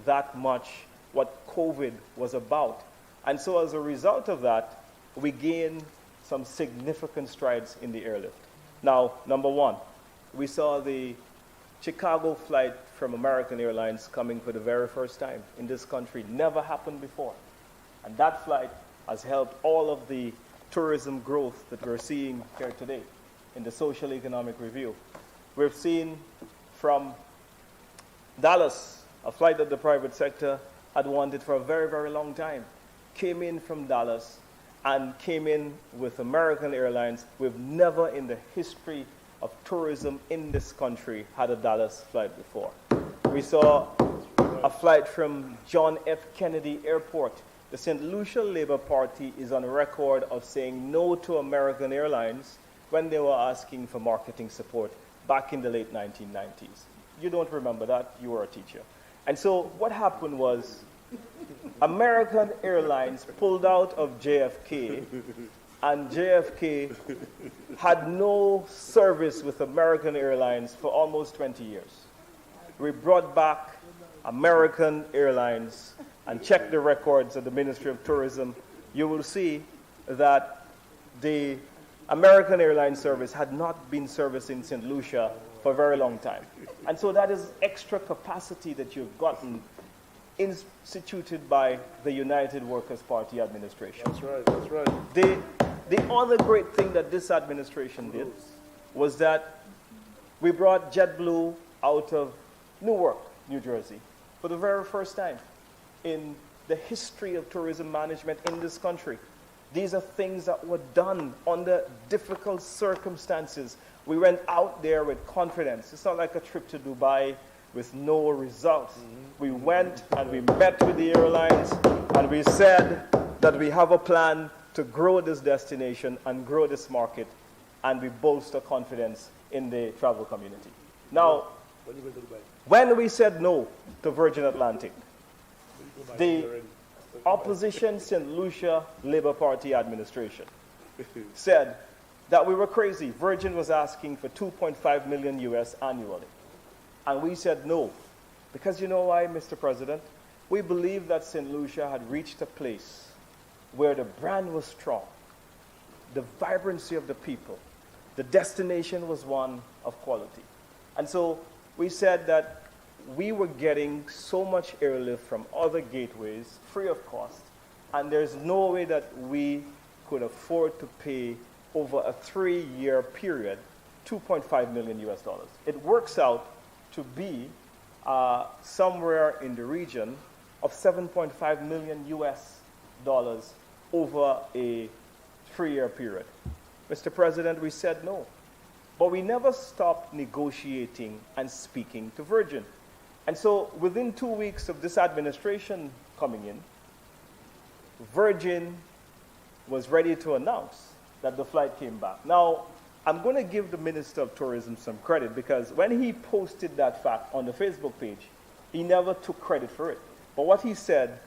that much what COVID was about. And so as a result of that, we gained some significant strides in the airlift. Now, number one, we saw the Chicago flight from American Airlines coming for the very first time in this country. Never happened before. And that flight has helped all of the tourism growth that we're seeing here today in the Social Economic Review. We've seen from Dallas, a flight that the private sector had wanted for a very, very long time, came in from Dallas and came in with American Airlines. We've never in the history of tourism in this country had a Dallas flight before. We saw a flight from John F. Kennedy Airport. The St. Lucia Labour Party is on record of saying no to American Airlines when they were asking for marketing support back in the late 1990s. You don't remember that, you were a teacher. And so what happened was American Airlines pulled out of JFK, and JFK had no service with American Airlines for almost 20 years. We brought back American Airlines and checked the records of the Ministry of Tourism. You will see that the American Airlines service had not been servicing St. Lucia for a very long time. And so that is extra capacity that you've gotten instituted by the United Workers' Party administration. That's right, that's right. The other great thing that this administration did was that we brought JetBlue out of Newark, New Jersey, for the very first time in the history of tourism management in this country. These are things that were done under difficult circumstances. We went out there with confidence. It's not like a trip to Dubai with no results. We went and we met with the airlines and we said that we have a plan to grow this destination and grow this market, and we bolster confidence in the travel community. Now, when we said no to Virgin Atlantic, the opposition St. Lucia Labour Party administration said that we were crazy. Virgin was asking for $2.5 million US annually. And we said no. Because you know why, Mr. President? We believe that St. Lucia had reached a place where the brand was strong, the vibrancy of the people, the destination was one of quality. And so we said that we were getting so much airlift from other gateways free of cost, and there's no way that we could afford to pay over a 3-year period $2.5 million US. It works out to be somewhere in the region of $7.5 million US over a 3-year period. Mr. President, we said no. But we never stopped negotiating and speaking to Virgin. And so within 2 weeks of this administration coming in, Virgin was ready to announce that the flight came back. Now, I'm going to give the Minister of Tourism some credit, because when he posted that fact on the Facebook page, he never took credit for it. But what he said,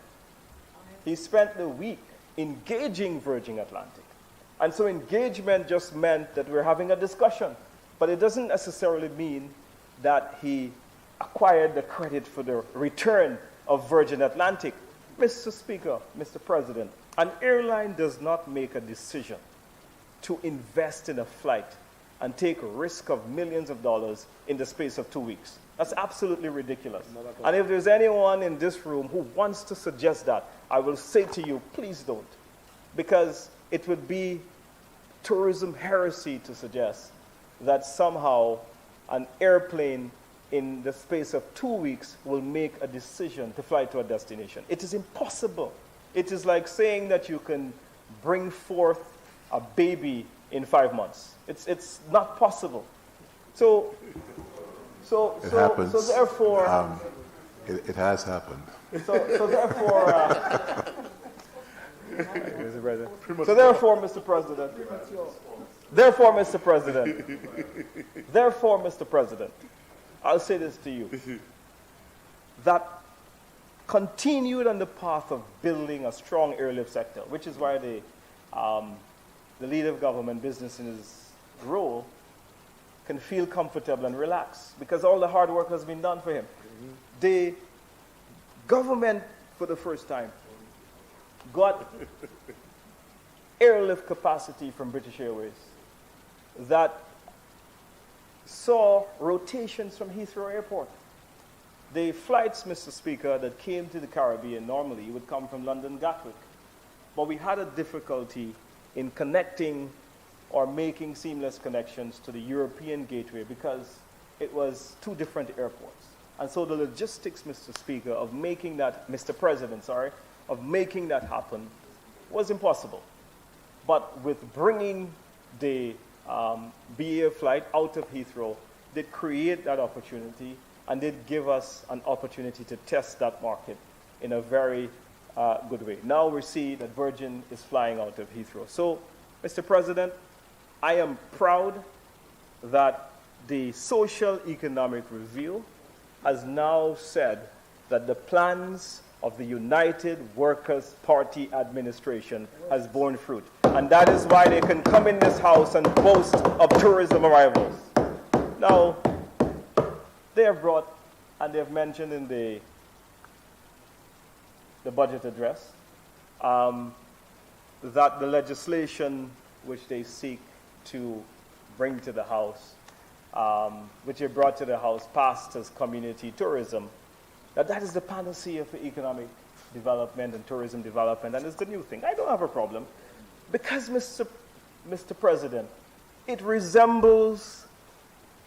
he spent the week engaging Virgin Atlantic. And so engagement just meant that we're having a discussion. But it doesn't necessarily mean that he acquired the credit for the return of Virgin Atlantic. Mr. Speaker, Mr. President, an airline does not make a decision to invest in a flight and take a risk of millions of dollars in the space of 2 weeks. That's absolutely ridiculous. And if there's anyone in this room who wants to suggest that, I will say to you, please don't. Because it would be tourism heresy to suggest that somehow an airplane in the space of 2 weeks will make a decision to fly to a destination. It is impossible. It is like saying that you can bring forth a baby in 5 months. It's not possible. So therefore, it has happened. So therefore, Mr. President, I'll say this to you, that continued on the path of building a strong airlift sector, which is why the leader of government, business in his role, can feel comfortable and relaxed, because all the hard work has been done for him. The government, for the first time, got airlift capacity from British Airways that saw rotations from Heathrow Airport. The flights, Mr. Speaker, that came to the Caribbean normally would come from London Gatwick. But we had a difficulty in connecting or making seamless connections to the European gateway because it was two different airports. And so the logistics, Mr. Speaker, of making that, Mr. President, sorry, of making that happen was impossible. But with bringing the BA flight out of Heathrow did create that opportunity and did give us an opportunity to test that market in a very good way. Now we see that Virgin is flying out of Heathrow. So, Mr. President, I am proud that the Social Economic Review has now said that the plans of the United Workers' Party administration has borne fruit. And that is why they can come in this house and boast of tourism arrivals. Now, they have brought, and they have mentioned in the budget address, that the legislation which they seek to bring to the House, which they brought to the House, passed as community tourism, that is the panacea for economic development and tourism development, and it's the new thing. I don't have a problem, because, Mr. President, it resembles,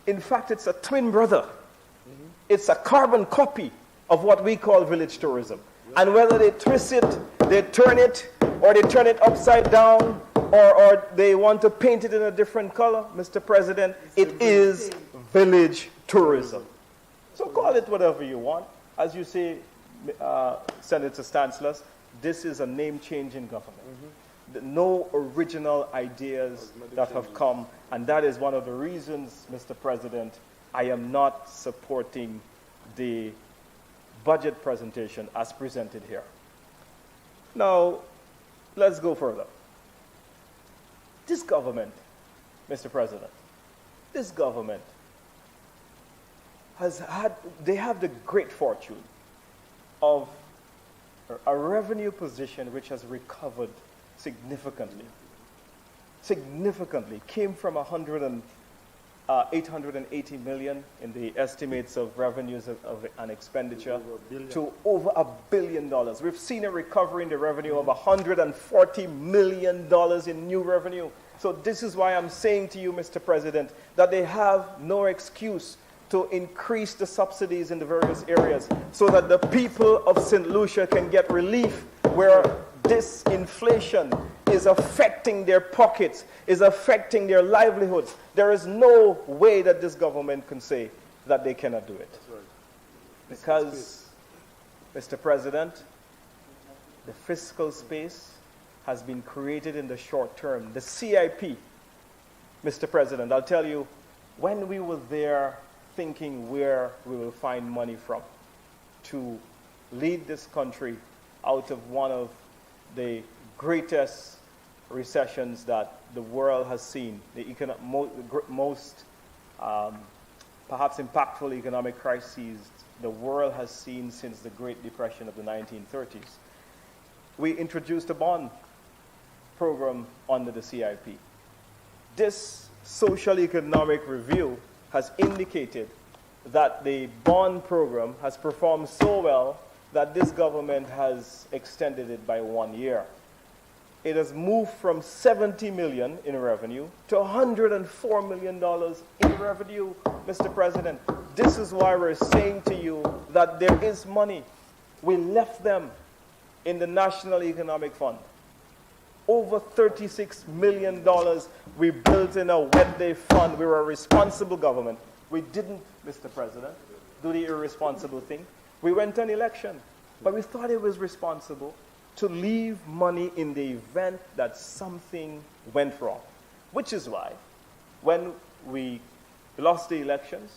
in fact, it's a twin brother. Mm-hmm. It's a carbon copy of what we call village tourism. And whether they twist it, they turn it, or they turn it upside down, or they want to paint it in a different color, Mr. President, it is village tourism. So call it whatever you want. As you say, Senator Stanislaus, this is a name change in government. Mm-hmm. No original ideas that have come, and that is one of the reasons, Mr. President, I am not supporting the budget presentation as presented here. Now, let's go further. This government, Mr. President, this government they have the great fortune of a revenue position which has recovered significantly. Significantly. Came from 880 million in the estimates of revenues of an expenditure to over $1 billion. We've seen a recovery in the revenue of $140 million in new revenue. So this is why I'm saying to you, Mr. President, that they have no excuse to increase the subsidies in the various areas so that the people of St. Lucia can get relief where this inflation is affecting their pockets, is affecting their livelihoods. There is no way that this government can say that they cannot do it. Because, Mr. President, the fiscal space has been created in the short term. The CIP, Mr. President, I'll tell you, when we were there thinking where we will find money from to lead this country out of one of the greatest recessions that the world has seen, the most perhaps impactful economic crises the world has seen since the Great Depression of the 1930s. We introduced a bond program under the CIP. This social economic review has indicated that the bond program has performed so well that this government has extended it by 1 year. It has moved from $70 million in revenue to $104 million in revenue, Mr. President. This is why we're saying to you that there is money. We left them in the National Economic Fund. Over $36 million we built in a wet day fund. We were a responsible government. We didn't, Mr. President, do the irresponsible thing. We went on election, but we thought it was responsible to leave money in the event that something went wrong, which is why when we lost the elections,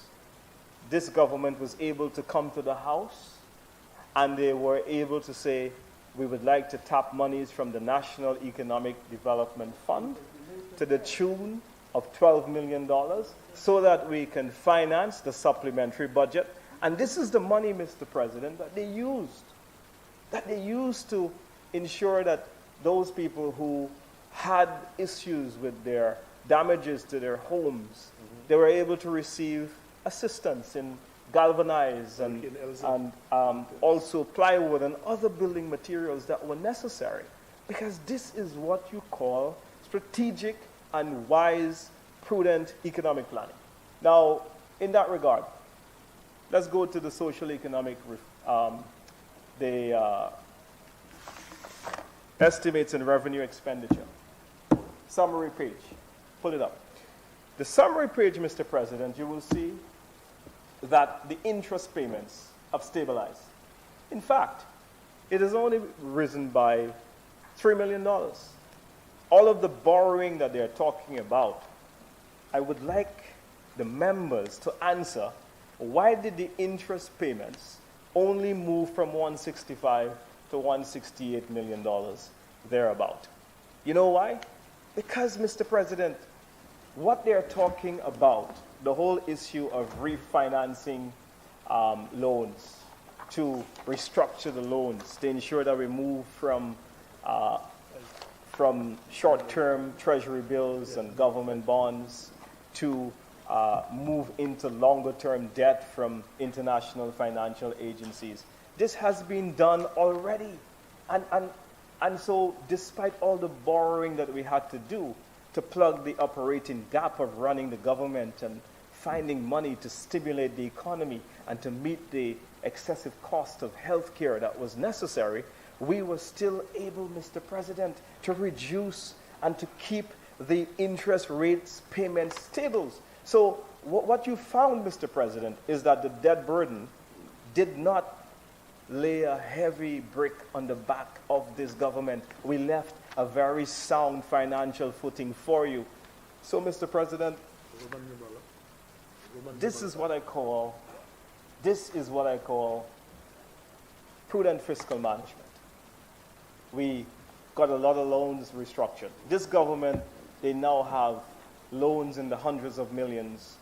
this government was able to come to the House and they were able to say, we would like to tap monies from the National Economic Development Fund to the tune of $12 million so that we can finance the supplementary budget. And this is the money, Mr. President, that they used to ensure that those people who had issues with their damages to their homes, they were able to receive assistance in galvanized and also plywood and other building materials that were necessary. Because this is what you call strategic and wise, prudent economic planning. Now, in that regard, let's go to the social economic, estimates and revenue expenditure. Summary page. Pull it up. The summary page, Mr. President, you will see that the interest payments have stabilized. In fact, it has only risen by $3 million. All of the borrowing that they're talking about, I would like the members to answer, why did the interest payments only move from $165 to $168 million thereabout? You know why? Because, Mr. President, what they're talking about, the whole issue of refinancing loans, to restructure the loans, to ensure that we move from short-term treasury bills and government bonds to move into longer-term debt from international financial agencies. This has been done already. And so despite all the borrowing that we had to do to plug the operating gap of running the government and finding money to stimulate the economy and to meet the excessive cost of health care that was necessary, we were still able, Mr. President, to reduce and to keep the interest rates payments stable. So what you found, Mr. President, is that the debt burden did not lay a heavy brick on the back of this government. We left a very sound financial footing for you. So, Mr. President, this is what I call prudent fiscal management. We got a lot of loans restructured. This government, they now have loans in the hundreds of millions,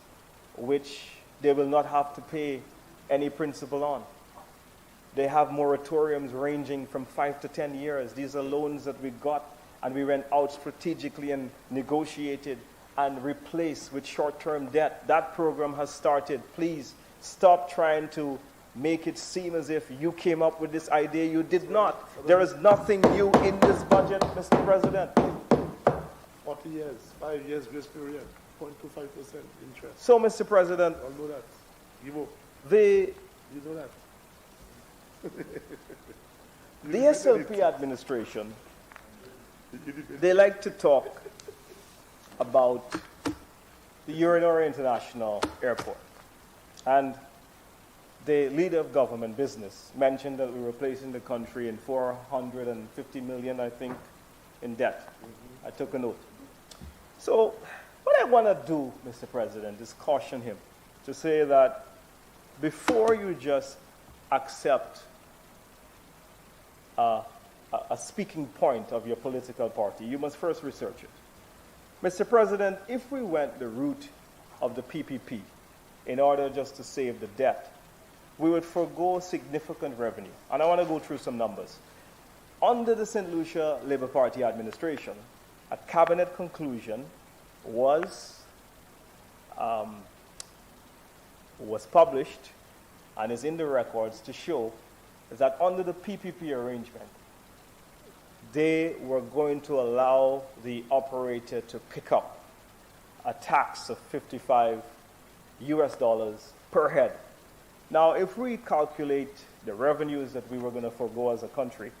which they will not have to pay any principal on. They have moratoriums ranging from 5 to 10 years. These are loans that we got and we went out strategically and negotiated and replaced with short-term debt. That program has started. Please stop trying to make it seem as if you came up with this idea. You did not. There is nothing new in this budget, Mr. President. 40 years, 5 years grace period, 0.25% interest. So, Mr. President, I'll know that. You know that. The SLP administration, they like to talk about the Urinary International Airport. And the leader of government business mentioned that we were placing the country in 450 million, I think, in debt. I took a note. So what I want to do, Mr. President, is caution him to say that before you just accept a speaking point of your political party, you must first research it. Mr. President, if we went the route of the PPP in order just to save the debt, we would forego significant revenue. And I want to go through some numbers. Under the St. Lucia Labour Party administration, a cabinet conclusion was published and is in the records to show that under the PPP arrangement, they were going to allow the operator to pick up a tax of $55 per head. Now, if we calculate the revenues that we were going to forego as a country,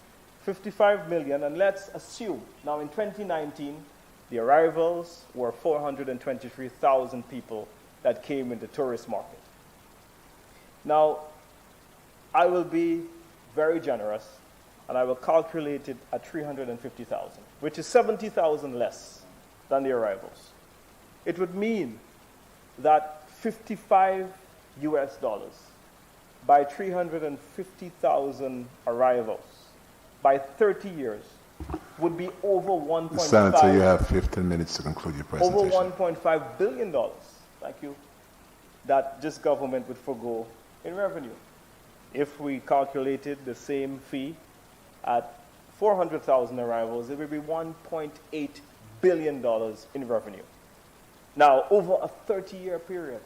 55 million, and let's assume, now in 2019, the arrivals were 423,000 people that came in the tourist market. Now, I will be very generous, and I will calculate it at 350,000, which is 70,000 less than the arrivals. It would mean that $55 by 350,000 arrivals by 30 years would be over 1.5. Senator, you have 15 minutes to conclude your presentation. Over $1.5 billion, thank you, that this government would forego in revenue. If we calculated the same fee at 400,000 arrivals, it would be $1.8 billion in revenue. Now, over a 30-year period.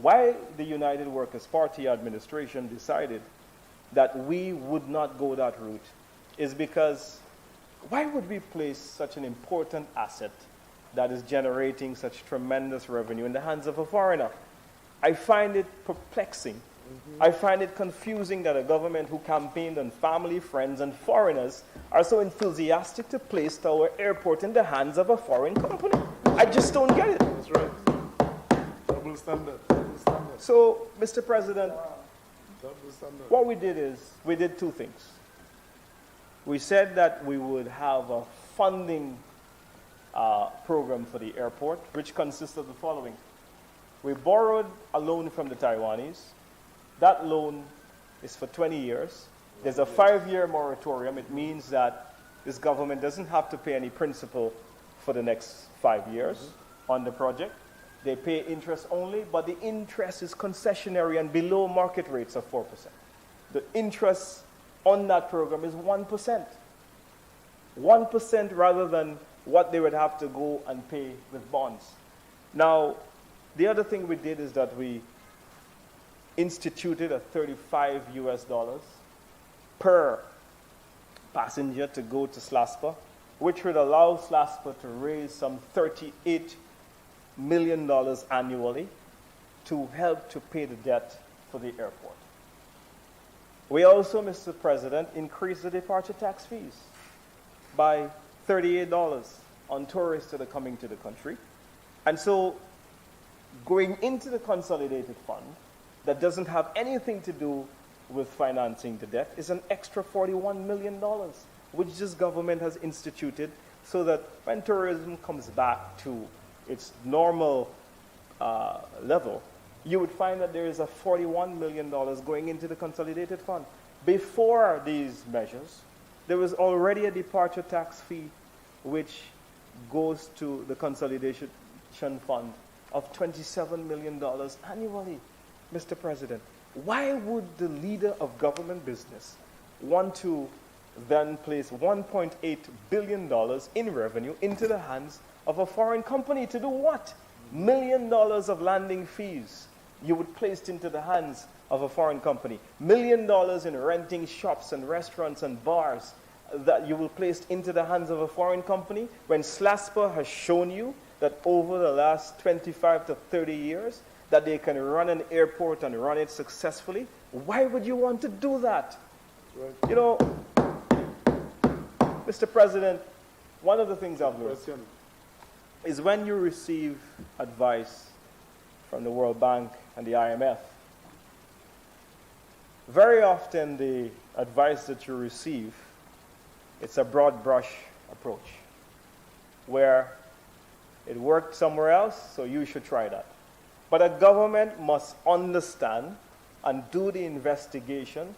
Why the United Workers' Party administration decided that we would not go that route is because why would we place such an important asset that is generating such tremendous revenue in the hands of a foreigner? I find it perplexing. I find it confusing that a government who campaigned on family, friends, and foreigners are so enthusiastic to place our airport in the hands of a foreign company. I just don't get it. That's right. Double standard. Double standard. So, Mr. President, Double standard. what we did is we did two things. We said that we would have a funding program for the airport, which consists of the following. We borrowed a loan from the Taiwanese. That loan is for 20 years. There's a 5-year moratorium. It means that this government doesn't have to pay any principal for the next 5 years on the project. They pay interest only, but the interest is concessionary and below market rates of 4%. The interest on that program is 1%. 1% rather than what they would have to go and pay with bonds. Now, the other thing we did is that we instituted a $35 per passenger to go to SLASPA, which would allow SLASPA to raise some $38 million annually to help to pay the debt for the airport. We also, Mr. President, increased the departure tax fees by $38 on tourists that are coming to the country. And so, going into the consolidated fund that doesn't have anything to do with financing the debt is an extra $41 million, which this government has instituted so that when tourism comes back to its normal level, you would find that there is a $41 million going into the consolidated fund. Before these measures, there was already a departure tax fee which goes to the consolidation fund of $27 million annually. Mr. President, why would the leader of government business want to then place $1.8 billion in revenue into the hands of a foreign company to do what? $1 million of landing fees you would place into the hands of a foreign company. $1 million in renting shops and restaurants and bars that you will place into the hands of a foreign company when SLASPA has shown you that over the last 25 to 30 years that they can run an airport and run it successfully. Why would you want to do that? Right. You know, Mr. President, one of the things I've learned is when you receive advice from the World Bank and the IMF, very often the advice that you receive, it's a broad brush approach, where it worked somewhere else, so you should try that. But a government must understand and do the investigation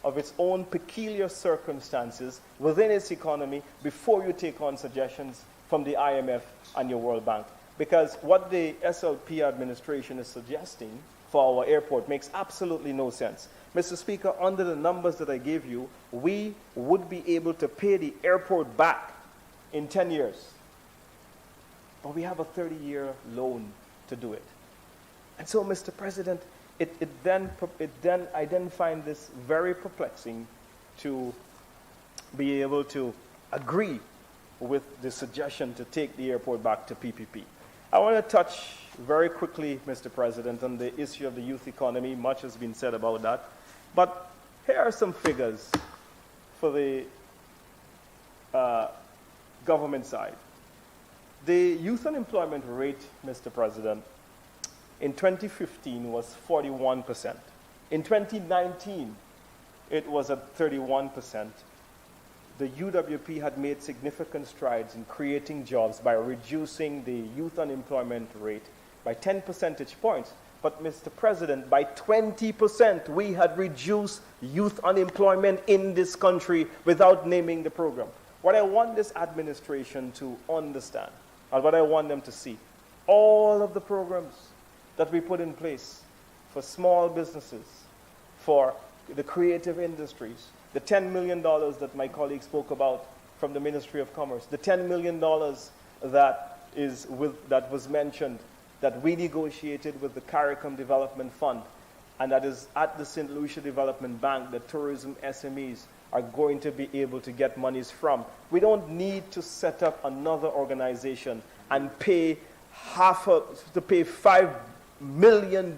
of its own peculiar circumstances within its economy before you take on suggestions from the IMF and your World Bank. Because what the SLP administration is suggesting for our airport makes absolutely no sense. Mr. Speaker, under the numbers that I gave you, we would be able to pay the airport back in 10 years. But we have a 30-year loan to do it. And so, Mr. President, I then find this very perplexing to be able to agree with the suggestion to take the airport back to PPP. I want to touch very quickly, Mr. President, on the issue of the youth economy. Much has been said about that. But here are some figures for the government side. The youth unemployment rate, Mr. President, in 2015 was 41%. In 2019, it was at 31%. The UWP had made significant strides in creating jobs by reducing the youth unemployment rate by 10 percentage points. But, Mr. President, by 20%, we had reduced youth unemployment in this country without naming the program. What I want this administration to understand, and what I want them to see, all of the programs that we put in place for small businesses, for the creative industries, the $10 million that my colleague spoke about from the Ministry of Commerce, the $10 million that was mentioned, that we negotiated with the CARICOM Development Fund, and that is at the St. Lucia Development Bank, the tourism SMEs are going to be able to get monies from. We don't need to set up another organization and pay $5 million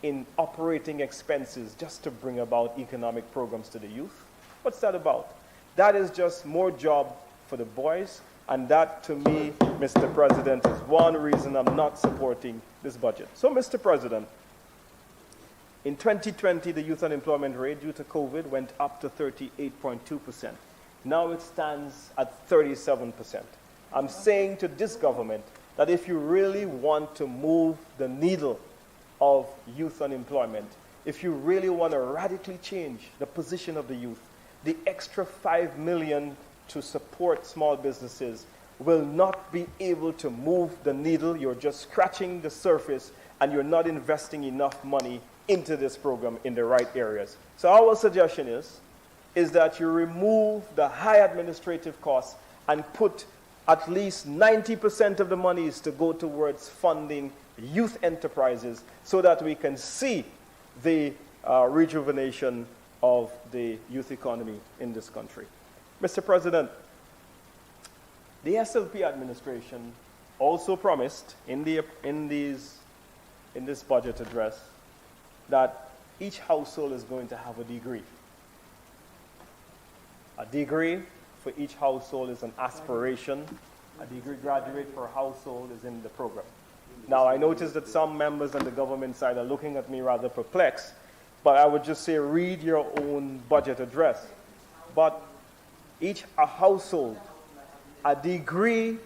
in operating expenses just to bring about economic programs to the youth. What's that about? That is just more job for the boys, and that, to me, Mr. President, is one reason I'm not supporting this budget. So, Mr. President, in 2020, the youth unemployment rate due to COVID went up to 38.2%. Now it stands at 37%. I'm saying to this government that if you really want to move the needle of youth unemployment, if you really want to radically change the position of the youth, the extra $5 million to support small businesses will not be able to move the needle. You're just scratching the surface, and you're not investing enough money into this program in the right areas. So our suggestion is that you remove the high administrative costs and put at least 90% of the monies to go towards funding youth enterprises so that we can see the rejuvenation of the youth economy in this country. Mr. President, the SLP administration also promised in this budget address that each household is going to have a degree. A degree for each household is an aspiration. A degree graduate per household is in the program. Now, I notice that some members on the government side are looking at me rather perplexed, but I would just say read your own budget address. But a household, a degree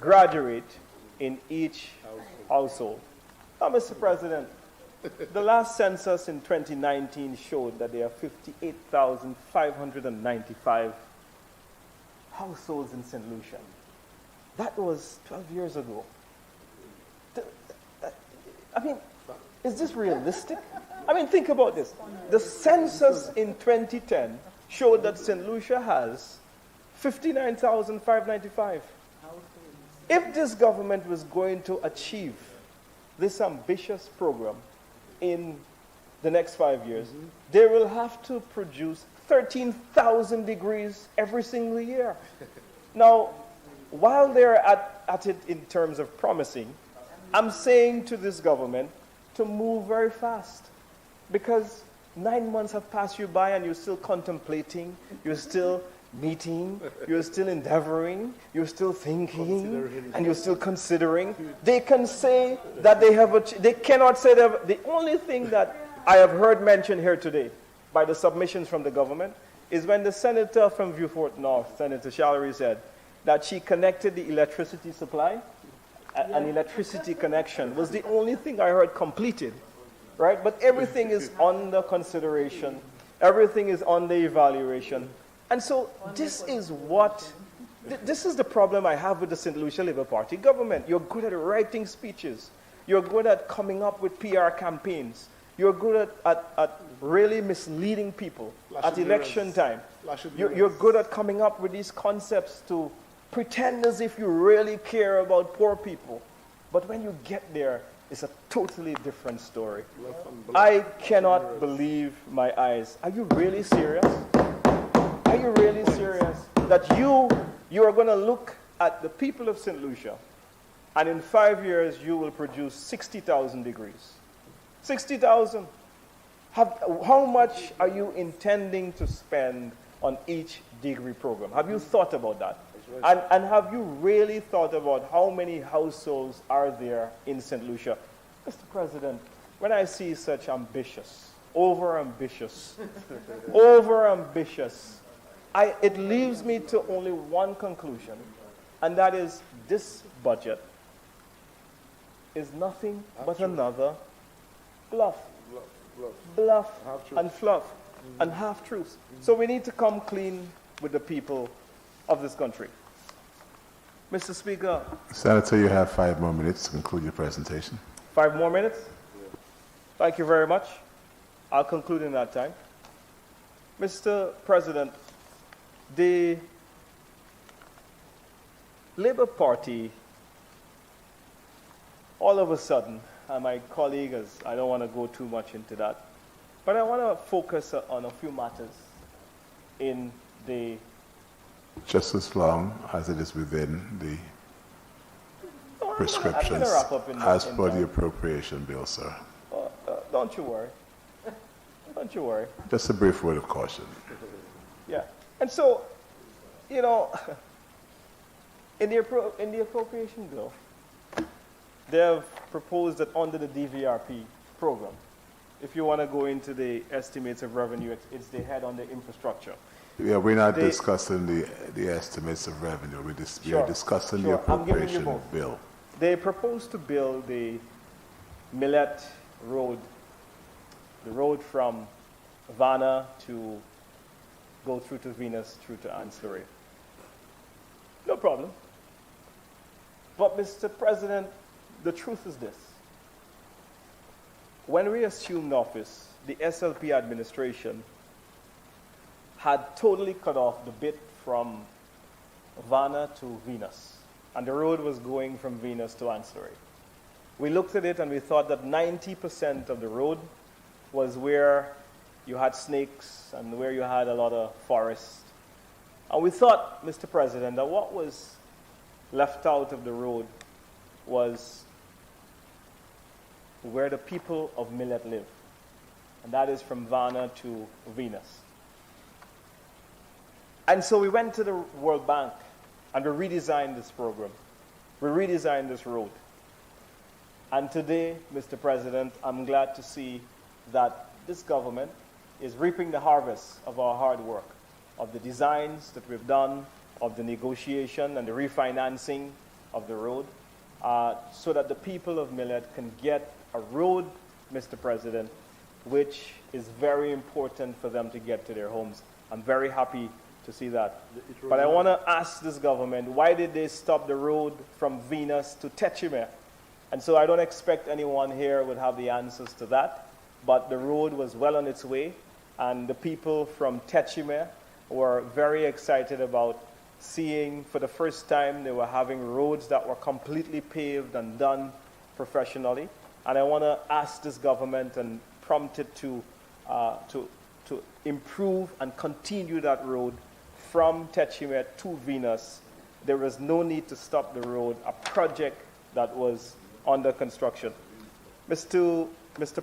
graduate in each household. Now, Mr. President, the last census in 2019 showed that there are 58,595 households in St. Lucia. That was 12 years ago. I mean, is this realistic? I mean, think about this. The census in 2010 showed that St. Lucia has 59,595. If this government was going to achieve this ambitious program in the next 5 years, they will have to produce 13,000 degrees every single year. Now, while they're at it in terms of promising, I'm saying to this government to move very fast, because 9 months have passed you by and you're still contemplating, you're still meeting, you're still endeavoring, you're still thinking, and you're still considering. They can say that they cannot say that. The only thing that I have heard mentioned here today by the submissions from the government is when the senator from Beaufort North, Senator Shallery, said that she connected the electricity supply. An electricity connection was the only thing I heard completed, right? But everything is under consideration. Everything is under evaluation. And so this is the problem I have with the St. Lucia Labour Party government. You're good at writing speeches. You're good at coming up with PR campaigns. You're good at really misleading people at election time. You're good at coming up with these concepts to pretend as if you really care about poor people. But when you get there, it's a totally different story. I cannot believe my eyes. Are you really serious? Are you really serious that you are going to look at the people of St. Lucia and in 5 years you will produce 60,000 degrees? 60,000. How much are you intending to spend on each degree program? Have you thought about that? And have you really thought about how many households are there in St. Lucia? Mr. President, when I see such ambitious, over-ambitious, it leaves me to only one conclusion, and that is this budget is nothing but another bluff and fluff and half-truths. So we need to come clean with the people of this country. Mr. Speaker. Senator, you have 5 more minutes to conclude your presentation. 5 more minutes? Thank you very much. I'll conclude in that time. Mr. President, the Labour Party, all of a sudden, and my colleague, I don't want to go too much into that, but I want to focus on a few matters in the... Just as long as it is within the prescriptions as per the appropriation bill, sir. Don't you worry. Don't you worry. Just a brief word of caution. Yeah. And so, you know, in the appropriation bill, they have proposed that under the DVRP program, if you want to go into the estimates of revenue, it's the head on the infrastructure. Yeah, we're not discussing the estimates of revenue. We are discussing the appropriation bill. They propose to build the Millet Road, the road from Vanna to go through to Venus, through to Ancillary. No problem. But, Mr. President, the truth is this. When we assumed office, the SLP administration had totally cut off the bit from Vanna to Venus, and the road was going from Venus to Ancillary. We looked at it and we thought that 90% of the road was where you had snakes and where you had a lot of forest. And we thought, Mr. President, that what was left out of the road was where the people of Millet live, and that is from Vanna to Venus. And so we went to the World Bank and we redesigned this program. We redesigned this road. And today, Mr. President, I'm glad to see that this government is reaping the harvest of our hard work, of the designs that we've done, of the negotiation and the refinancing of the road, so that the people of Millet can get a road, Mr. President, which is very important for them to get to their homes. I'm very happy to see that. But I want to ask this government, why did they stop the road from Venus to Techime? And so I don't expect anyone here would have the answers to that, but the road was well on its way, and the people from Techime were very excited about seeing for the first time they were having roads that were completely paved and done professionally. And I want to ask this government and prompt it to improve and continue that road from Techime to Venus. There was no need to stop the road, a project that was under construction. Mr.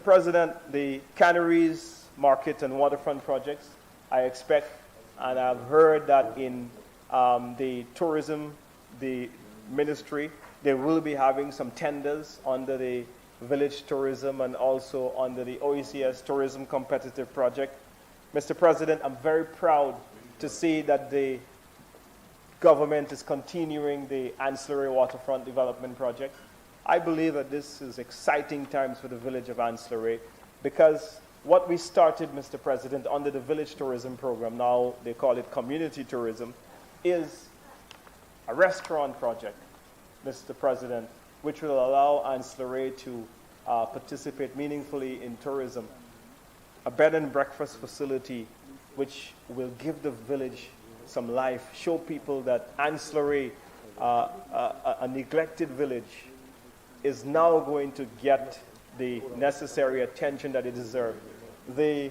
President, the canneries, market, and waterfront projects, I expect, and I've heard that in the tourism, the ministry, they will be having some tenders under the village tourism and also under the OECS Tourism Competitive Project. Mr. President, I'm very proud to see that the government is continuing the ancillary waterfront development project. I believe that this is exciting times for the village of Ancillary because what we started, Mr. President, under the village tourism program, now they call it community tourism, is a restaurant project, Mr. President, which will allow Ancillary to participate meaningfully in tourism. A bed and breakfast facility which will give the village some life, show people that Ancillary, a neglected village, is now going to get the necessary attention that it deserves. The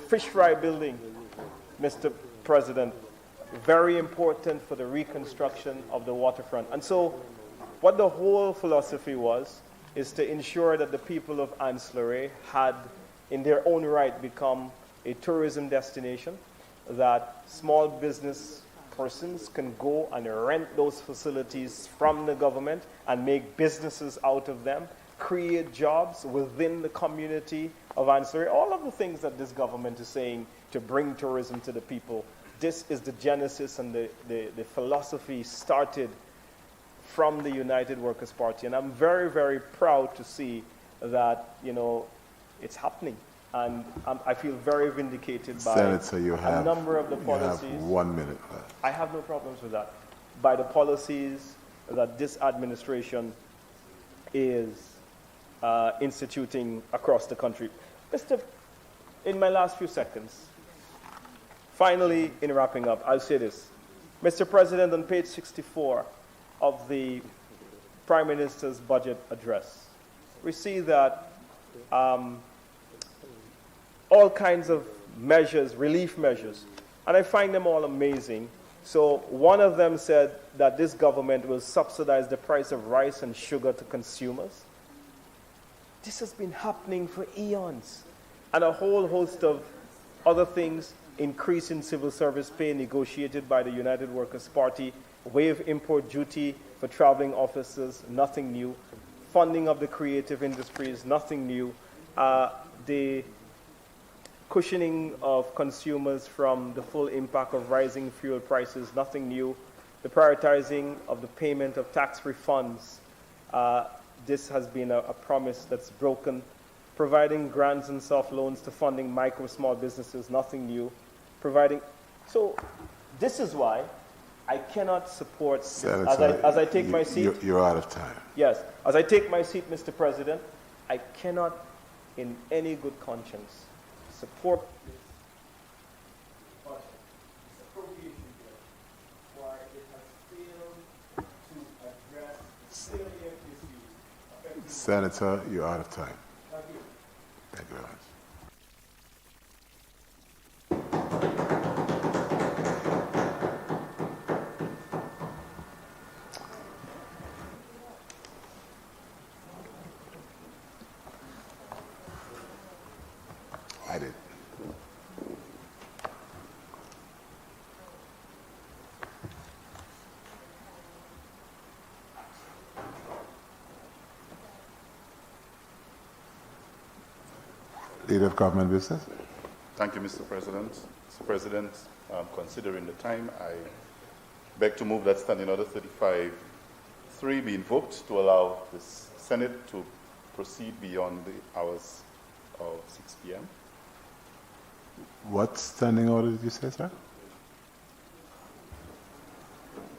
fish fry building, Mr. President, very important for the reconstruction of the waterfront. And so what the whole philosophy was is to ensure that the people of Ancillary had, in their own right, become a tourism destination, that small business persons can go and rent those facilities from the government and make businesses out of them, create jobs within the community of Ancillary, all of the things that this government is saying to bring tourism to the people. This is the genesis and the philosophy started from the United Workers' Party. And I'm very, very proud to see that, it's happening. And I feel very vindicated by Senator, a number of the you policies. have 1 minute left. I have no problems with that. By the policies that this administration is instituting across the country. In my last few seconds, finally, in wrapping up, I'll say this. Mr. President, on page 64 of the Prime Minister's budget address, we see that all kinds of measures, relief measures, and I find them all amazing. So one of them said that this government will subsidize the price of rice and sugar to consumers. This has been happening for eons. And a whole host of other things, increase in civil service pay negotiated by the United Workers' Party, waive import duty for traveling officers, nothing new. Funding of the creative industries, nothing new. The cushioning of consumers from the full impact of rising fuel prices, nothing new. The prioritizing of the payment of tax refunds, this has been a promise that's broken. Providing grants and soft loans to funding micro small businesses, nothing new. So this is why I cannot support, Senator, as I take my seat. You're out of time. Yes, as I take my seat, Mr. President, I cannot in any good conscience support this budget, this appropriation bill, why it has failed to address salient issues. Senator, you're out of time. Thank you. Thank you very much. I did. Leader of Government Business. Thank you, Mr. President. Mr. President, considering the time, I beg to move that Standing Order 35-3 be invoked to allow the Senate to proceed beyond the hours of 6 p.m. What standing order did you say, sir?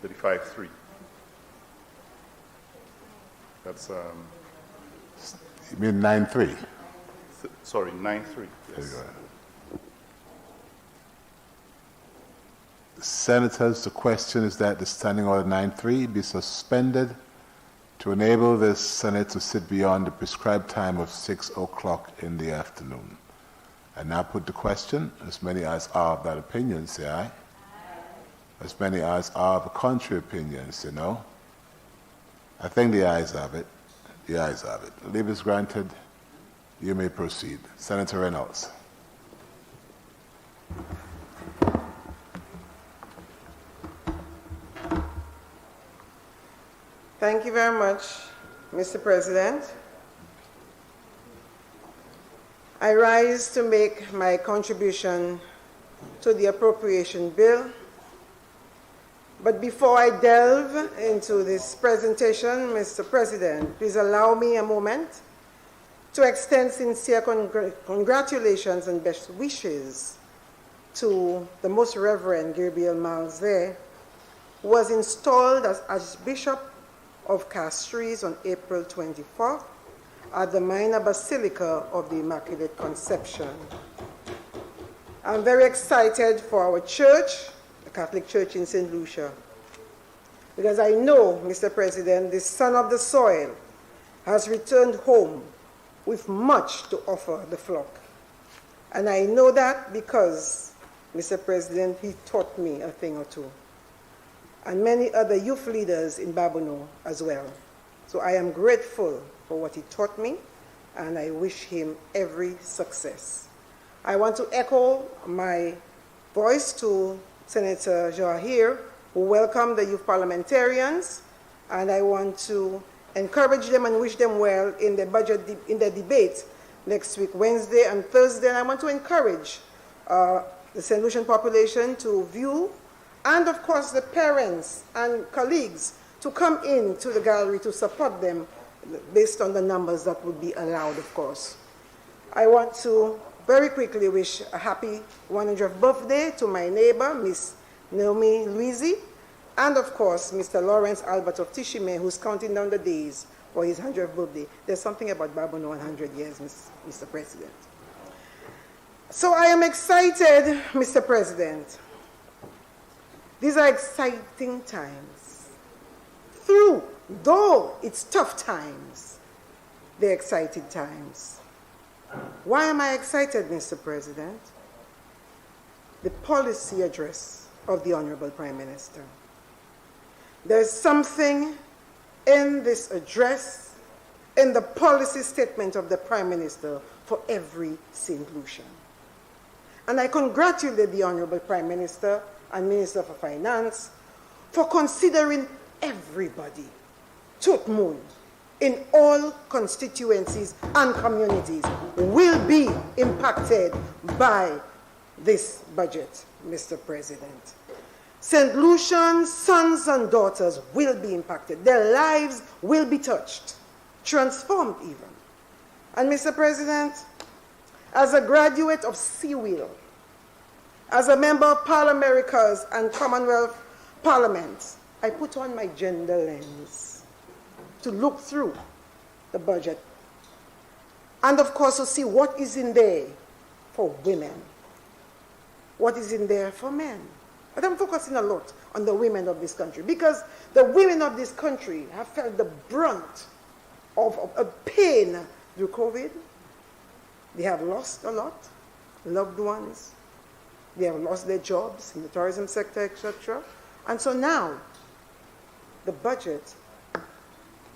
35-3. That's, You mean 9-3? sorry, 9-3. There Yes. you go. Senators, the question is that the Standing Order 9-3 be suspended to enable the Senate to sit beyond the prescribed time of 6 o'clock in the afternoon. I now put the question. As many as are of that opinion, say aye. As many as are of a contrary opinion, say no. I think the ayes have it. The ayes have it. Leave is granted. You may proceed. Senator Reynolds. Thank you very much, Mr. President. I rise to make my contribution to the appropriation bill. But before I delve into this presentation, Mr. President, please allow me a moment to extend sincere congratulations and best wishes to the Most Reverend Gabriel Miles there, who was installed as Archbishop of Castries on April 24th at the Minor Basilica of the Immaculate Conception. I'm very excited for our church, the Catholic Church in St. Lucia, because I know, Mr. President, the son of the soil has returned home with much to offer the flock. And I know that because, Mr. President, he taught me a thing or two, and many other youth leaders in Babono as well. So I am grateful for what he taught me, and I wish him every success. I want to echo my voice to Senator Jahir, who welcomed the youth parliamentarians, and I want to encourage them and wish them well in the debate next week, Wednesday and Thursday. And I want to encourage the St. Lucian population to view, and of course the parents and colleagues to come in to the gallery to support them based on the numbers that would be allowed, of course. I want to very quickly wish a happy 100th birthday to my neighbor, Miss Naomi Louisi, and of course, Mr. Lawrence Albert of Tishime, who's counting down the days for his 100th birthday. There's something about Babono 100 years, Mr. President. So I am excited, Mr. President. These are exciting times. Though it's tough times, they're exciting times. Why am I excited, Mr. President? The policy address of the Honorable Prime Minister. There's something in this address, in the policy statement of the Prime Minister for every St. Lucian. And I congratulate the Honorable Prime Minister and Minister for Finance for considering everybody, tout monde, in all constituencies and communities will be impacted by this budget, Mr. President. St. Lucian sons and daughters will be impacted. Their lives will be touched, transformed even. And Mr. President, as a graduate of Seawheel, as a member of Parliamericas and Commonwealth Parliament, I put on my gender lens to look through the budget and of course to see what is in there for women, what is in there for men. But I'm focusing a lot on the women of this country because the women of this country have felt the brunt of pain through COVID. They have lost a lot, loved ones. They have lost their jobs in the tourism sector, etc. And so now, the budget,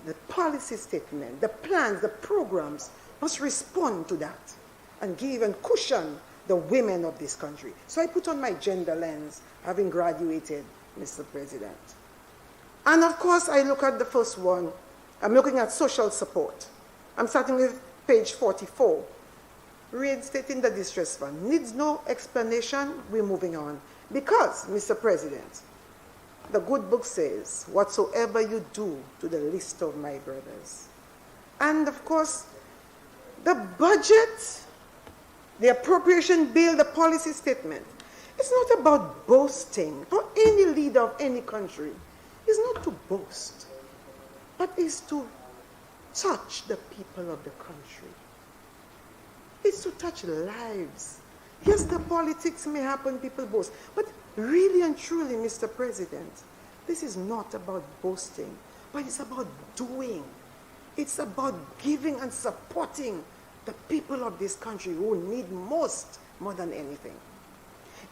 the policy statement, the plans, the programs must respond to that and give and cushion the women of this country. So I put on my gender lens, having graduated, Mr. President. And of course, I look at the first one. I'm looking at social support. I'm starting with page 44. Reinstating the distress fund. Needs no explanation. We're moving on. Because, Mr. President, the good book says, whatsoever you do to the least of my brothers. And of course, the budget, the appropriation bill, the policy statement, it's not about boasting. For any leader of any country, it's not to boast, but it's to touch the people of the country. It's to touch lives. Yes, the politics may happen, people boast, but really and truly, Mr. President, this is not about boasting, but it's about doing. It's about giving and supporting the people of this country who need most, more than anything.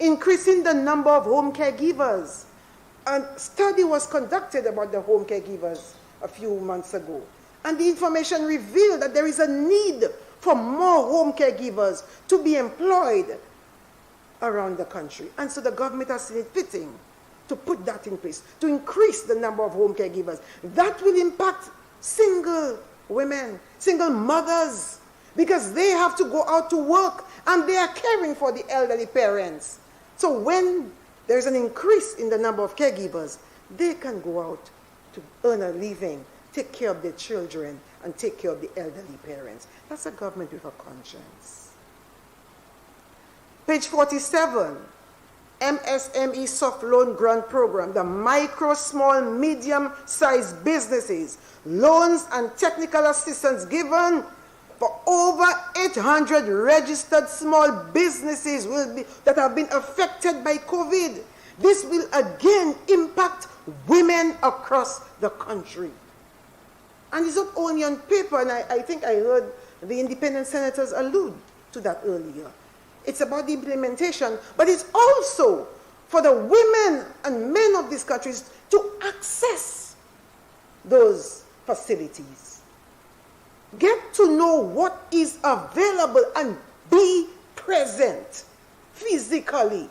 Increasing the number of home caregivers. A study was conducted about the home caregivers a few months ago, and the information revealed that there is a need for more home caregivers to be employed around the country. And so the government has seen it fitting to put that in place, to increase the number of home caregivers. That will impact single women, single mothers, because they have to go out to work and they are caring for the elderly parents. So when there's an increase in the number of caregivers, they can go out to earn a living, take care of their children, and take care of the elderly parents. That's a government with a conscience. Page 47, MSME Soft Loan Grant Program, the micro, small, medium-sized businesses, loans and technical assistance given for over 800 registered small businesses that have been affected by COVID. This will again impact women across the country. And it's not only on paper, and I think I heard the independent senators allude to that earlier. It's about the implementation, but it's also for the women and men of these countries to access those facilities. Get to know what is available and be present physically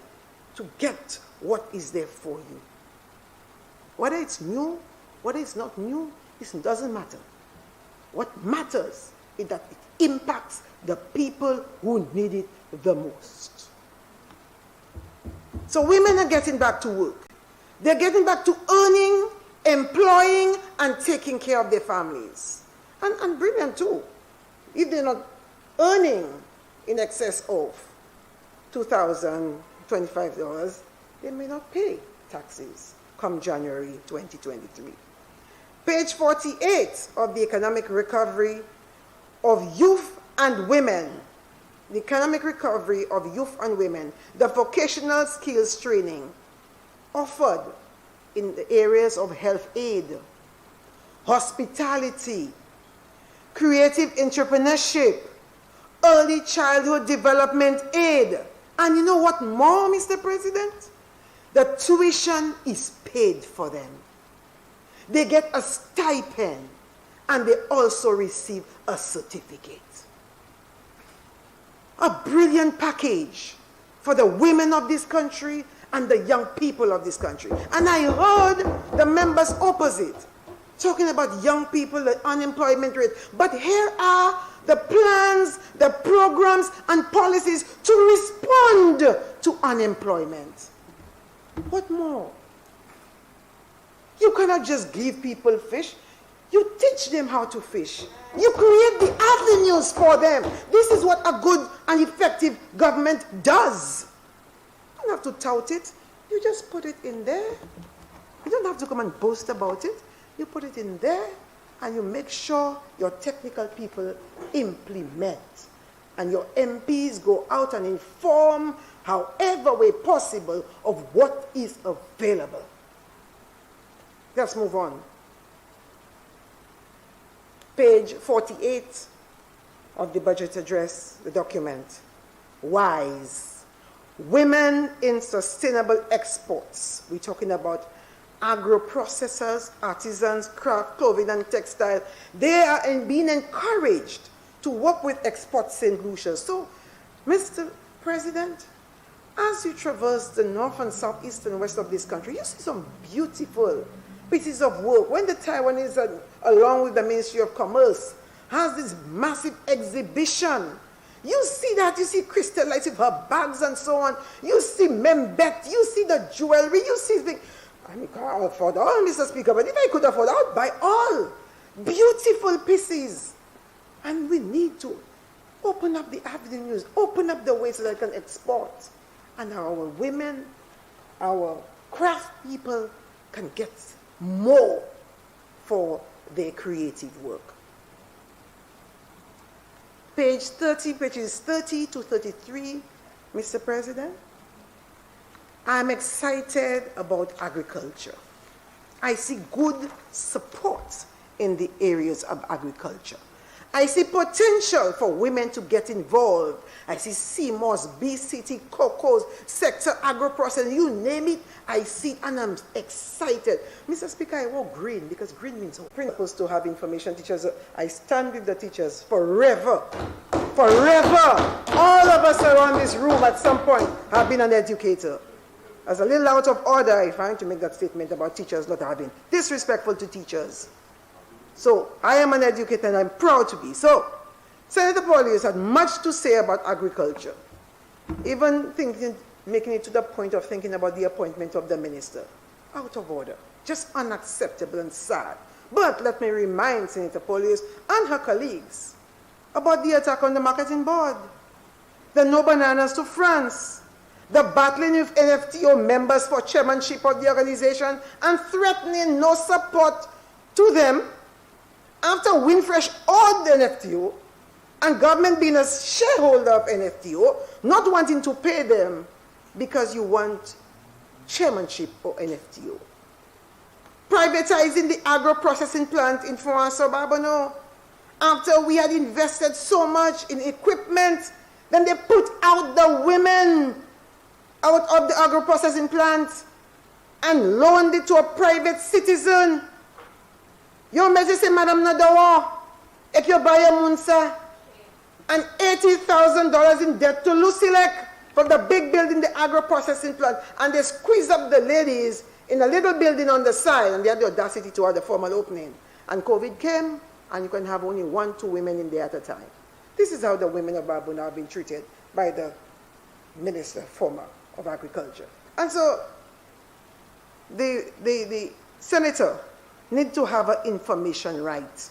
to get what is there for you. Whether it's new, whether it's not new, it doesn't matter. What matters is that it impacts the people who need it the most. So women are getting back to work. They're getting back to earning, employing, and taking care of their families. And brilliant too. If they're not earning in excess of $2,025, they may not pay taxes come January 2023. Page 48 of the Economic Recovery of Youth and Women. The Economic Recovery of Youth and Women, the vocational skills training offered in the areas of health aid, hospitality, creative entrepreneurship, early childhood development aid. And you know what more, Mr. President? The tuition is paid for them. They get a stipend and they also receive a certificate. A brilliant package for the women of this country and the young people of this country. And I heard the members opposite talking about young people, the unemployment rate. But here are the plans, the programs, and policies to respond to unemployment. What more? You cannot just give people fish. You teach them how to fish. You create the avenues for them. This is what a good and effective government does. You don't have to tout it. You just put it in there. You don't have to come and boast about it. You put it in there and you make sure your technical people implement. And your MPs go out and inform however way possible of what is available. Let's move on. Page 48 of the budget address, the document. WISE. Women in Sustainable Exports. We're talking about agro-processors, artisans, craft, clothing, and textile. They are being encouraged to work with Export St. Lucia. So, Mr. President, as you traverse the north and south, east and west of this country, you see some beautiful pieces of work. When the Taiwanese, along with the Ministry of Commerce, has this massive exhibition, you see that, you see Crystal Lights with her bags and so on. You see Membet, you see the jewelry, you see the... I can't afford all, Mr. Speaker, but if I could afford, I would buy all. Beautiful pieces. And we need to open up the avenues, open up the ways so that I can export. And our women, our craft people can get more for their creative work. Pages 30 to 33, Mr. President. I'm excited about agriculture. I see good support in the areas of agriculture. I see potential for women to get involved. I see CMOS, BCT, COCOs, sector agro-processing, you name it, I see it and I'm excited. Mr. Speaker, I wore green because green means hope. We're supposed to have information teachers. I stand with the teachers forever. Forever. All of us around this room at some point have been an educator. As a little out of order, I find to make that statement about teachers not having disrespectful to teachers. So I am an educator and I'm proud to be. So Senator Paulius had much to say about agriculture, even making it to the point of thinking about the appointment of the minister. Out of order, just unacceptable and sad. But let me remind Senator Paulius and her colleagues about the attack on the marketing board, the no bananas to France, the battling with NFTO members for chairmanship of the organization and threatening no support to them after Winfresh owed the NFTO and government being a shareholder of NFTO, not wanting to pay them because you want chairmanship of NFTO. Privatizing the agro-processing plant in France-sur-Barbonneau. After we had invested so much in equipment, then they put out the women out of the agro-processing plant and loaned it to a private citizen. Your Majesty, Madame Nadawa, if you buy a Munsa, and $80,000 in debt to Lucia for the big building, the agro-processing plant, and they squeeze up the ladies in a little building on the side, and they had the audacity to have the formal opening. And COVID came, and you can have only 1, 2 women in there at a time. This is how the women of Barbuna have been treated by the minister, former, of agriculture. And so the senator need to have an information right.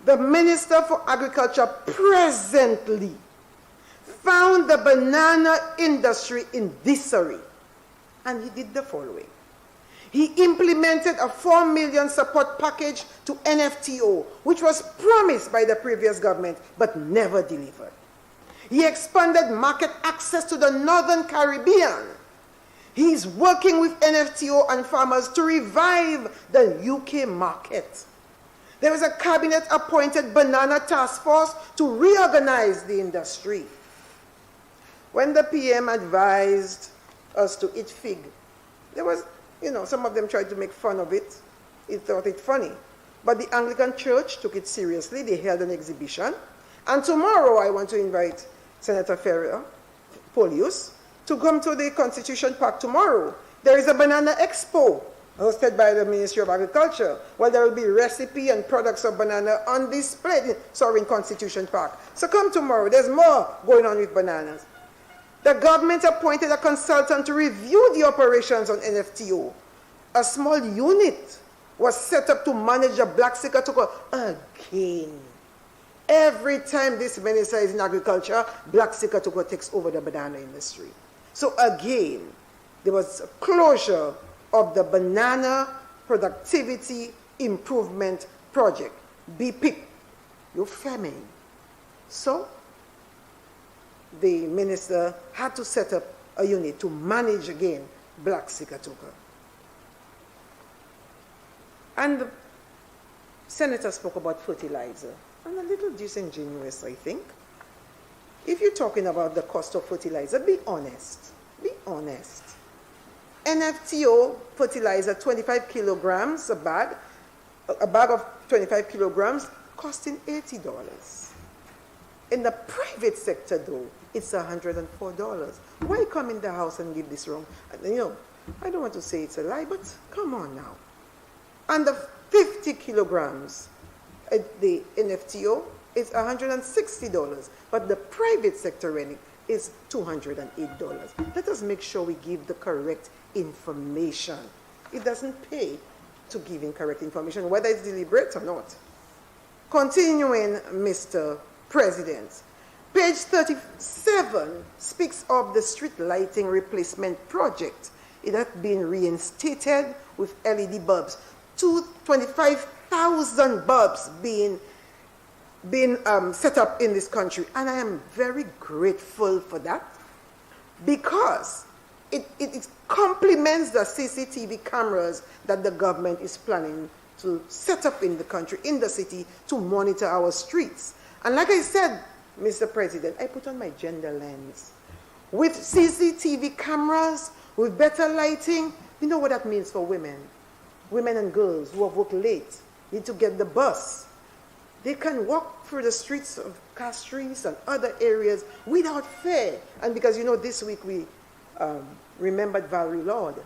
The Minister for Agriculture presently found the banana industry in disarray, and he did the following. He implemented a $4 million support package to NFTO, which was promised by the previous government, but never delivered. He expanded market access to the Northern Caribbean. He's working with NFTO and farmers to revive the UK market. There was a cabinet-appointed banana task force to reorganize the industry. When the PM advised us to eat fig, there was, some of them tried to make fun of it. He thought it funny. But the Anglican Church took it seriously. They held an exhibition. And tomorrow I want to invite Senator Paulius to come to the Constitution Park tomorrow. There is a banana expo hosted by the Ministry of Agriculture, where there will be recipe and products of banana on display, in Constitution Park. So come tomorrow. There's more going on with bananas. The government appointed a consultant to review the operations on NFTO. A small unit was set up to manage the black Sikatoka again. Every time this minister is in agriculture, black Sikatoka takes over the banana industry. So again, there was a closure of the Banana Productivity Improvement Project, BPIP. You're famine. So the minister had to set up a unit to manage again black Sikatoka. And the senator spoke about fertilizer. And a little disingenuous, I think. If you're talking about the cost of fertilizer, be honest. Be honest. NFTO fertilizer, 25 kilograms a bag of 25 kilograms, costing $80. In the private sector, though, it's $104. Why come in the house and give this wrong? I don't want to say it's a lie, but come on now. And the 50 kilograms at the NFTO is $160, but the private sector renting is $208. Let us make sure we give the correct information. It doesn't pay to give incorrect information, whether it's deliberate or not. Continuing, Mr. President, page 37 speaks of the street lighting replacement project. It has been reinstated with LED bulbs. 25,000 bulbs being set up in this country. And I am very grateful for that, because it complements the CCTV cameras that the government is planning to set up in the country, in the city, to monitor our streets. And like I said, Mr. President, I put on my gender lens. With CCTV cameras, with better lighting, you know what that means for women. Women and girls who have worked late, need to get the bus. They can walk through the streets of Castries and other areas without fear. And because, this week we remembered Valerie Lord,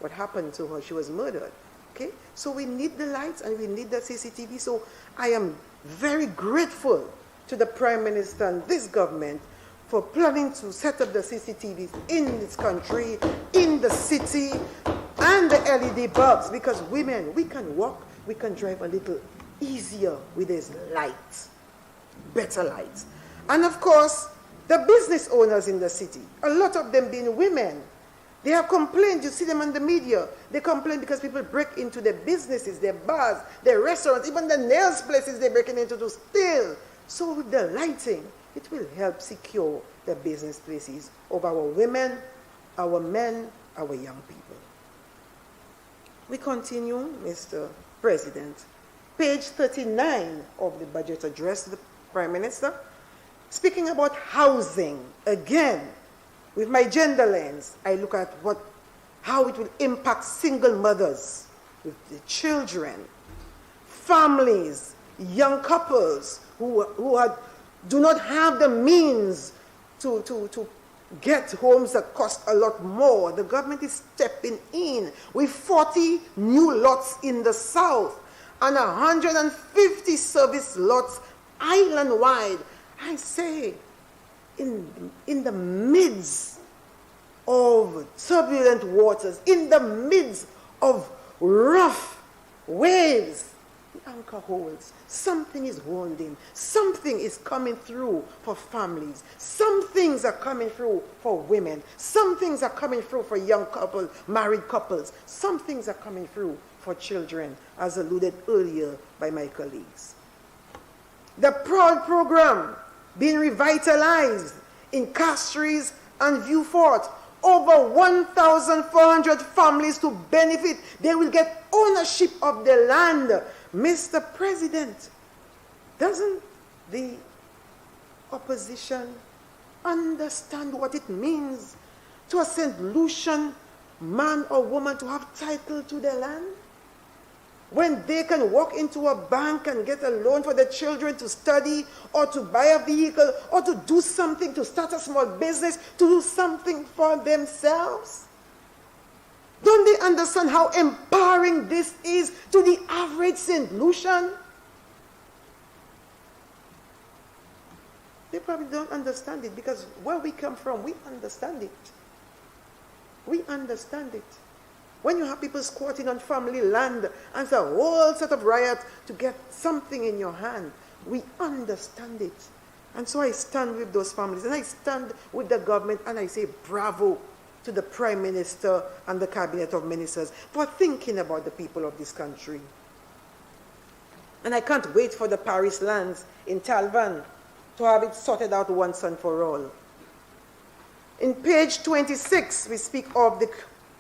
what happened to her. She was murdered. Okay? So we need the lights and we need the CCTV. So I am very grateful to the Prime Minister and this government for planning to set up the CCTVs in this country, in the city, and the LED bulbs, because women, we can walk, we can drive a little easier with these lights, better lights. And of course, the business owners in the city, a lot of them being women, they have complained. You see them on the media. They complain because people break into their businesses, their bars, their restaurants, even the nails places they're breaking into to steal. So with the lighting, it will help secure the business places of our women, our men, our young people. We continue, Mr. President. Page 39 of the budget address to the Prime Minister, speaking about housing. Again, with my gender lens, I look at how it will impact single mothers with the children, families, young couples who do not have the means to get homes that cost a lot more. The government is stepping in with 40 new lots in the south and 150 service lots island-wide. I say, in the midst of turbulent waters, in the midst of rough waves, the anchor holds. Something is holding. Something is coming through for families. Some things are coming through for women. Some things are coming through for young couples, married couples. Some things are coming through for children, as alluded earlier by my colleagues. The PROUD program being revitalized in Castries and Vieux Fort. Over 1,400 families to benefit. They will get ownership of the land. Mr. President, doesn't the opposition understand what it means to a St. Lucian man or woman to have title to their land? When they can walk into a bank and get a loan for their children to study or to buy a vehicle or to do something, to start a small business, to do something for themselves? Don't they understand how empowering this is to the average St. Lucian? They probably don't understand it because where we come from, we understand it. We understand it. When you have people squatting on family land and it's a whole set of riot to get something in your hand, we understand it. And so I stand with those families and I stand with the government and I say bravo to the Prime Minister and the Cabinet of Ministers for thinking about the people of this country. And I can't wait for the Paris lands in Talvan to have it sorted out once and for all. In page 26, we speak of the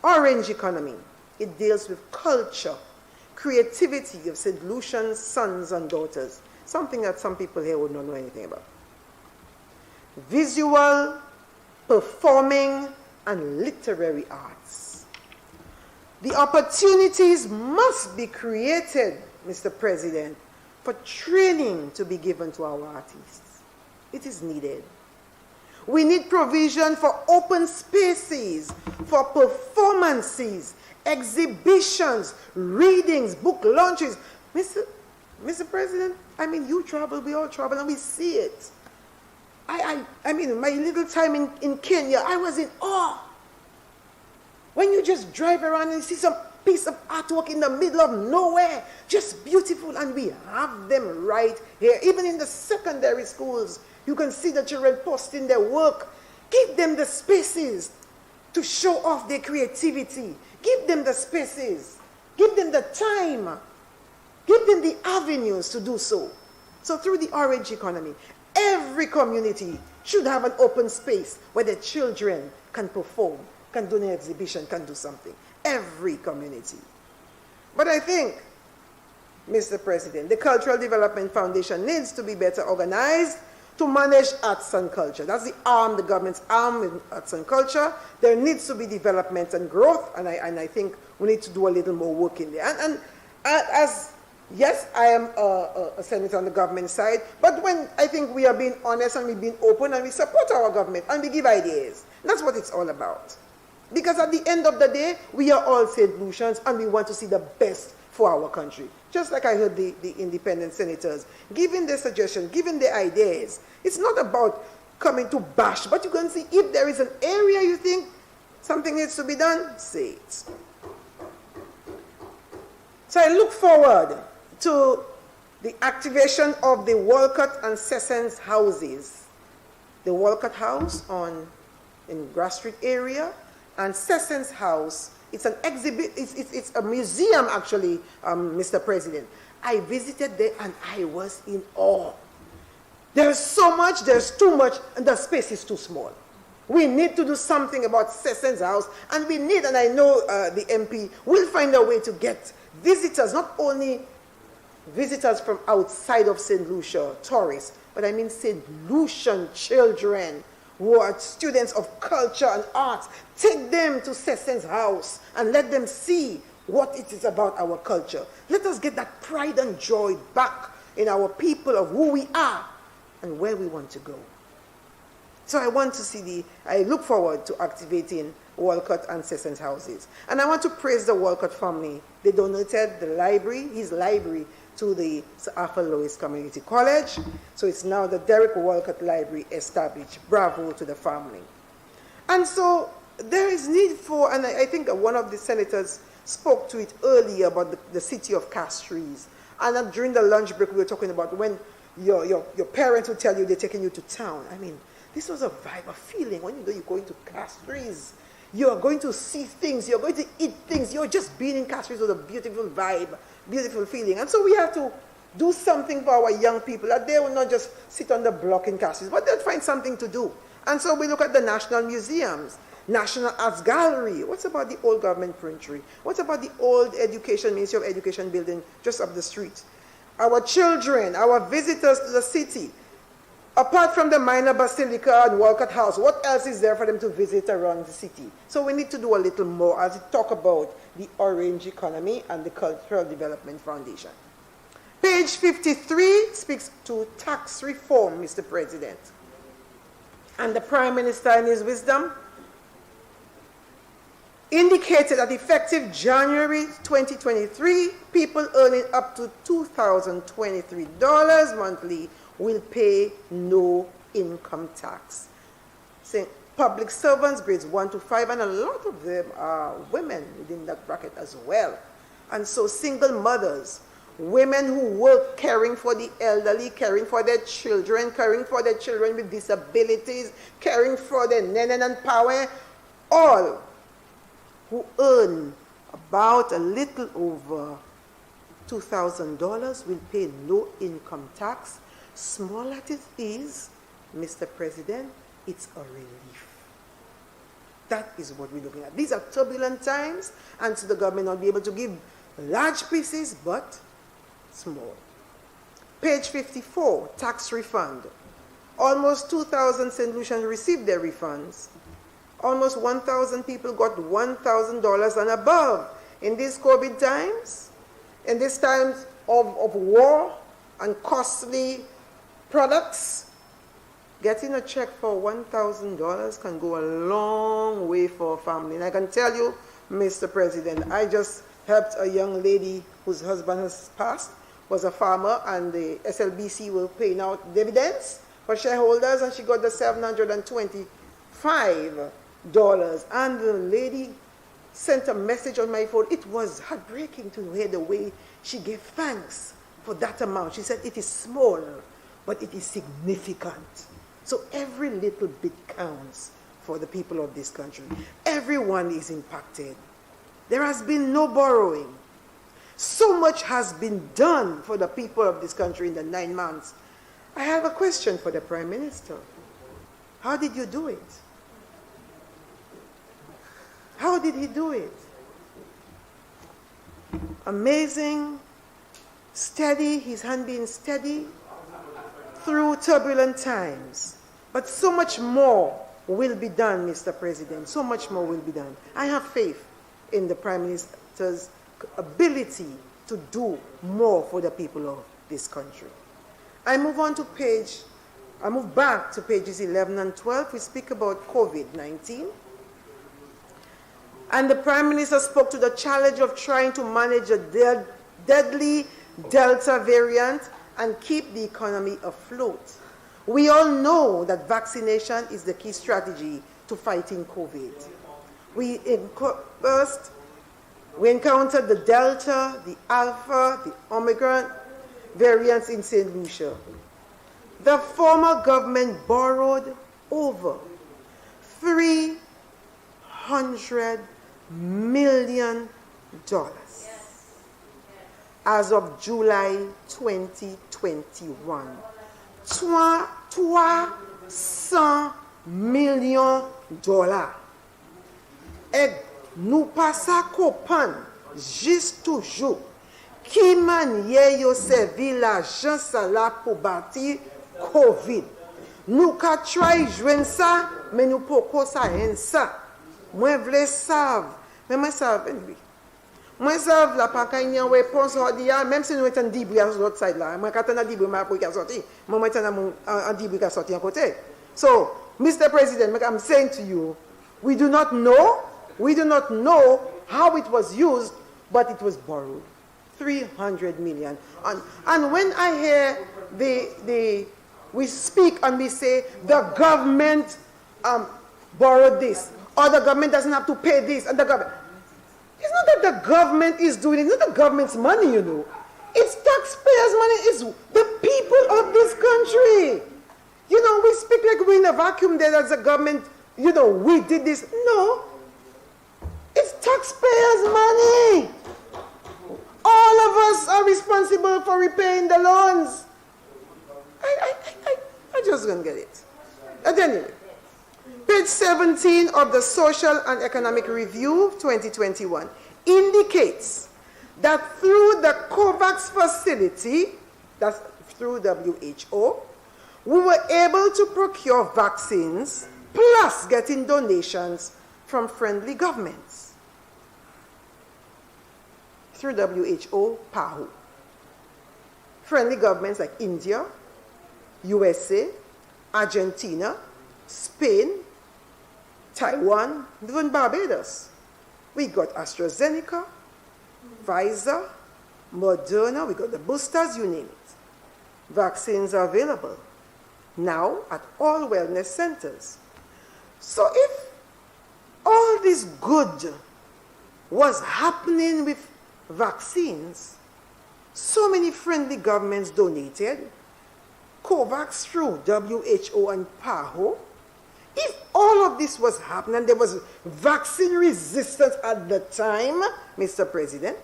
orange economy. It deals with culture, creativity of St. Lucian's sons and daughters, something that some people here would not know anything about. Visual, performing, and literary arts. The opportunities must be created, Mr. President, for training to be given to our artists. It is needed. We need provision for open spaces, for performances, exhibitions, readings, book launches. Mr. President, I mean, you travel, we all travel, and we see it. I mean, my little time in Kenya, I was in awe. When you just drive around and see some piece of artwork in the middle of nowhere, just beautiful, and we have them right here. Even in the secondary schools, you can see the children posting their work. Give them the spaces to show off their creativity. Give them the spaces. Give them the time. Give them the avenues to do so. So through the orange economy, every community should have an open space where the children can perform, can do an exhibition, can do something. Every community. But I think, Mr. President, the Cultural Development Foundation needs to be better organized to manage arts and culture. That's the arm, the government's arm in arts and culture. There needs to be development and growth, and I think we need to do a little more work in there. And yes, I am a senator on the government side, but when I think we are being honest and we're being open and we support our government and we give ideas. That's what it's all about. Because at the end of the day, we are all St. Lucians and we want to see the best for our country. Just like I heard the independent senators giving their suggestions, giving their ideas. It's not about coming to bash, but you can see if there is an area you think something needs to be done, say it. So I look forward to the activation of the Walcott and Sessions houses. The Walcott House in Grass Street area and Sessions House. It's an exhibit, it's a museum actually, Mr. President. I visited there and I was in awe. There's so much, there's too much, and the space is too small. We need to do something about Sessions House, and we need, and I know the MP will find a way to get visitors, not only visitors from outside of St. Lucia, tourists, but I mean St. Lucian children who are students of culture and arts. Take them to Sessions House and let them see what it is about our culture. Let us get that pride and joy back in our people of who we are and where we want to go. So I look forward to activating Walcott and Sessions houses. And I want to praise the Walcott family. They donated the library, his library, to the Sir Arthur Lewis Community College. So it's now the Derek Walcott Library established. Bravo to the family. And so there is need for, and I think one of the senators spoke to it earlier about the city of Castries. And during the lunch break, we were talking about when your parents will tell you they're taking you to town. I mean, this was a vibe, a feeling. When you know you're going to Castries, you're going to see things, you're going to eat things, you're just being in Castries with a beautiful vibe, beautiful feeling. And so we have to do something for our young people, that they will not just sit on the block in Castries, but they'll find something to do. And so we look at the national museums, National Arts Gallery. What's about the old government printery? What about the old Ministry of Education building just up the street? Our children, our visitors to the city. Apart from the Minor Basilica and Walcott House, what else is there for them to visit around the city? So we need to do a little more as we talk about the orange economy and the Cultural Development Foundation. Page 53 speaks to tax reform, Mr. President. And the Prime Minister, in his wisdom, indicated that effective January 2023, people earning up to $2,023 monthly will pay no income tax. Saying public servants, grades 1 to 5, and a lot of them are women within that bracket as well. And so single mothers, women who work caring for the elderly, caring for their children with disabilities, caring for their nenen and power, all who earn about a little over $2,000 will pay no income tax. Small as it is, Mr. President, it's a relief. That is what we're looking at. These are turbulent times, and so the government not be able to give large pieces, but small. Page 54, tax refund. Almost 2,000 St. Lucians received their refunds. Almost 1,000 people got $1,000 and above. In these COVID times, in these times of war and costly products, getting a check for $1,000 can go a long way for a family. And I can tell you, Mr. President, I just helped a young lady whose husband has passed, was a farmer, and the SLBC were paying out dividends for shareholders, and she got the $725. And the lady sent a message on my phone. It was heartbreaking to hear the way she gave thanks for that amount. She said, it is small, but it is significant. So every little bit counts for the people of this country. Everyone is impacted. There has been no borrowing. So much has been done for the people of this country in the 9 months. I have a question for the Prime Minister. How did you do it? How did he do it? Amazing, steady, his hand being steady through turbulent times. But so much more will be done, Mr. President. So much more will be done. I have faith in the Prime Minister's ability to do more for the people of this country. I move back to pages 11 and 12. We speak about COVID-19. And the Prime Minister spoke to the challenge of trying to manage a deadly Delta variant and keep the economy afloat. We all know that vaccination is the key strategy to fighting COVID. We encountered the Delta, the Alpha, the Omicron variants in St. Lucia. The former government borrowed over $300 million as of July 2021. $300 million. Et nous passons copan juste toujours qui maniait yo servi l'argent ça là pour bâtir COVID. Nous ka try joindre ça mais nous poko ça en ça. Moi vle savent, mais moi savent lui. Moi savent la pas quand y a réponse ordia même si nous étant débris à l'autre side là. Moi quand on a débris ma pour sortir. Moi maintenant en débris qui sortir à côté. So, Mr. President, I'm saying to you, we do not know how it was used, but it was borrowed. 300 million. And when I hear we speak and we say the government borrowed this, or the government doesn't have to pay this, and the government, it's not that the government is doing it, it's not the government's money, you know. It's taxpayers' money, it's the people of this country. You know, we speak like we're in a vacuum there as a government, you know, we did this. No. It's taxpayers' money. All of us are responsible for repaying the loans. I just don't get it. But anyway, page 17 of the Social and Economic Review 2021 indicates that through the COVAX facility, that's through WHO, we were able to procure vaccines plus getting donations from friendly governments. Through WHO, PAHO. Friendly governments like India, USA, Argentina, Spain, Taiwan, even Barbados. We got AstraZeneca, Pfizer, Moderna, we got the boosters, you name it. Vaccines are available now at all wellness centers. So if all this good was happening with vaccines, so many friendly governments donated, COVAX through WHO and PAHO, if all of this was happening, there was vaccine resistance at the time, Mr. President,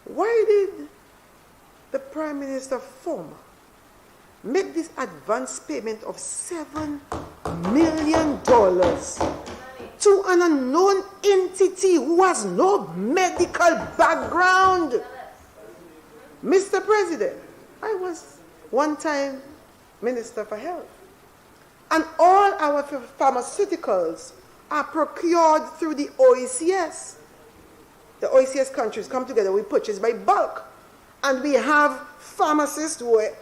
why did the Prime Minister former make this advance payment of $7 million to an unknown entity who has no medical background? Mr. President, I was one time Minister for Health. And all our pharmaceuticals are procured through the OECS. The OECS countries come together, we purchase by bulk. And we have pharmacists who are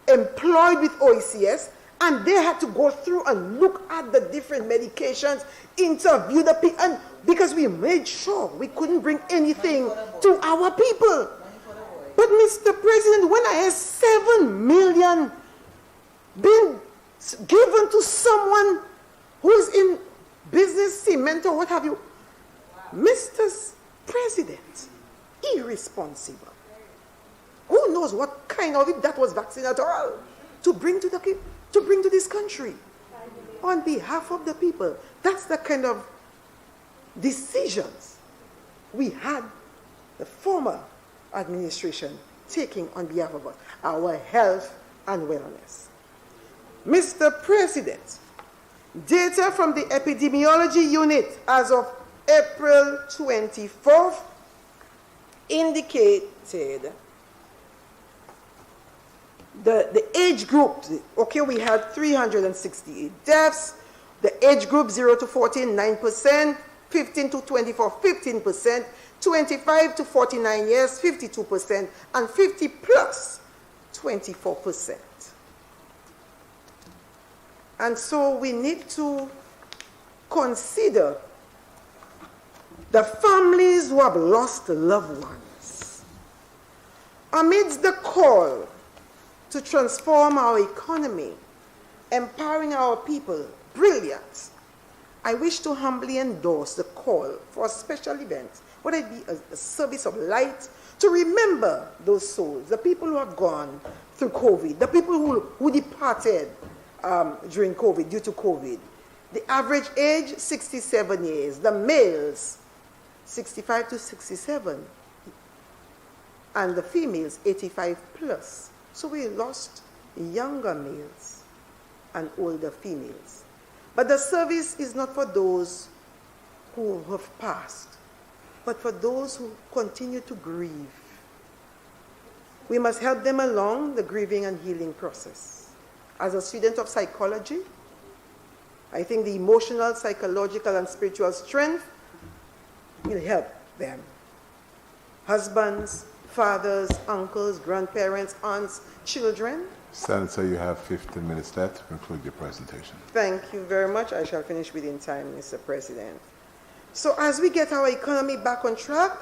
employed with OECS, and they had to go through and look at the different medications, interview the people, and because we made sure we couldn't bring anything to our people. But Mr. President, when I hear $7 million being given to someone who is in business, cement or what have you, Mr. President, irresponsible. Who knows what kind of, if that was vaccine at all, to bring to this country on behalf of the people. That's the kind of decisions we had the former administration taking on behalf of us, our health and wellness. Mr. President, data from the epidemiology unit as of April 24th indicated the age group, okay, we had 368 deaths. The age group 0 to 14, 9%, 15 to 24, 15%, 25 to 49 years, 52%, and 50 plus, 24%. And so we need to consider the families who have lost loved ones. Amidst the call to transform our economy, empowering our people, brilliant, I wish to humbly endorse the call for a special event, whether it be a service of light, to remember those souls, the people who have gone through COVID, the people who departed during COVID, due to COVID. The average age, 67 years. The males, 65 to 67. And the females, 85 plus. So we lost younger males and older females. But the service is not for those who have passed, but for those who continue to grieve. We must help them along the grieving and healing process. As a student of psychology, I think the emotional, psychological, and spiritual strength will help them. Husbands, fathers, uncles, grandparents, aunts, children. Senator, you have 15 minutes left to conclude your presentation. Thank you very much. I shall finish within time, Mr. President. So as we get our economy back on track,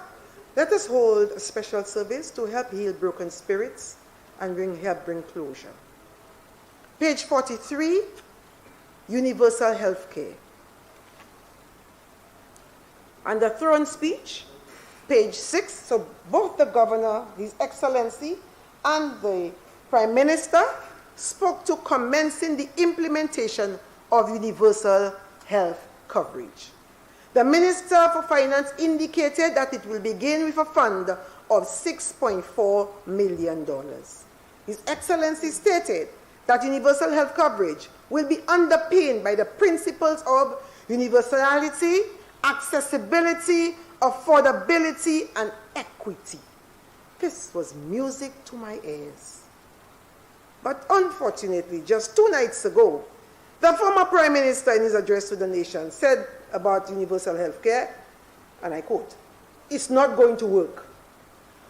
let us hold a special service to help heal broken spirits and help bring closure. Page 43, universal health care. And the throne speech, page 6, so both the governor, His Excellency, and the Prime Minister spoke to commencing the implementation of universal health coverage. The Minister for Finance indicated that it will begin with a fund of $6.4 million. His Excellency stated that universal health coverage will be underpinned by the principles of universality, accessibility, affordability, and equity. This was music to my ears. But unfortunately, just 2 nights ago, the former Prime Minister in his address to the nation said about universal health care, and I quote, "It's not going to work.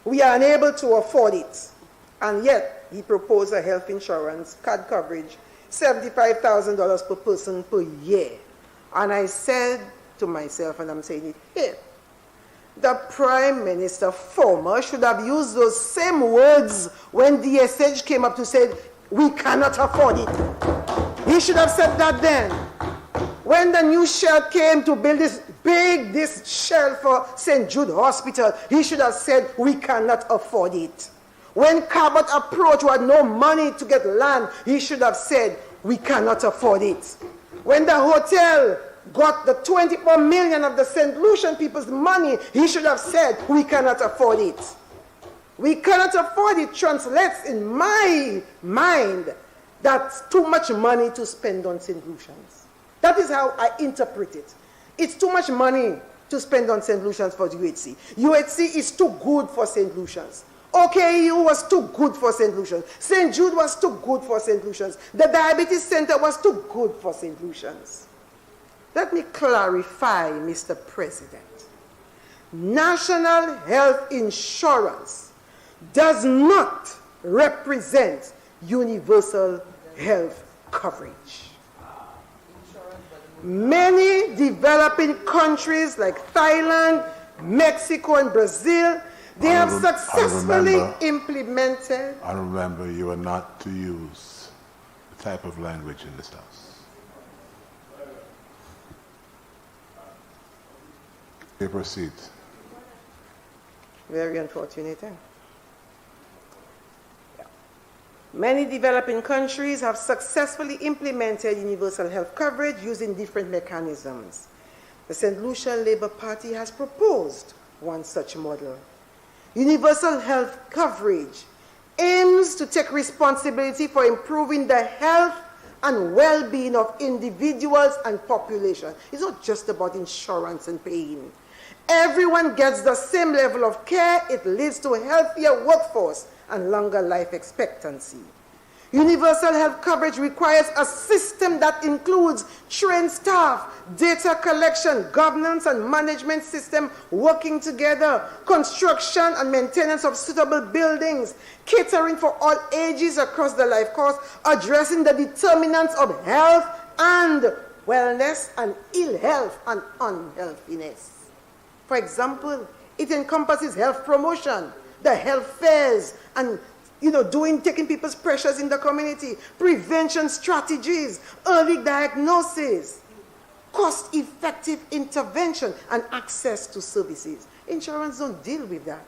We are unable to afford it." And yet, he proposed a health insurance card coverage, $75,000 per person per year. And I said to myself, and I'm saying it here, the Prime Minister former should have used those same words when DSH came up to say, we cannot afford it. He should have said that then. When the new shell came to build this shell for St. Jude Hospital, he should have said, we cannot afford it. When Cabot approached who had no money to get land, he should have said, we cannot afford it. When the hotel got the 24 million of the St. Lucian people's money, he should have said, we cannot afford it. We cannot afford it translates in my mind that's too much money to spend on St. Lucians. That is how I interpret it. It's too much money to spend on St. Lucians for the UHC. UHC is too good for St. Lucians. OKU was too good for St. Lucians. St. Jude was too good for St. Lucians. The Diabetes Center was too good for St. Lucians. Let me clarify, Mr. President. National health insurance does not represent universal health coverage. Many developing countries like Thailand, Mexico, and Brazil, they have successfully implemented. I remember you are not to use the type of language in this House. You proceed. Very unfortunate. Many developing countries have successfully implemented universal health coverage using different mechanisms. The St. Lucia Labour Party has proposed one such model. Universal health coverage aims to take responsibility for improving the health and well-being of individuals and population. It's not just about insurance and paying. Everyone gets the same level of care. It leads to a healthier workforce and longer life expectancy. Universal health coverage requires a system that includes trained staff, data collection, governance and management system working together, construction and maintenance of suitable buildings, catering for all ages across the life course, addressing the determinants of health and wellness and ill health and unhealthiness. For example, it encompasses health promotion, the health fairs, and taking people's pressures in the community, prevention strategies, early diagnosis, cost-effective intervention, and access to services. Insurance don't deal with that.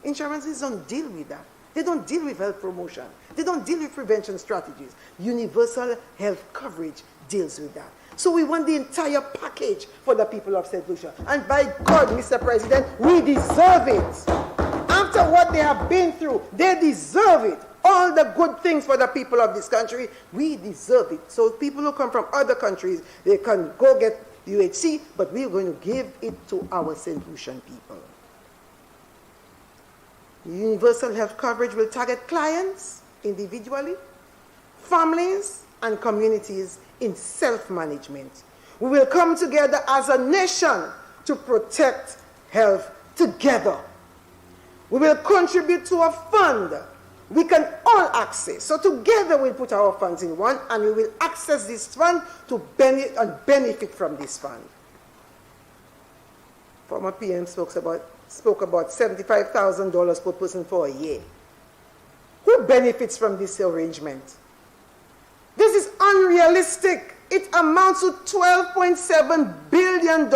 Insurances don't deal with that. They don't deal with health promotion. They don't deal with prevention strategies. Universal health coverage deals with that. So we want the entire package for the people of St. Lucia. And by God, Mr. President, we deserve it. After what they have been through, they deserve it. All the good things for the people of this country, we deserve it. So people who come from other countries, they can go get UHC, but we're going to give it to our St. Lucian people. Universal health coverage will target clients individually, families, and communities in self-management. We will come together as a nation to protect health together. We will contribute to a fund we can all access. So together we'll put our funds in one, and we will access this fund to benefit from this fund. Former PM spoke about $75,000 per person for a year. Who benefits from this arrangement? This is unrealistic. It amounts to $12.7 billion,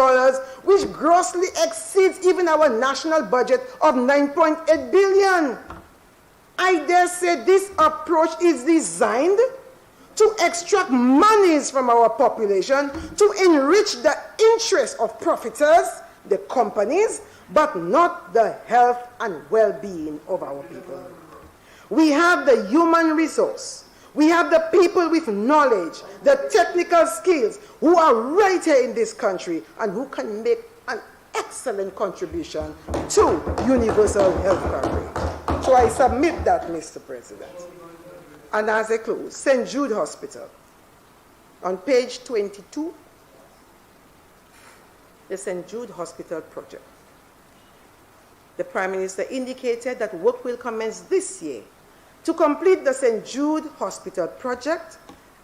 which grossly exceeds even our national budget of $9.8 billion. I dare say this approach is designed to extract monies from our population to enrich the interests of profiteers, the companies, but not the health and well-being of our people. We have the human resource. We have the people with knowledge, the technical skills, who are right here in this country and who can make an excellent contribution to universal health coverage. So I submit that, Mr. President. And as I close, St. Jude Hospital, on page 22, the St. Jude Hospital project. The Prime Minister indicated that work will commence this year to complete the St. Jude Hospital project,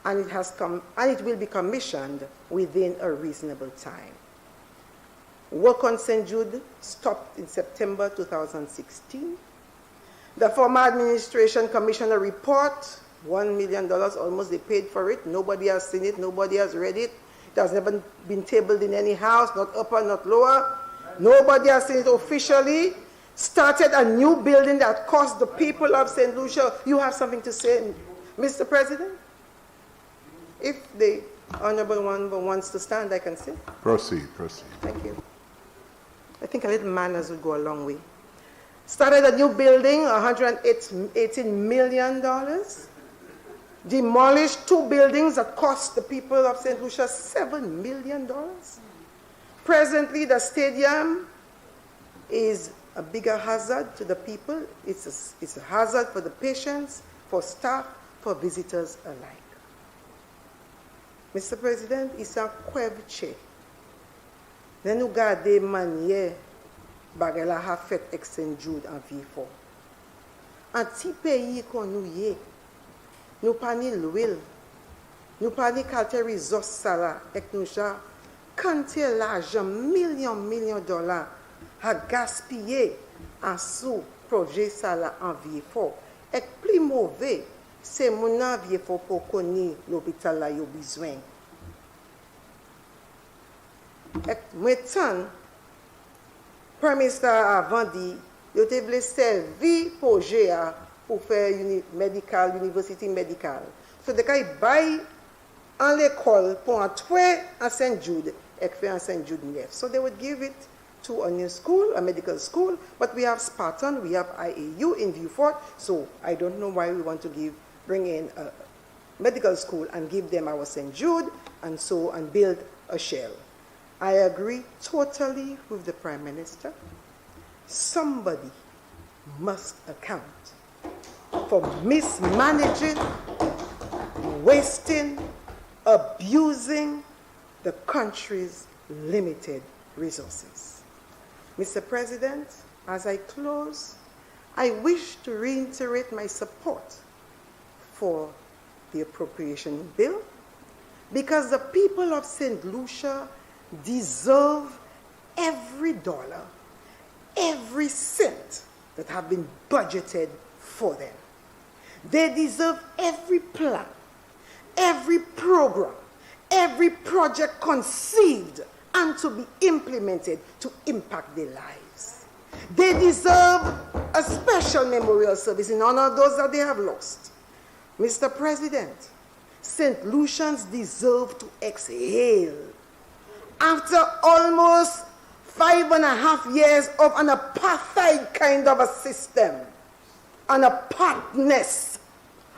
and it will be commissioned within a reasonable time. Work on St. Jude stopped in September 2016. The former administration commissioned a report, $1 million, almost they paid for it. Nobody has seen it, nobody has read it. It has never been tabled in any house, not upper, not lower. Nobody has seen it officially. Started a new building that cost the people of St. Lucia. You have something to say, Mr. President? If the Honorable one wants to stand, I can sit. Proceed. Thank you. I think a little manners would go a long way. Started a new building, $118 million. Demolished 2 buildings that cost the people of St. Lucia $7 million. Presently, the stadium is a bigger hazard to the people. It's a hazard for the patients, for staff, for visitors alike. Mr. President, it's a kwevche. Then nous garder manière bagela ha fait avec St. Jude en vie fort. Un petit pays qu'on nous y est, nous pas ni l'huile, nous pas ni qualité ressources ça là, et nous ja quantité l'argent millions de dollars a gaspillé en sous projet ça là en vie fort. Et plus mauvais, c'est mon envie fort pour connaître l'hôpital là yo besoin. Et maintenant, Prime Minister avant dit, il te voulait servir projet pour faire university médicale. So de cas bail en l'école pour entrer à St. Jude et faire en St. Jude neuf. So they would give it to a new school, a medical school, but we have Spartan, we have IAU in Vieux-Fort, so I don't know why we want to bring in a medical school and give them our St. Jude and build a shell. I agree totally with the Prime Minister. Somebody must account for mismanaging, wasting, abusing the country's limited resources. Mr. President, as I close, I wish to reiterate my support for the appropriation bill because the people of St. Lucia deserve every dollar, every cent that have been budgeted for them. They deserve every plan, every program, every project conceived and to be implemented to impact their lives. They deserve a special memorial service in honor of those that they have lost. Mr. President, St. Lucians deserve to exhale. After almost 5.5 years of an apartheid kind of a system, an apartness,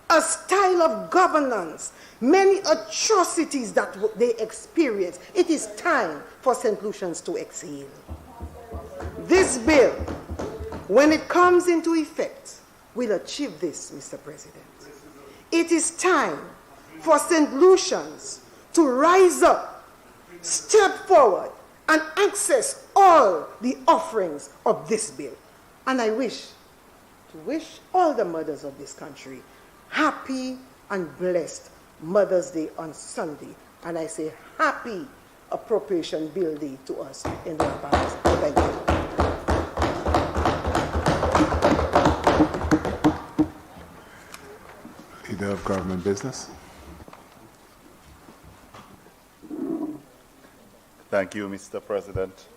a style of governance, many atrocities that they experience, it is time for St. Lucians to exhale. This bill, when it comes into effect, will achieve this, Mr. President. It is time for St. Lucians to rise up, step forward, and access all the offerings of this bill. And I wish all the mothers of this country happy and blessed Mother's Day on Sunday. And I say happy Appropriation Bill Day to us in the Bahamas. Thank you. Leader of Government Business. Thank you, Mr. President.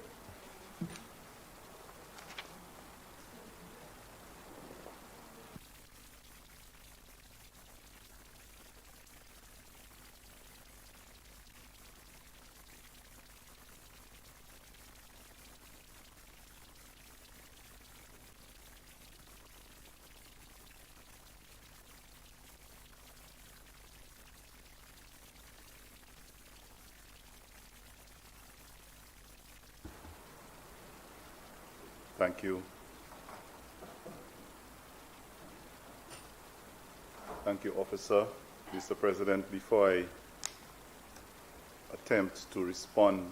Thank you. Thank you, Officer. Mr. President, before I attempt to respond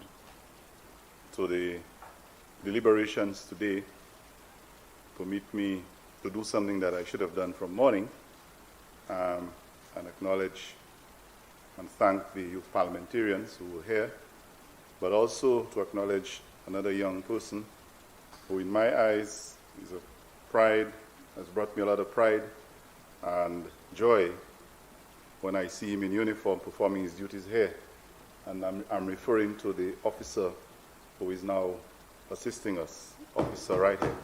to the deliberations today, permit me to do something that I should have done from morning, and acknowledge and thank the youth parliamentarians who were here, but also to acknowledge another young person who in my eyes is a pride, has brought me a lot of pride and joy when I see him in uniform performing his duties here. And I'm referring to the officer who is now assisting us, officer right here.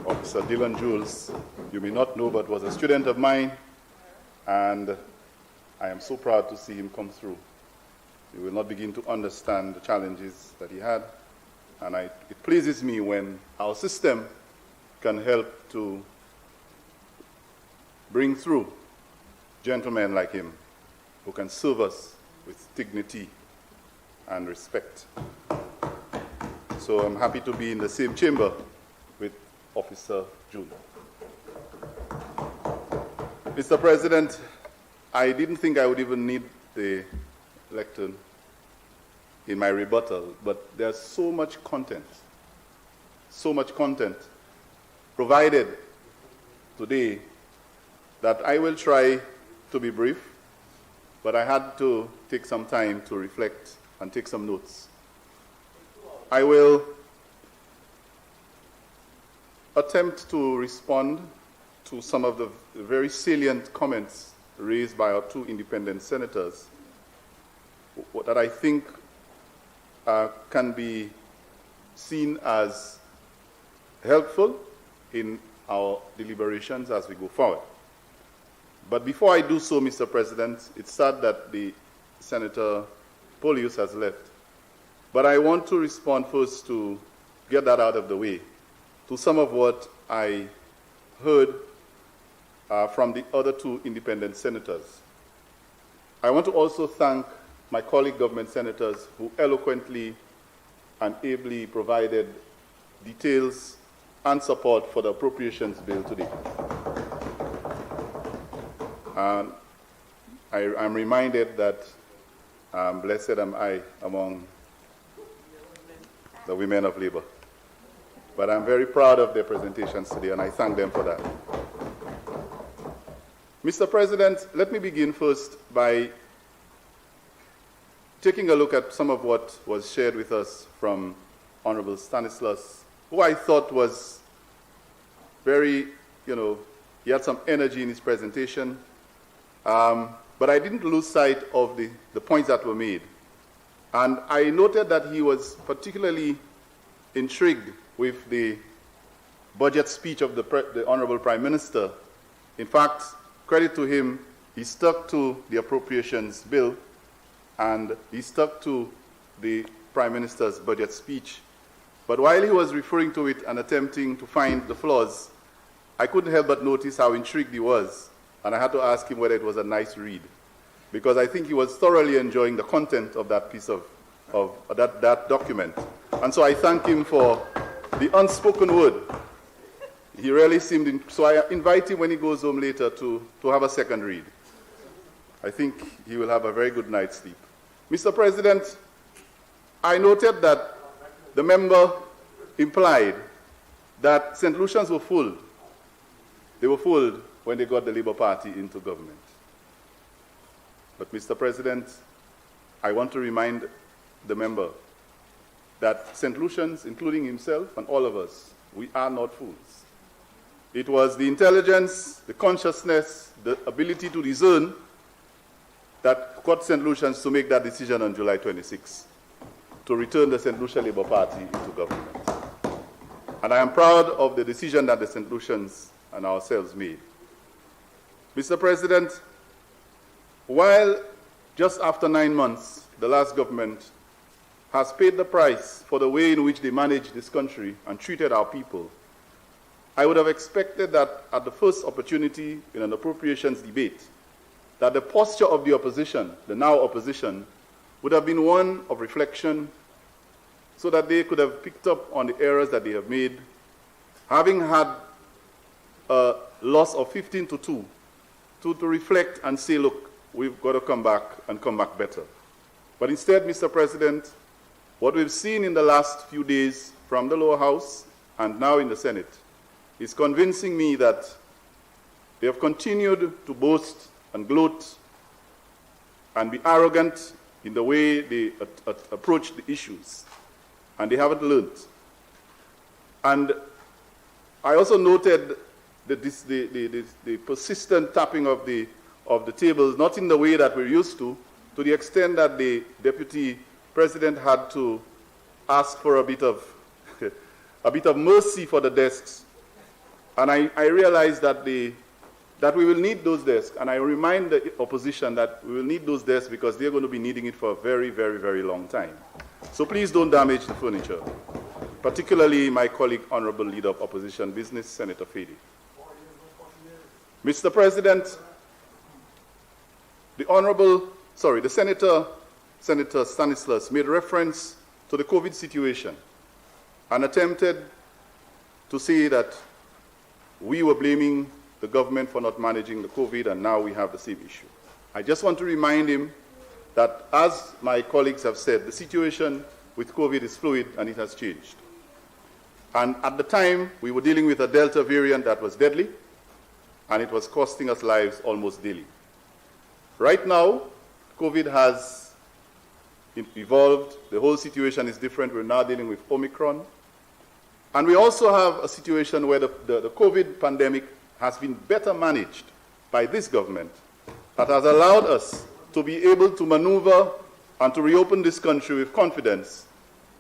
Officer Dylan Jules, you may not know, but was a student of mine, and I am so proud to see him come through. You will not begin to understand the challenges that he had. And it pleases me when our system can help to bring through gentlemen like him who can serve us with dignity and respect. So I'm happy to be in the same chamber with Officer June. Mr. President, I didn't think I would even need the lectern in my rebuttal, but there's so much content provided today that I will try to be brief, but I had to take some time to reflect and take some notes. I will attempt to respond to some of the very salient comments raised by our two independent senators that I think can be seen as helpful in our deliberations as we go forward. But before I do so, Mr. President, it's sad that the Senator Polius has left. But I want to respond first, to get that out of the way, to some of what I heard from the other two independent senators. I want to also thank my colleague government senators who eloquently and ably provided details and support for the appropriations bill today. I'm reminded that blessed am I among the women of labor. But I'm very proud of their presentations today, and I thank them for that. Mr. President, let me begin first by taking a look at some of what was shared with us from Honorable Stanislaus, who I thought was very, he had some energy in his presentation, but I didn't lose sight of the points that were made. And I noted that he was particularly intrigued with the budget speech of the Honorable Prime Minister. In fact, credit to him, he stuck to the appropriations bill and he stuck to the Prime Minister's budget speech. But while he was referring to it and attempting to find the flaws, I couldn't help but notice how intrigued he was, and I had to ask him whether it was a nice read, because I think he was thoroughly enjoying the content of that piece of that document. And so I thank him for the unspoken word. He really seemed, so I invite him when he goes home later to have a second read. I think he will have a very good night's sleep. Mr. President, I noted that the member implied that St. Lucians were fooled. They were fooled when they got the Labour Party into government. But, Mr. President, I want to remind the member that St. Lucians, including himself and all of us, we are not fools. It was the intelligence, the consciousness, the ability to discern that got St. Lucians to make that decision on July 26, to return the St. Lucia Labour Party into government. And I am proud of the decision that the St. Lucians and ourselves made. Mr. President, while just after 9 months, the last government has paid the price for the way in which they managed this country and treated our people, I would have expected that at the first opportunity in an appropriations debate, that the posture of the opposition, the now opposition, would have been one of reflection so that they could have picked up on the errors that they have made, having had a loss of 15-2, to reflect and say, look, we've got to come back and come back better. But instead, Mr. President, what we've seen in the last few days from the lower house and now in the Senate is convincing me that they have continued to boast and gloat and be arrogant in the way they approach the issues, and they haven't learned. And I also noted that the persistent tapping of the tables, not in the way that we're used to the extent that the Deputy President had to ask for a bit of mercy for the desks. And I realized that we will need those desks, and I remind the opposition that we will need those desks because they're going to be needing it for a very, very, very long time. So please don't damage the furniture, particularly my colleague, Honorable Leader of Opposition Business, Senator Fady. Mr. President, the Senator Stanislaus made reference to the COVID situation and attempted to say that we were blaming the government for not managing the COVID, and now we have the same issue. I just want to remind him that, as my colleagues have said, the situation with COVID is fluid and it has changed. And at the time, we were dealing with a Delta variant that was deadly, and it was costing us lives almost daily. Right now, COVID has evolved. The whole situation is different. We're now dealing with Omicron. And we also have a situation where the COVID pandemic has been better managed by this government that has allowed us to be able to maneuver and to reopen this country with confidence,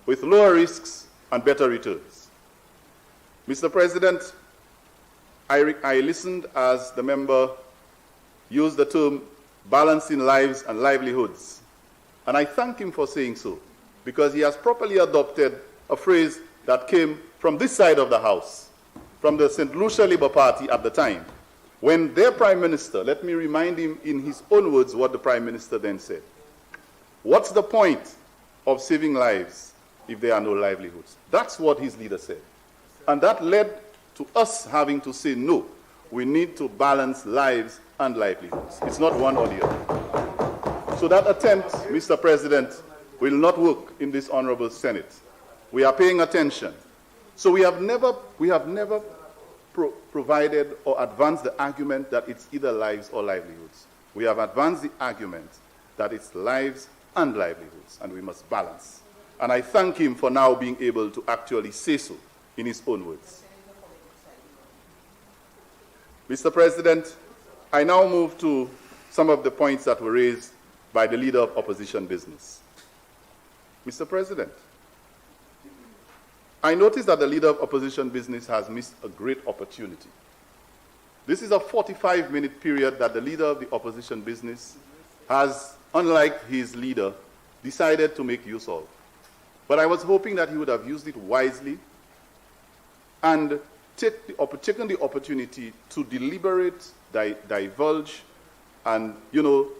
with lower risks and better returns. Mr. President, I listened as the member used the term balancing lives and livelihoods, and I thank him for saying so, because he has properly adopted a phrase that came from this side of the House, from the St. Lucia Labour Party at the time, when their Prime Minister, let me remind him in his own words what the Prime Minister then said. What's the point of saving lives if there are no livelihoods? That's what his leader said. And that led to us having to say, no, we need to balance lives and livelihoods. It's not one or the other. So that attempt, Mr. President, will not work in this honorable Senate. We are paying attention. So we have never provided or advanced the argument that it's either lives or livelihoods. We have advanced the argument that it's lives and livelihoods, and we must balance. And I thank him for now being able to actually say so in his own words. Mr. President, I now move to some of the points that were raised by the leader of opposition business. Mr. President, I notice that the leader of opposition business has missed a great opportunity. This is a 45-minute period that the leader of the opposition business has, unlike his leader, decided to make use of. But I was hoping that he would have used it wisely and taken the opportunity to deliberate, divulge, and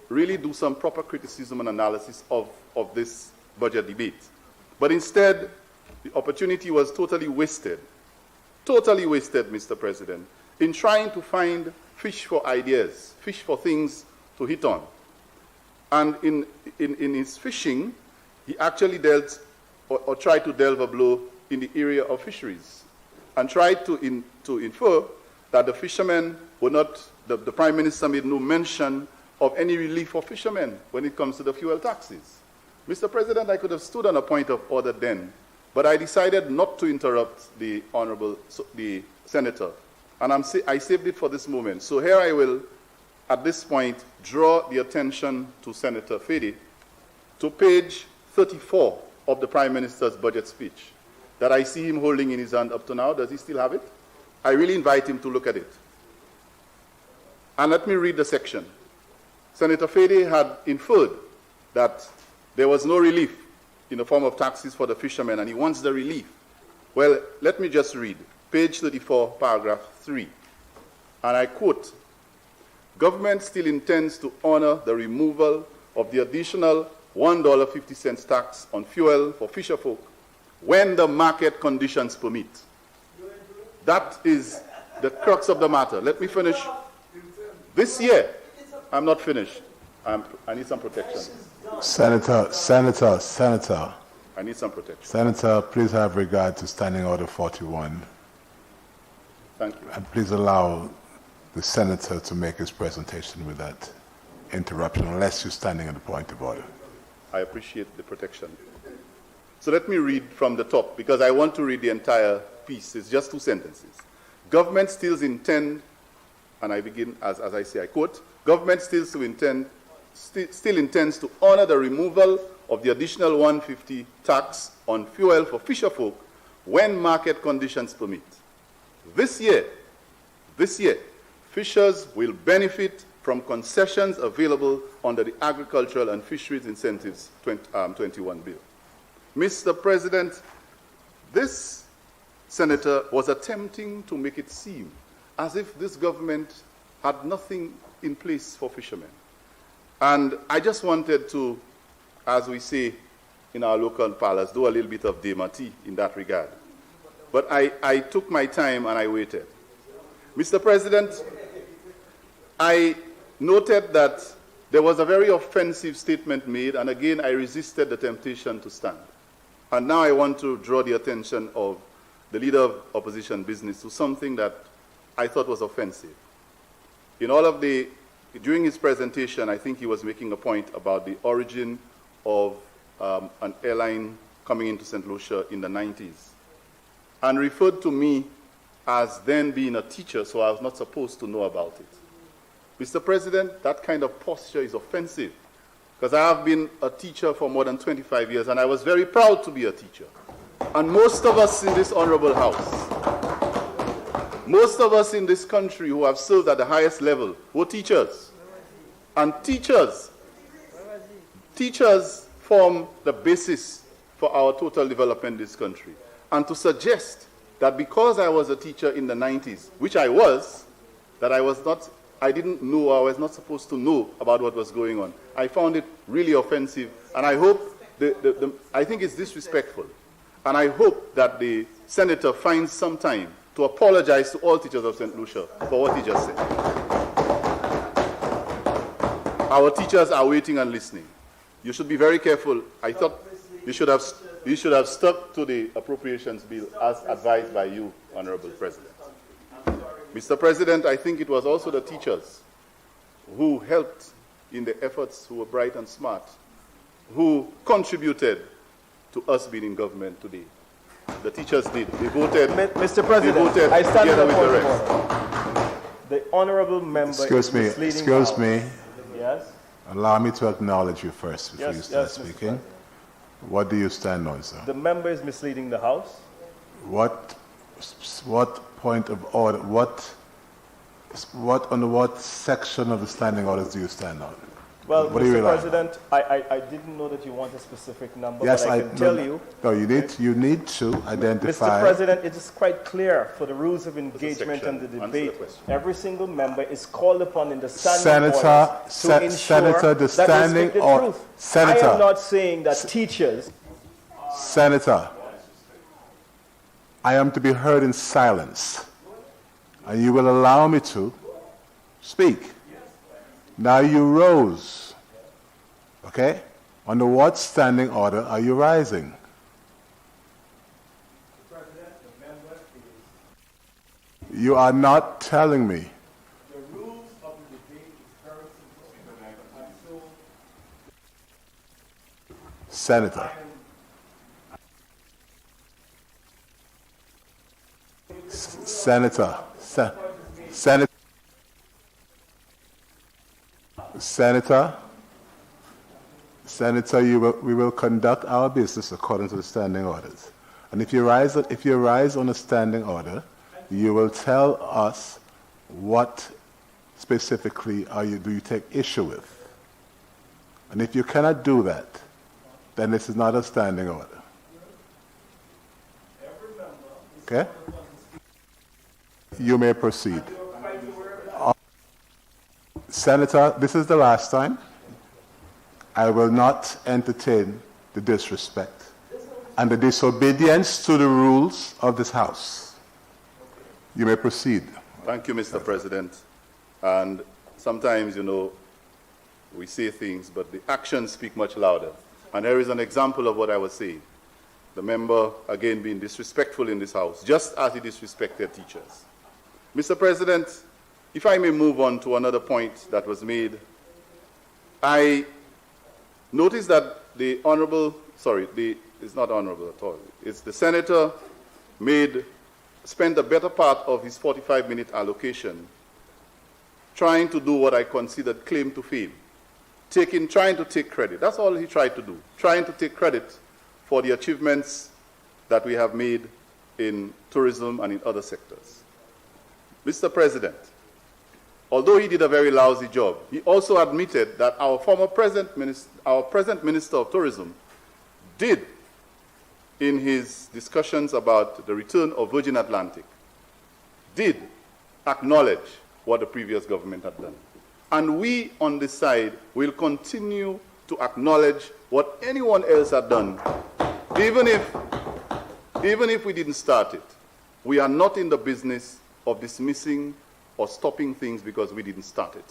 really do some proper criticism and analysis of this budget debate. But instead, the opportunity was totally wasted, Mr. President, in trying to find fish for ideas, fish for things to hit on. And in his fishing, he actually dealt or tried to delve a blow in the area of fisheries and tried to infer that the fishermen were not, the Prime Minister made no mention of any relief for fishermen when it comes to the fuel taxes. Mr. President, I could have stood on a point of order then, but I decided not to interrupt the Senator, and I saved it for this moment. So here I will, at this point, draw the attention to Senator Fede to page 34 of the Prime Minister's budget speech that I see him holding in his hand up to now. Does he still have it? I really invite him to look at it. And let me read the section. Senator Fede had inferred that there was no relief in the form of taxes for the fishermen, and he wants the relief. Well, let me just read. Page 34, paragraph 3. And I quote, "Government still intends to honor the removal of the additional $1.50 tax on fuel for fisherfolk when the market conditions permit." That is the crux of the matter. Let me finish. This year, I'm not finished. I need some protection. Senator. I need some protection. Senator, please have regard to Standing Order 41. Thank you. And please allow the Senator to make his presentation without interruption, unless you're standing at the point of order. I appreciate the protection. So let me read from the top, because I want to read the entire piece. It's just 2 sentences. Government still intend, and I begin as I say, I quote, "Government still intends to honor the removal of the additional $1.50 tax on fuel for fisherfolk when market conditions permit. This year, fishers will benefit from concessions available under the Agricultural and Fisheries Incentives 21 bill." Mr. President, this senator was attempting to make it seem as if this government had nothing in place for fishermen. And I just wanted to, as we say in our local parlors, do a little bit of démenti in that regard. But I took my time and I waited. Mr. President, I noted that there was a very offensive statement made, and again I resisted the temptation to stand. And now I want to draw the attention of the leader of opposition business to something that I thought was offensive. During his presentation, I think he was making a point about the origin of an airline coming into St. Lucia in the 90s, and referred to me as then being a teacher, so I was not supposed to know about it. Mr. President, that kind of posture is offensive, because I have been a teacher for more than 25 years, and I was very proud to be a teacher. And most of us in this honorable house, most of us in this country who have served at the highest level were teachers. And teachers form the basis for our total development in this country. And to suggest that because I was a teacher in the 90s, which I was, that I didn't know, I was not supposed to know about what was going on, I found it really offensive. And I hope, I think it's disrespectful. And I hope that the senator finds some time to apologize to all teachers of St. Lucia for what he just said. Our teachers are waiting and listening. You should be very careful. I thought you should have stuck to the appropriations bill as advised by you, Honorable President. Mr. President, I think it was also the teachers who helped in the efforts, who were bright and smart, who contributed to us being in government today. The teachers did. They voted. Mr. President, they voted I stand together on with point the of rest. order. The honorable member Excuse me, is misleading excuse the me. House. Yes? Allow me to acknowledge you first before Yes, you start yes, Mr. speaking. What do you stand on, sir? The member is misleading the House. What point of order, on what section of the standing orders do you stand on? Well, What do you Mr. rely on? President, I didn't know that you want a specific number, Yes, but I can tell you. No, you need to identify. Mr. President, it is quite clear for the rules of engagement and the Answer the debate. question. Every single member is called upon in the standing Senator, orders to ensure Senator, the that they standing speak the or- truth. Senator. I am not saying that teachers. Senator, I am to be heard in silence, and you will allow me to speak. Now you rose, okay? Under what standing order are you rising? You are not telling me. The rules of the debate is very simple. Senator. Senator. Senator, we will conduct our business according to the standing orders. And if you rise on a standing order, you will tell us what specifically do you take issue with. And if you cannot do that, then this is not a standing order. Okay? You may proceed. Senator, this is the last time. I will not entertain the disrespect and the disobedience to the rules of this House. You may proceed. Thank you, Mr. President. And sometimes, we say things, but the actions speak much louder. And here is an example of what I was saying. The member, again, being disrespectful in this House, just as he disrespected teachers. Mr. President, if I may move on to another point that was made, I noticed that it's not honorable at all. It's the senator spent the better part of his 45-minute allocation trying to do what I considered claim to fame, trying to take credit. That's all he tried to do, trying to take credit for the achievements that we have made in tourism and in other sectors. Mr. President, although he did a very lousy job, he also admitted that our present Minister of Tourism did, in his discussions about the return of Virgin Atlantic, did acknowledge what the previous government had done. And we on this side will continue to acknowledge what anyone else had done, even if we didn't start it. We are not in the business of dismissing or stopping things because we didn't start it.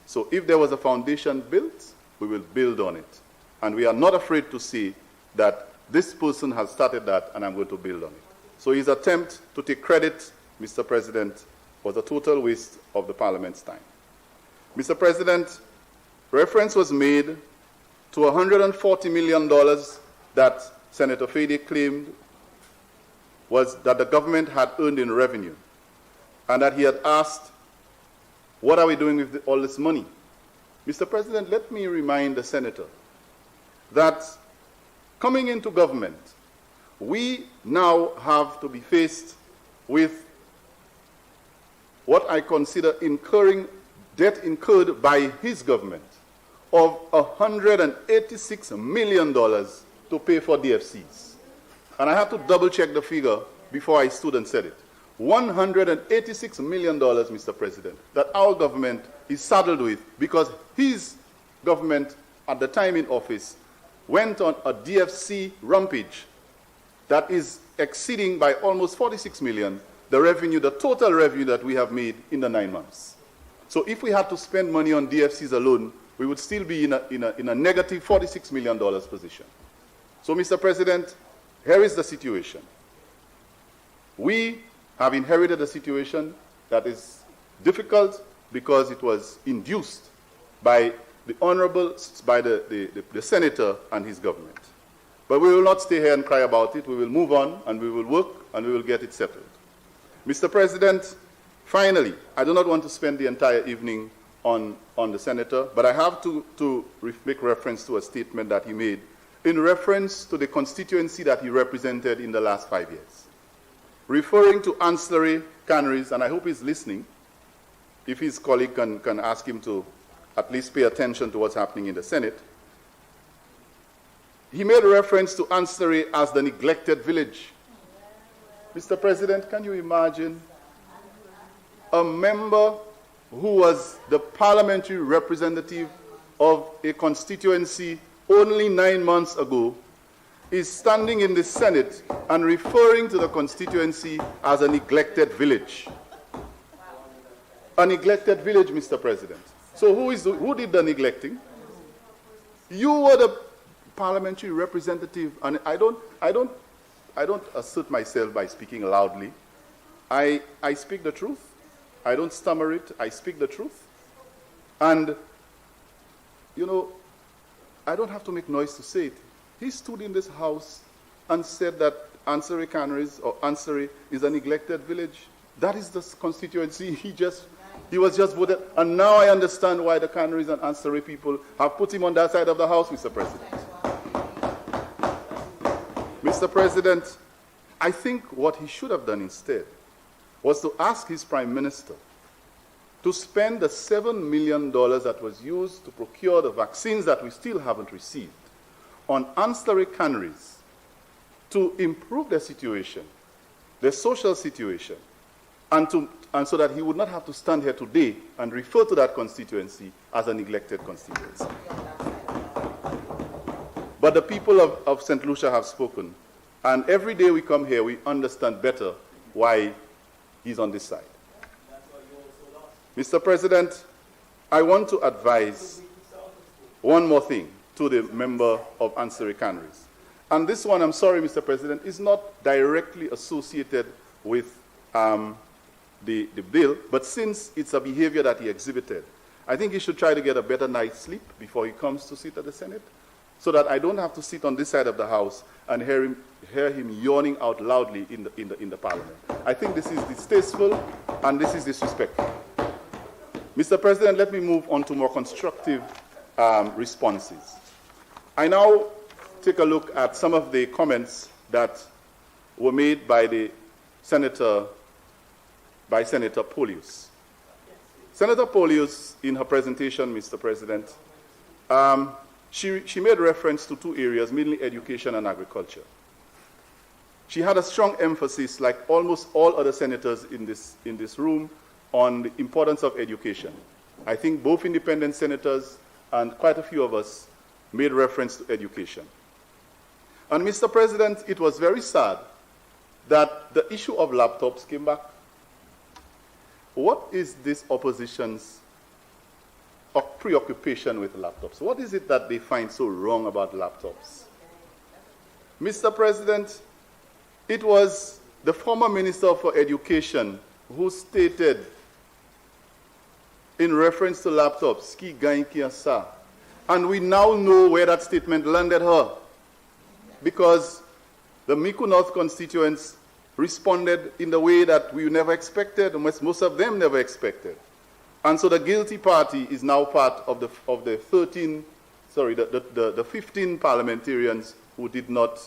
So if there was a foundation built, we will build on it. And we are not afraid to say that this person has started that and I'm going to build on it. So his attempt to take credit, Mr. President, was a total waste of the Parliament's time. Mr. President, reference was made to $140 million that Senator Fede claimed was that the government had earned in revenue, and that he had asked, what are we doing with all this money? Mr. President, let me remind the senator that coming into government, we now have to be faced with what I consider incurring debt incurred by his government of $186 million to pay for DFCs. And I have to double check the figure before I stood and said it. $186 million, Mr. President, that our government is saddled with because his government at the time in office went on a DFC rampage that is exceeding by almost 46 million the total revenue that we have made in the 9 months. So if we had to spend money on DFCs alone, we would still be in a negative $46 million position. So, Mr. President, here is the situation. We have inherited a situation that is difficult because it was induced by by the senator and his government. But we will not stay here and cry about it. We will move on, and we will work, and we will get it settled. Mr. President, finally, I do not want to spend the entire evening on the senator, but I have to make reference to a statement that he made in reference to the constituency that he represented in the last 5 years. Referring to ancillary canneries, and I hope he's listening, if his colleague can ask him to at least pay attention to what's happening in the Senate. He made reference to ancillary as the neglected village. Mr. President, can you imagine a member who was the parliamentary representative of a constituency only 9 months ago is standing in the Senate and referring to the constituency as a neglected village? A neglected village, Mr. President. So who did the neglecting? You were the parliamentary representative, and I don't assert myself by speaking loudly. I speak the truth. I don't stammer it. I speak the truth. And, you know, I don't have to make noise to say it. He stood in this house and said that Ansari Canneries or Ansari is a neglected village. That is the constituency he was just voted. And now I understand why the Canneries and Ansari people have put him on that side of the house, Mr. President. Mr. President, I think what he should have done instead was to ask his Prime Minister to spend the $7 million that was used to procure the vaccines that we still haven't received on ancillary canneries to improve their situation, their social situation, and so that he would not have to stand here today and refer to that constituency as a neglected constituency. But the people of St. Lucia have spoken, and every day we come here, we understand better why he's on this side. Mr. President, I want to advise one more thing to the member of Ansari Canneries. And this one, I'm sorry, Mr. President, is not directly associated with the bill, but since it's a behavior that he exhibited, I think he should try to get a better night's sleep before he comes to sit at the Senate, so that I don't have to sit on this side of the House and hear him yawning out loudly in the Parliament. I think this is distasteful and this is disrespectful. Mr. President, let me move on to more constructive responses. I now take a look at some of the comments that were made by Senator Polius. Senator Polius, in her presentation, Mr. President, she made reference to two areas, mainly education and agriculture. She had a strong emphasis, like almost all other senators in this room, on the importance of education. I think both independent senators and quite a few of us made reference to education. And Mr. President, it was very sad that the issue of laptops came back. What is this opposition's preoccupation with laptops? What is it that they find so wrong about laptops? Mr. President, it was the former Minister for Education who stated in reference to laptops, ki gain ki asa. And we now know where that statement landed her, because the Miku North constituents responded in the way that we never expected, and most of them never expected. And so the guilty party is now part of the 15 parliamentarians who did not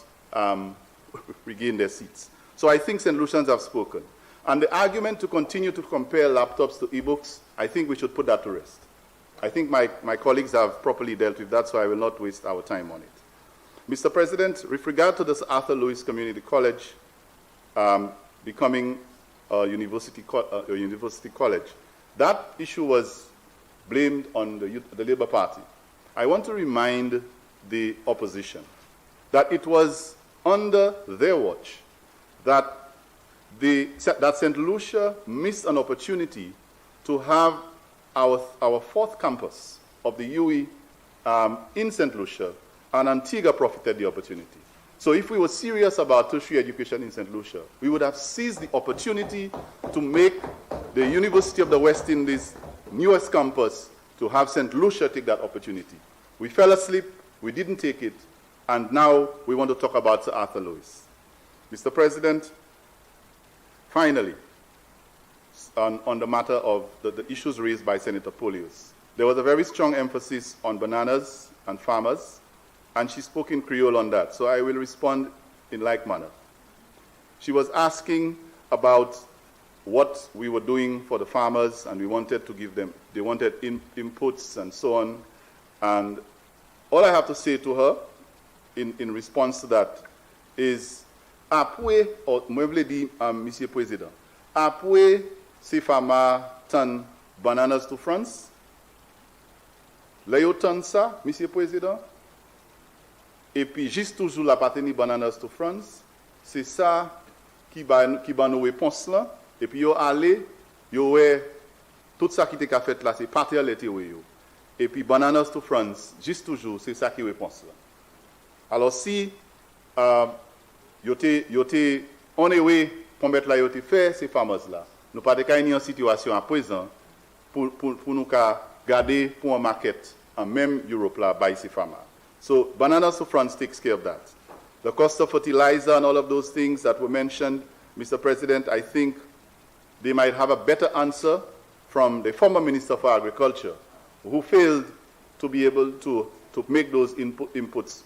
regain their seats. So I think St. Lucians have spoken. And the argument to continue to compare laptops to e-books, I think we should put that to rest. I think my colleagues have properly dealt with that, so I will not waste our time on it. Mr. President, with regard to this Arthur Lewis Community College becoming a university college, that issue was blamed on the Labour Party. I want to remind the opposition that it was under their watch that St. Lucia missed an opportunity to have our fourth campus of the UE in St. Lucia, and Antigua profited the opportunity. So if we were serious about tertiary education in St. Lucia, we would have seized the opportunity to make the University of the West Indies' newest campus to have St. Lucia take that opportunity. We fell asleep, we didn't take it, and now we want to talk about Sir Arthur Lewis. Mr. President, finally, on the matter of the issues raised by Senator Polius, there was a very strong emphasis on bananas and farmers, and she spoke in Creole on that, so I will respond in like manner. She was asking about what we were doing for the farmers, and we wanted to give them, they wanted inputs and so on. And all I have to say to her in response to that is, apwe, ou mwen vle di, Monsieur President, apwe si farmer turn bananas to France? Le yo turn sa, Monsieur President? Et puis, juste toujours la pateni bananas to France, c'est ça qui ba nou réponse là. Et puis, yo allé, yo ouais, tout ça qui te fait là, c'est partir l'été yo. Et puis, bananas to France, juste toujours, c'est ça qui réponse là. Alors, si yo te on est ouais, pour mettre là, yo te fait ces farmers là, nous pas de en situation à présent pour nous garder pour un market en même Europe là, by ces farmers. So, bananas to France takes care of that. The cost of fertilizer and all of those things that were mentioned, Mr. President, I think they might have a better answer from the former Minister for Agriculture, who failed to be able to make those inputs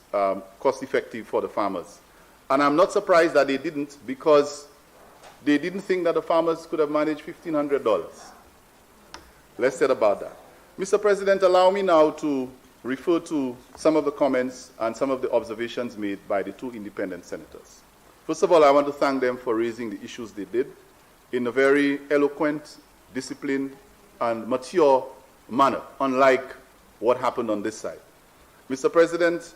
cost-effective for the farmers. And I'm not surprised that they didn't, because they didn't think that the farmers could have managed $1,500. Less said about that. Mr. President, allow me now to refer to some of the comments and some of the observations made by the two independent senators. First of all, I want to thank them for raising the issues they did in a very eloquent, disciplined, and mature manner, unlike what happened on this side. Mr. President,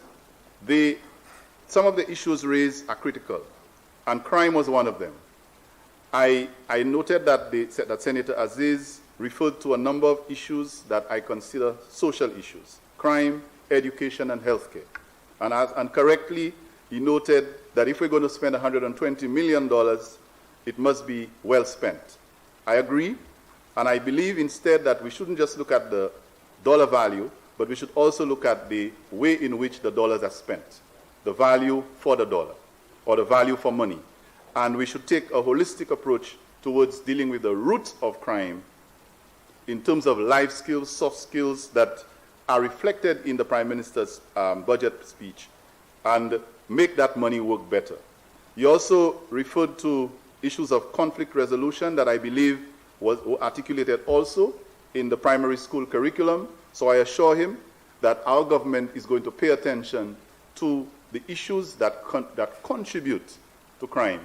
some of the issues raised are critical, and crime was one of them. I noted that Senator Aziz referred to a number of issues that I consider social issues: crime, education, and healthcare. And correctly, he noted that if we're going to spend $120 million, it must be well spent. I agree, and I believe instead that we shouldn't just look at the dollar value, but we should also look at the way in which the dollars are spent, the value for the dollar, or the value for money. And we should take a holistic approach towards dealing with the root of crime in terms of life skills, soft skills that are reflected in the Prime Minister's budget speech, and make that money work better. He also referred to issues of conflict resolution that I believe was articulated also in the primary school curriculum. So I assure him that our government is going to pay attention to the issues that contribute to crime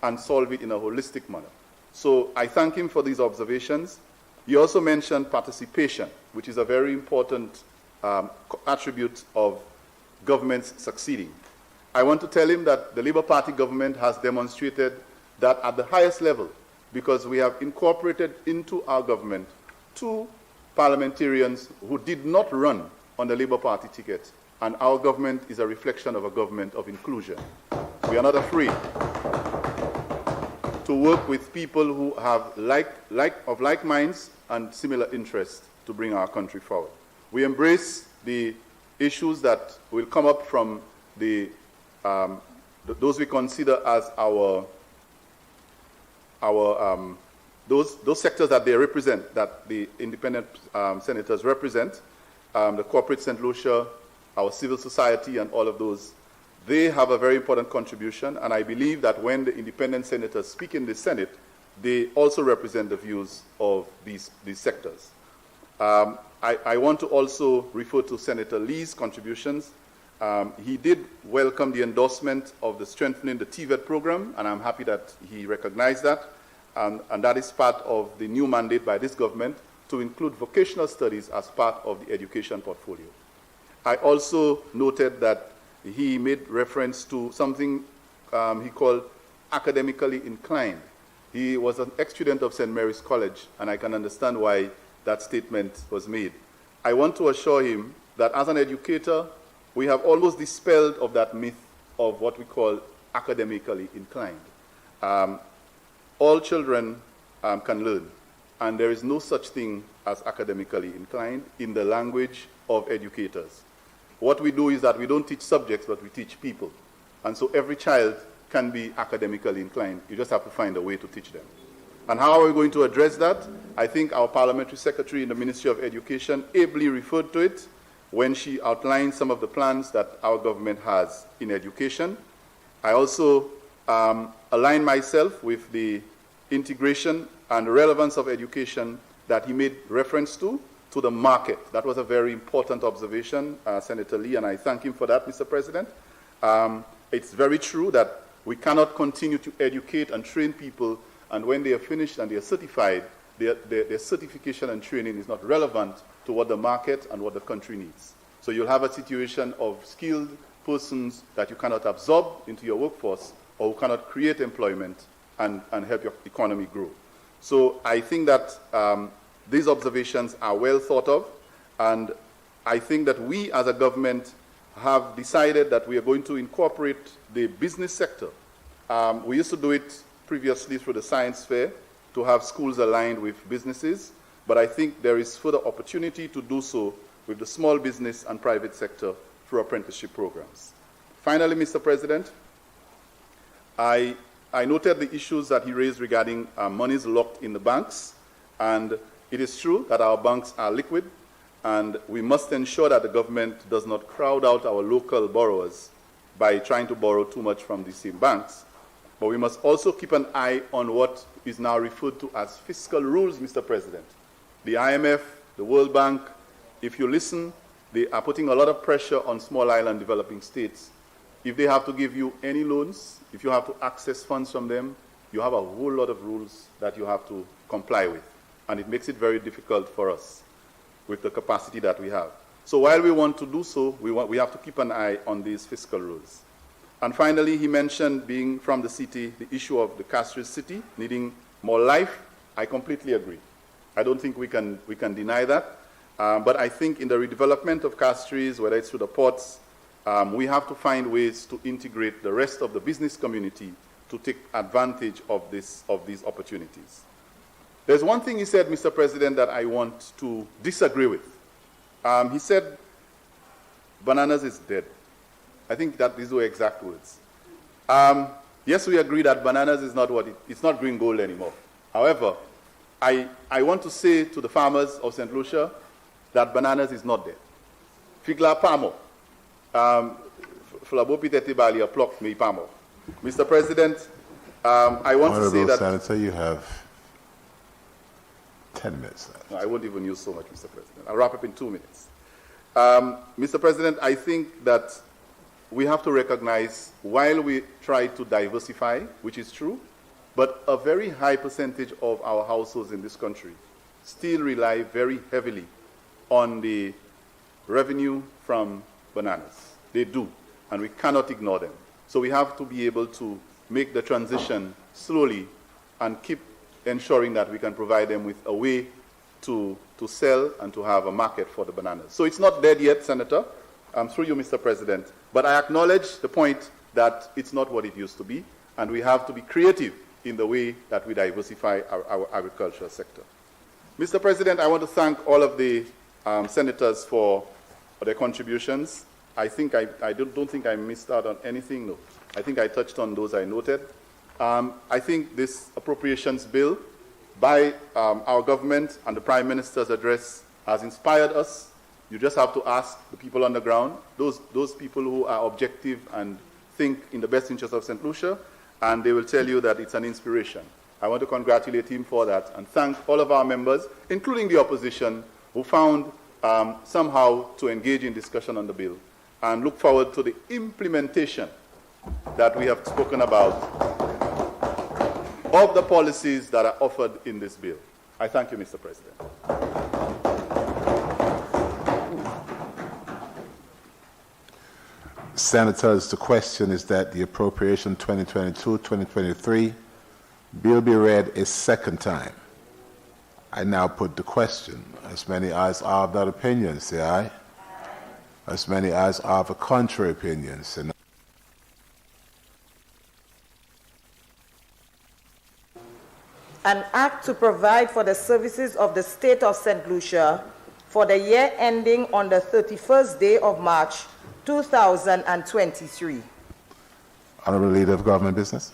and solve it in a holistic manner. So I thank him for these observations. He also mentioned participation, which is a very important attribute of governments succeeding. I want to tell him that the Labour Party government has demonstrated that at the highest level, because we have incorporated into our government two parliamentarians who did not run on the Labour Party ticket, and our government is a reflection of a government of inclusion. We are not afraid to work with people who have like minds and similar interests to bring our country forward. We embrace the issues that will come up from those we consider as those sectors that they represent, that the independent senators represent, the corporate St. Lucia, our civil society, and all of those. They have a very important contribution, and I believe that when the independent senators speak in the Senate, they also represent the views of these sectors. I want to also refer to Senator Lee's contributions. He did welcome the endorsement of the strengthening the TVET program, and I'm happy that he recognized that. And that is part of the new mandate by this government to include vocational studies as part of the education portfolio. I also noted that he made reference to something he called academically inclined. He was an ex-student of St. Mary's College, and I can understand why that statement was made. I want to assure him that as an educator, we have almost dispelled of that myth of what we call academically inclined. All children can learn, and there is no such thing as academically inclined in the language of educators. What we do is that we don't teach subjects, but we teach people. And so every child can be academically inclined. You just have to find a way to teach them. And how are we going to address that? I think our parliamentary secretary in the Ministry of Education ably referred to it when she outlined some of the plans that our government has in education. I also align myself with the integration and relevance of education that he made reference to the market. That was a very important observation, Senator Lee, and I thank him for that, Mr. President. It's very true that we cannot continue to educate and train people, and when they are finished and they are certified, their certification and training is not relevant to what the market and what the country needs. So you'll have a situation of skilled persons that you cannot absorb into your workforce, or who cannot create employment and help your economy grow. So I think that these observations are well thought of, and I think that we as a government have decided that we are going to incorporate the business sector. We used to do it previously through the science fair to have schools aligned with businesses, but I think there is further opportunity to do so with the small business and private sector through apprenticeship programs. Finally, Mr. President, I noted the issues that he raised regarding monies locked in the banks, and it is true that our banks are liquid, and we must ensure that the government does not crowd out our local borrowers by trying to borrow too much from these same banks. But we must also keep an eye on what is now referred to as fiscal rules, Mr. President. The IMF, the World Bank, if you listen, they are putting a lot of pressure on small island developing states. If they have to give you any loans, if you have to access funds from them, you have a whole lot of rules that you have to comply with. And it makes it very difficult for us with the capacity that we have. So while we want to do so, we have to keep an eye on these fiscal rules. And finally, he mentioned, being from the city, the issue of the Castries city needing more life. I completely agree. I don't think we can deny that. But I think in the redevelopment of Castries, whether it's through the ports, we have to find ways to integrate the rest of the business community to take advantage of these opportunities. There's one thing he said, Mr. President, that I want to disagree with. He said, bananas is dead. I think that these were exact words. Yes, we agree that bananas is not it's not green gold anymore. However, I want to say to the farmers of St. Lucia that bananas is not dead. Figla pamo. Flabo pitete bali a pluck me pamo. Mr. President, I want to say that... Senator, you have 10 minutes left. No, I won't even use so much, Mr. President. I'll wrap up in 2 minutes. Mr. President, I think that we have to recognize, while we try to diversify, which is true, but a very high percentage of our households in this country still rely very heavily on the revenue from bananas. They do, and we cannot ignore them. So we have to be able to make the transition slowly and keep ensuring that we can provide them with a way to sell and to have a market for the bananas. So it's not dead yet, Senator, through you, Mr. President. But I acknowledge the point that it's not what it used to be, and we have to be creative in the way that we diversify our agricultural sector. Mr. President, I want to thank all of the senators for their contributions. I don't think I missed out on anything. No, I think I touched on those I noted. I think this appropriations bill by our government and the Prime Minister's address has inspired us. You just have to ask the people on the ground, those people who are objective and think in the best interest of St. Lucia, and they will tell you that it's an inspiration. I want to congratulate him for that and thank all of our members, including the opposition, who found somehow to engage in discussion on the bill, and look forward to the implementation that we have spoken about of the policies that are offered in this bill. I thank you, Mr. President. Senators, the question is that the Appropriation 2022-2023 bill be read a second time. I now put the question. As many as are of that opinion, say aye. Aye. As many as are of a contrary opinion, say no. an act to provide for the services of the State of St. Lucia for the year ending on the 31st day of March, 2023. Honorable Leader of Government Business.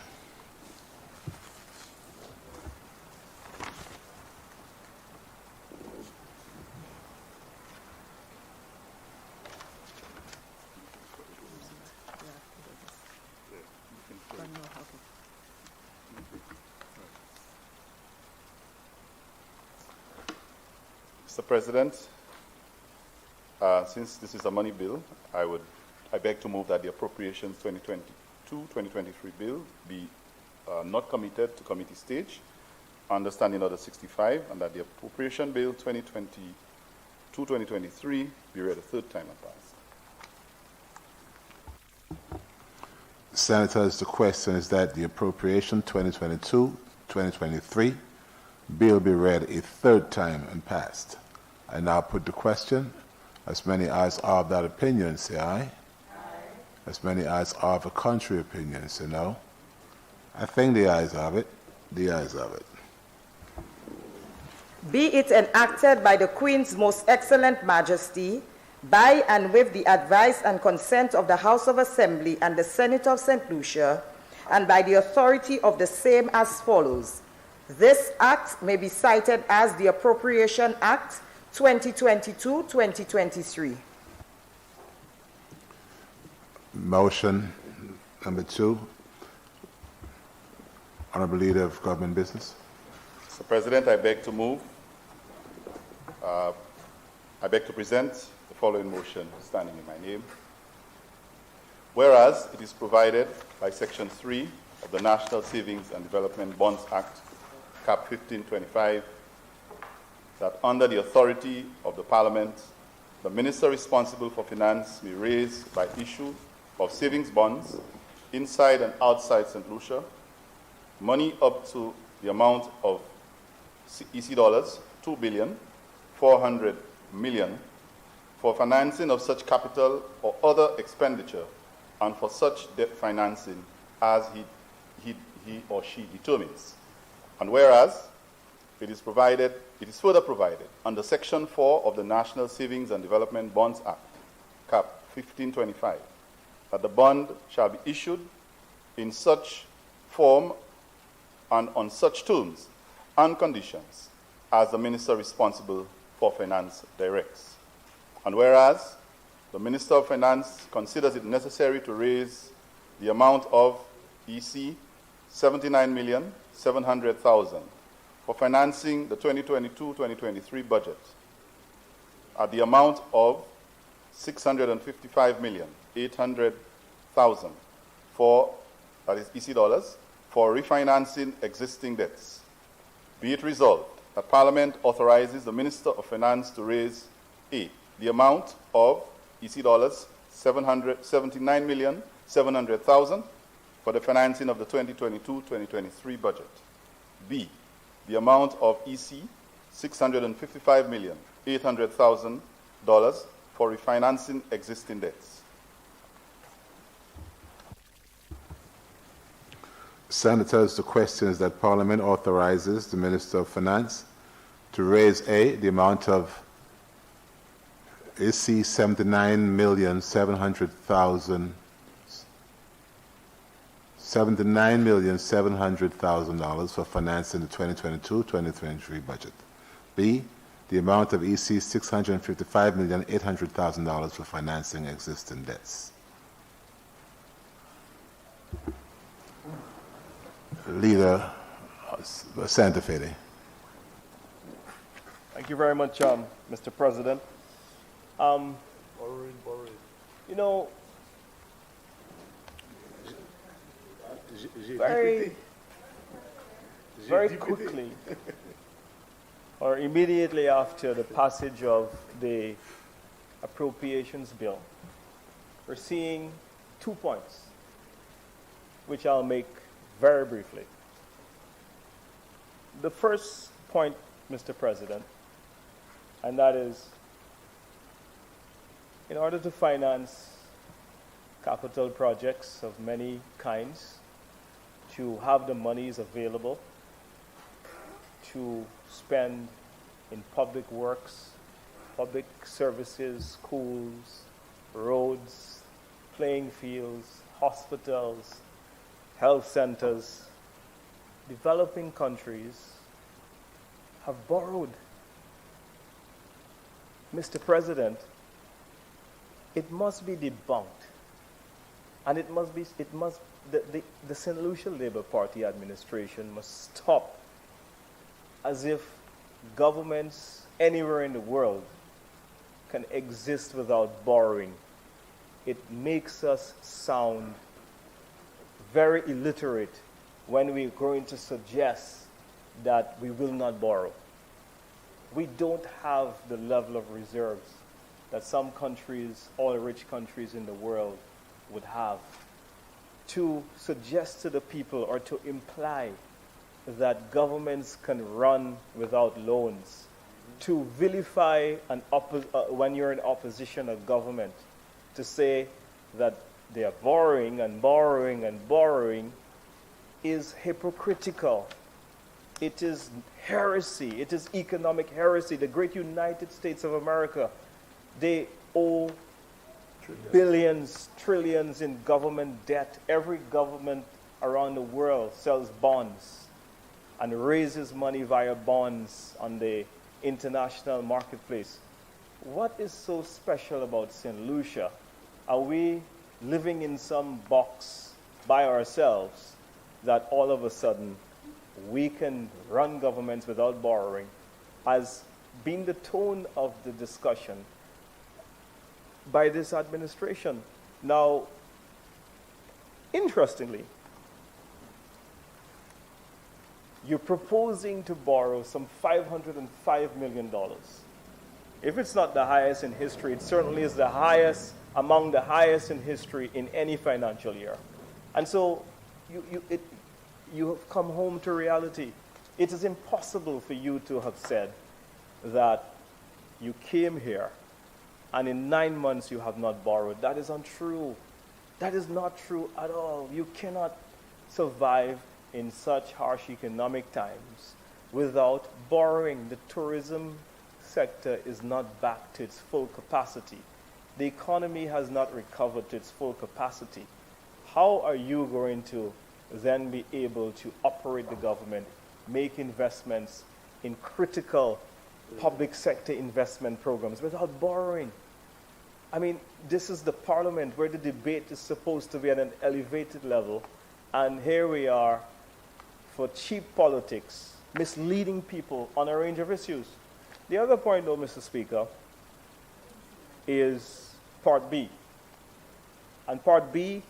Mr. President, since this is a money bill, I beg to move that the Appropriations 2022-2023 bill be not committed to committee stage under Standing Order 65, and that the Appropriation Bill 2022-2023 be read a third time and passed. Senators, the question is that the Appropriation 2022-2023 bill be read a third time and passed. I now put the question. As many as are of that opinion, say aye. Aye. As many as are of a contrary opinion, say no. I think the ayes have it. The ayes have it. Be it enacted by the Queen's Most Excellent Majesty, by and with the advice and consent of the House of Assembly and the Senate of St. Lucia, and by the authority of the same as follows. This act may be cited as the Appropriation Act 2022-2023. Motion number 2. Honorable Leader of Government Business. Mr. President, I beg to move. I beg to present the following motion standing in my name. Whereas it is provided by Section 3 of the National Savings and Development Bonds Act, Cap 1525, that under the authority of the Parliament, the Minister responsible for finance may raise by issue of savings bonds inside and outside St. Lucia money up to the amount of EC dollars 2,400,000,000 for financing of such capital or other expenditure and for such debt financing as he or she determines. And whereas it is further provided under Section 4 of the National Savings and Development Bonds Act, Cap 1525, that the bond shall be issued in such form and on such terms and conditions as the Minister responsible for finance directs. And whereas the Minister of Finance considers it necessary to raise the amount of EC 79,700,000 for financing the 2022-2023 budget at the amount of 655,800,000 for, that is EC dollars, for refinancing existing debts. Be it resolved that Parliament authorizes the Minister of Finance to raise A, the amount of EC dollars 79,700,000 for the financing of the 2022-2023 budget. B, the amount of EC $655,800,000 for refinancing existing debts. Senators, the question is that Parliament authorizes the Minister of Finance to raise A, the amount of EC $79,700,000 for financing the 2022-2023 budget. B, the amount of EC $655,800,000 for financing existing debts. Leader, Senator Fede. Thank you very much, Mr. President. You know, very quickly, or immediately after the passage of the Appropriations Bill, we're seeing 2 points, which I'll make very briefly. The first point, Mr. President, and that is, in order to finance capital projects of many kinds, to have the monies available, to spend in public works, public services, schools, roads, playing fields, hospitals, health centers. Developing countries have borrowed. Mr. President, it must be debunked. And the St. Lucia Labour Party administration must stop as if governments anywhere in the world can exist without borrowing. It makes us sound very illiterate when we're going to suggest that we will not borrow. We don't have the level of reserves that some countries, all rich countries in the world, would have. To suggest to the people or to imply that governments can run without loans, to vilify when you're in opposition of government, to say that they are borrowing and borrowing and borrowing is hypocritical. It is heresy. It is economic heresy. The great United States of America, they owe billions, trillions in government debt. Every government around the world sells bonds and raises money via bonds on the international marketplace. What is so special about St. Lucia? Are we living in some box by ourselves that all of a sudden we can run governments without borrowing, as being the tone of the discussion by this administration? Now, interestingly, you're proposing to borrow some $505 million. If it's not the highest in history, it certainly is the highest, among the highest in history in any financial year. And so you have come home to reality. It is impossible for you to have said that you came here and in 9 months you have not borrowed. That is untrue. That is not true at all. You cannot survive in such harsh economic times without borrowing. The tourism sector is not back to its full capacity. The economy has not recovered to its full capacity. How are you going to then be able to operate the government, make investments in critical public sector investment programs without borrowing? I mean, this is the parliament where the debate is supposed to be at an elevated level, and here we are for cheap politics, misleading people on a range of issues. The other point, though, Mr. Speaker, is Part B. And Part B,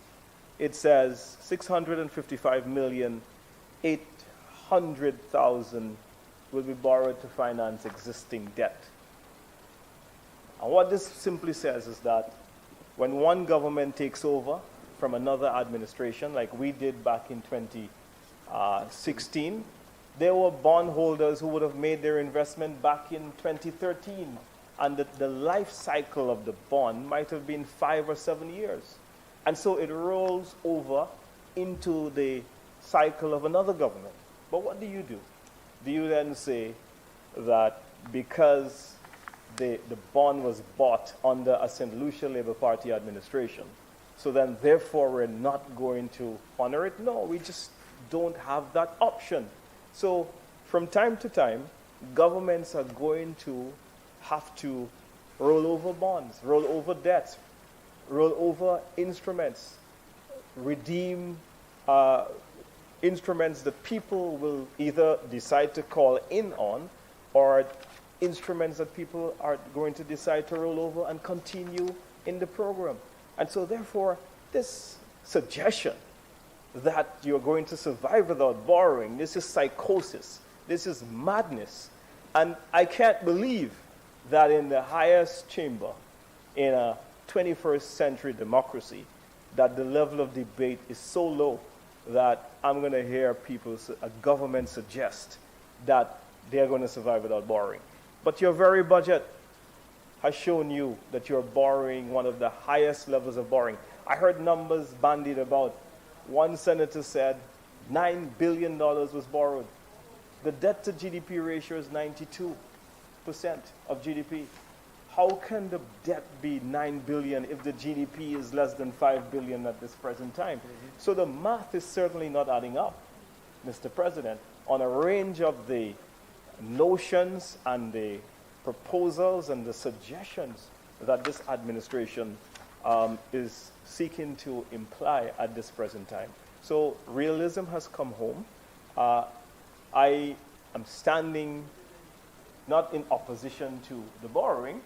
it says 655,800,000 will be borrowed to finance existing debt. And what this simply says is that when one government takes over from another administration, like we did back in 2016, there were bondholders who would have made their investment back in 2013. And the life cycle of the bond might have been 5 or 7 years. And so it rolls over into the cycle of another government. But what do? Do you then say that because the bond was bought under a St. Lucia Labour Party administration, so then therefore we're not going to honor it? No, we just don't have that option. So from time to time, governments are going to have to roll over bonds, roll over debts, roll over instruments, redeem instruments that people will either decide to call in on, or instruments that people are going to decide to roll over and continue in the program. And so therefore, this suggestion that you're going to survive without borrowing, this is psychosis, this is madness. And I can't believe that in the highest chamber in a 21st century democracy, that the level of debate is so low that I'm going to hear a government suggest that they're going to survive without borrowing. But your very budget has shown you that you're borrowing one of the highest levels of borrowing. I heard numbers bandied about. One senator said $9 billion was borrowed. The debt to GDP ratio is 92% of GDP. How can the debt be 9 billion if the GDP is less than 5 billion at this present time? So the math is certainly not adding up, Mr. President, on a range of the notions and the proposals and the suggestions that this administration is seeking to imply at this present time. So realism has come home. I am standing not in opposition to the borrowing,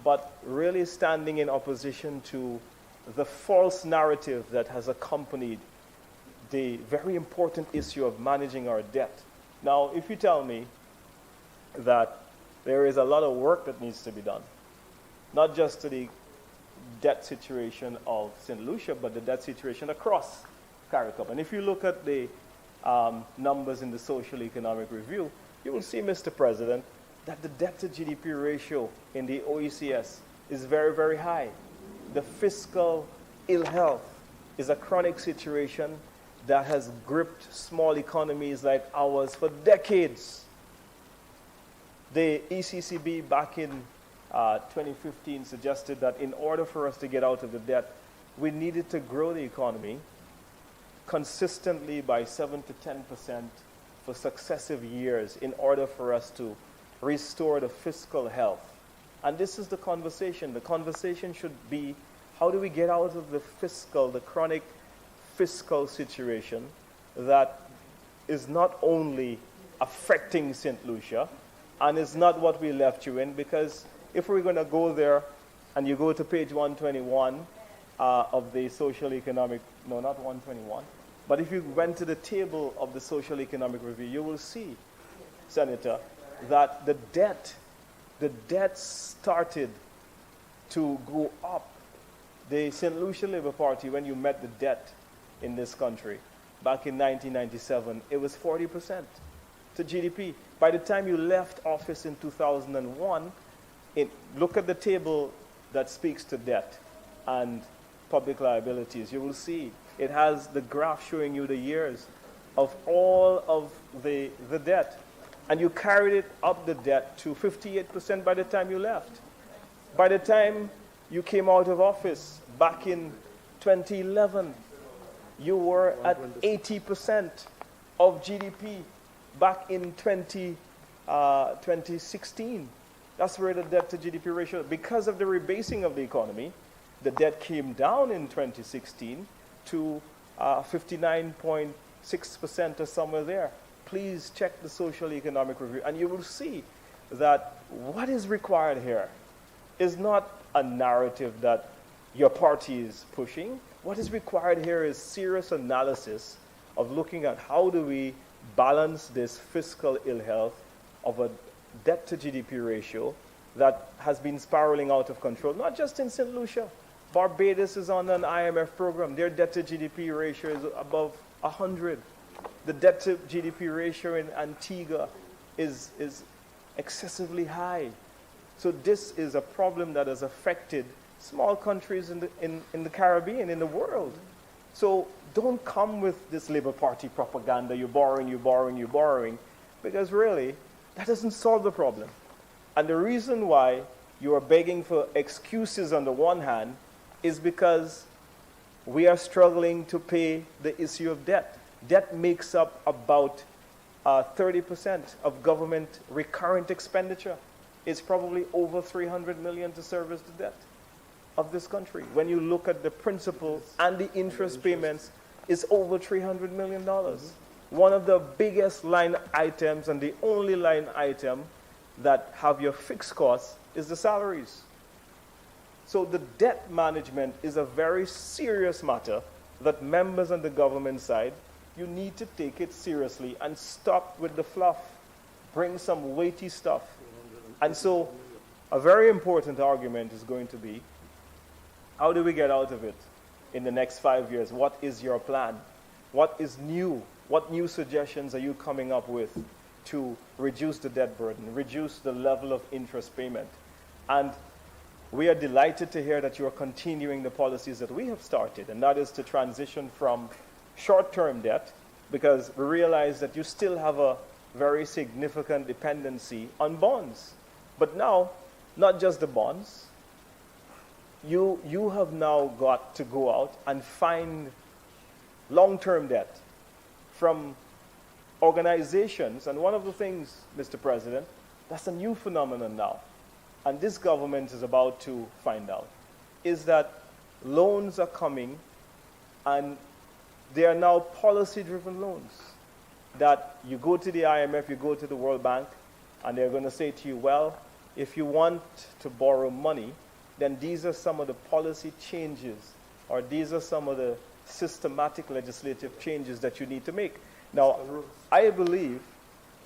but really standing in opposition to the false narrative that has accompanied the very important issue of managing our debt. Now, if you tell me that there is a lot of work that needs to be done, not just to the debt situation of St. Lucia, but the debt situation across CARICOM. And if you look at the numbers in the Social Economic Review, you will see, Mr. President, that the debt to GDP ratio in the OECS is very, very high. The fiscal ill health is a chronic situation that has gripped small economies like ours for decades. The ECCB back in 2015 suggested that in order for us to get out of the debt, we needed to grow the economy consistently by 7 to 10% for successive years in order for us to restore the fiscal health. And this is the conversation. The conversation should be, how do we get out of the chronic fiscal situation that is not only affecting St. Lucia and is not what we left you in, because if we're going to go there and you go to page 121 of the Social Economic, no, not 121, but if you went to the table of the Social Economic Review, you will see, Senator, that the debt started to go up. The St. Lucia Labour Party, when you met the debt in this country back in 1997, it was 40% to GDP. By the time you left office in 2001, look at the table that speaks to debt and public liabilities. You will see it has the graph showing you the years of all of the debt. And you carried it up the debt to 58% by the time you left. By the time you came out of office back in 2011, you were at 80% of GDP back in 2016. That's where the debt to GDP ratio, because of the rebasing of the economy, the debt came down in 2016 to 59.6% or somewhere there. Please check the Social Economic Review, and you will see that what is required here is not a narrative that your party is pushing. What is required here is serious analysis of looking at how do we balance this fiscal ill health of a debt to GDP ratio that has been spiraling out of control, not just in St. Lucia. Barbados is on an IMF program. Their debt to GDP ratio is above 100. The debt to GDP ratio in Antigua is excessively high. So this is a problem that has affected small countries in the Caribbean, in the world. So don't come with this Labour Party propaganda, you're borrowing, because really, that doesn't solve the problem. And the reason why you are begging for excuses on the one hand is because we are struggling to pay the issue of debt. Debt makes up about 30% of government recurrent expenditure. It's probably over 300 million to service the debt of this country. When you look at the principal and the interest payments, it's over $300 million. One of the biggest line items and the only line item that have your fixed costs is the salaries. So the debt management is a very serious matter that members on the government side, you need to take it seriously and stop with the fluff. Bring some weighty stuff. And so a very important argument is going to be, how do we get out of it in the next 5 years? What is your plan? What is new? What new suggestions are you coming up with to reduce the debt burden, reduce the level of interest payment? And we are delighted to hear that you are continuing the policies that we have started, and that is to transition from short-term debt, because we realize that you still have a very significant dependency on bonds. But now, not just the bonds, you have now got to go out and find long-term debt from organizations. And one of the things, Mr. President, that's a new phenomenon now, and this government is about to find out, is that loans are coming, and they are now policy-driven loans. That you go to the IMF, you go to the World Bank, and they're going to say to you, well, if you want to borrow money, then these are some of the policy changes, or these are some of the systematic legislative changes that you need to make. Now, I believe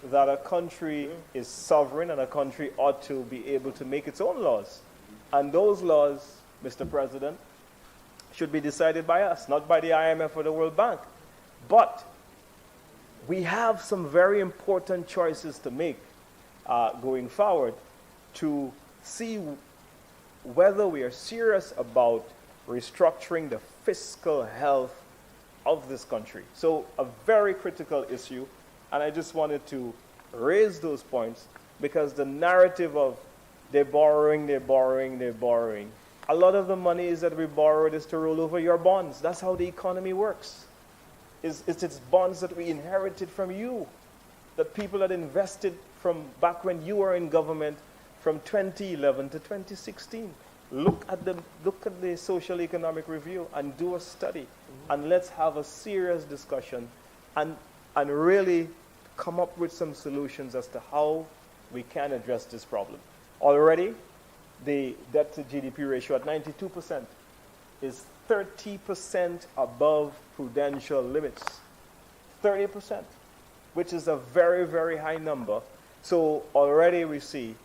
that a country is sovereign and a country ought to be able to make its own laws. And those laws, Mr. President, should be decided by us, not by the IMF or the World Bank. But we have some very important choices to make going forward to see whether we are serious about restructuring the fiscal health of this country. So a very critical issue, and I just wanted to raise those points because the narrative of they're borrowing, a lot of the monies that we borrowed is to roll over your bonds. That's how the economy works. It's bonds that we inherited from you, that people had invested from back when you were in government from 2011 to 2016. Look at the social economic review and do a study, and let's have a serious discussion and really come up with some solutions as to how we can address this problem. Already, the debt to GDP ratio at 92% is 30% above prudential limits. 30%, which is a very, very high number. So already we see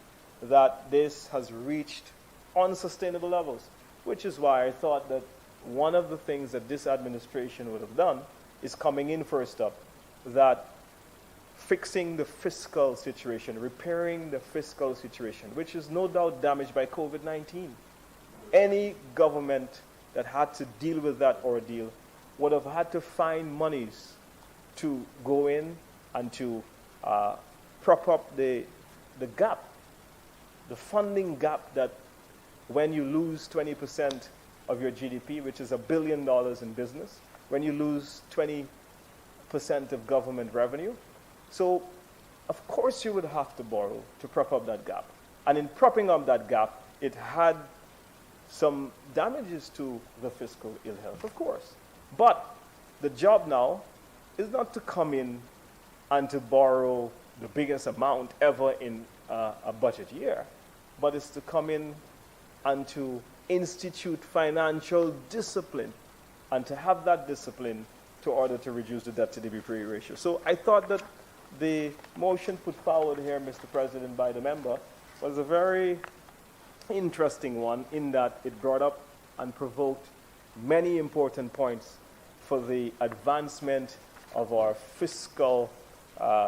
that this has reached unsustainable levels, which is why I thought that one of the things that this administration would have done is coming in first up, that fixing the fiscal situation, repairing the fiscal situation, which is no doubt damaged by COVID-19. Any government that had to deal with that ordeal would have had to find monies to go in and to prop up the gap, the funding gap that when you lose 20% of your GDP, which is $1 billion in business, when you lose 20% of government revenue. So, of course, you would have to borrow to prop up that gap. And in propping up that gap, it had some damages to the fiscal ill health, of course. But the job now is not to come in and to borrow the biggest amount ever in a budget year, but it's to come in and to institute financial discipline and to have that discipline to order to reduce the debt to GDP ratio. So I thought that the motion put forward here, Mr. President, by the member was a very interesting one in that it brought up and provoked many important points for the advancement of our fiscal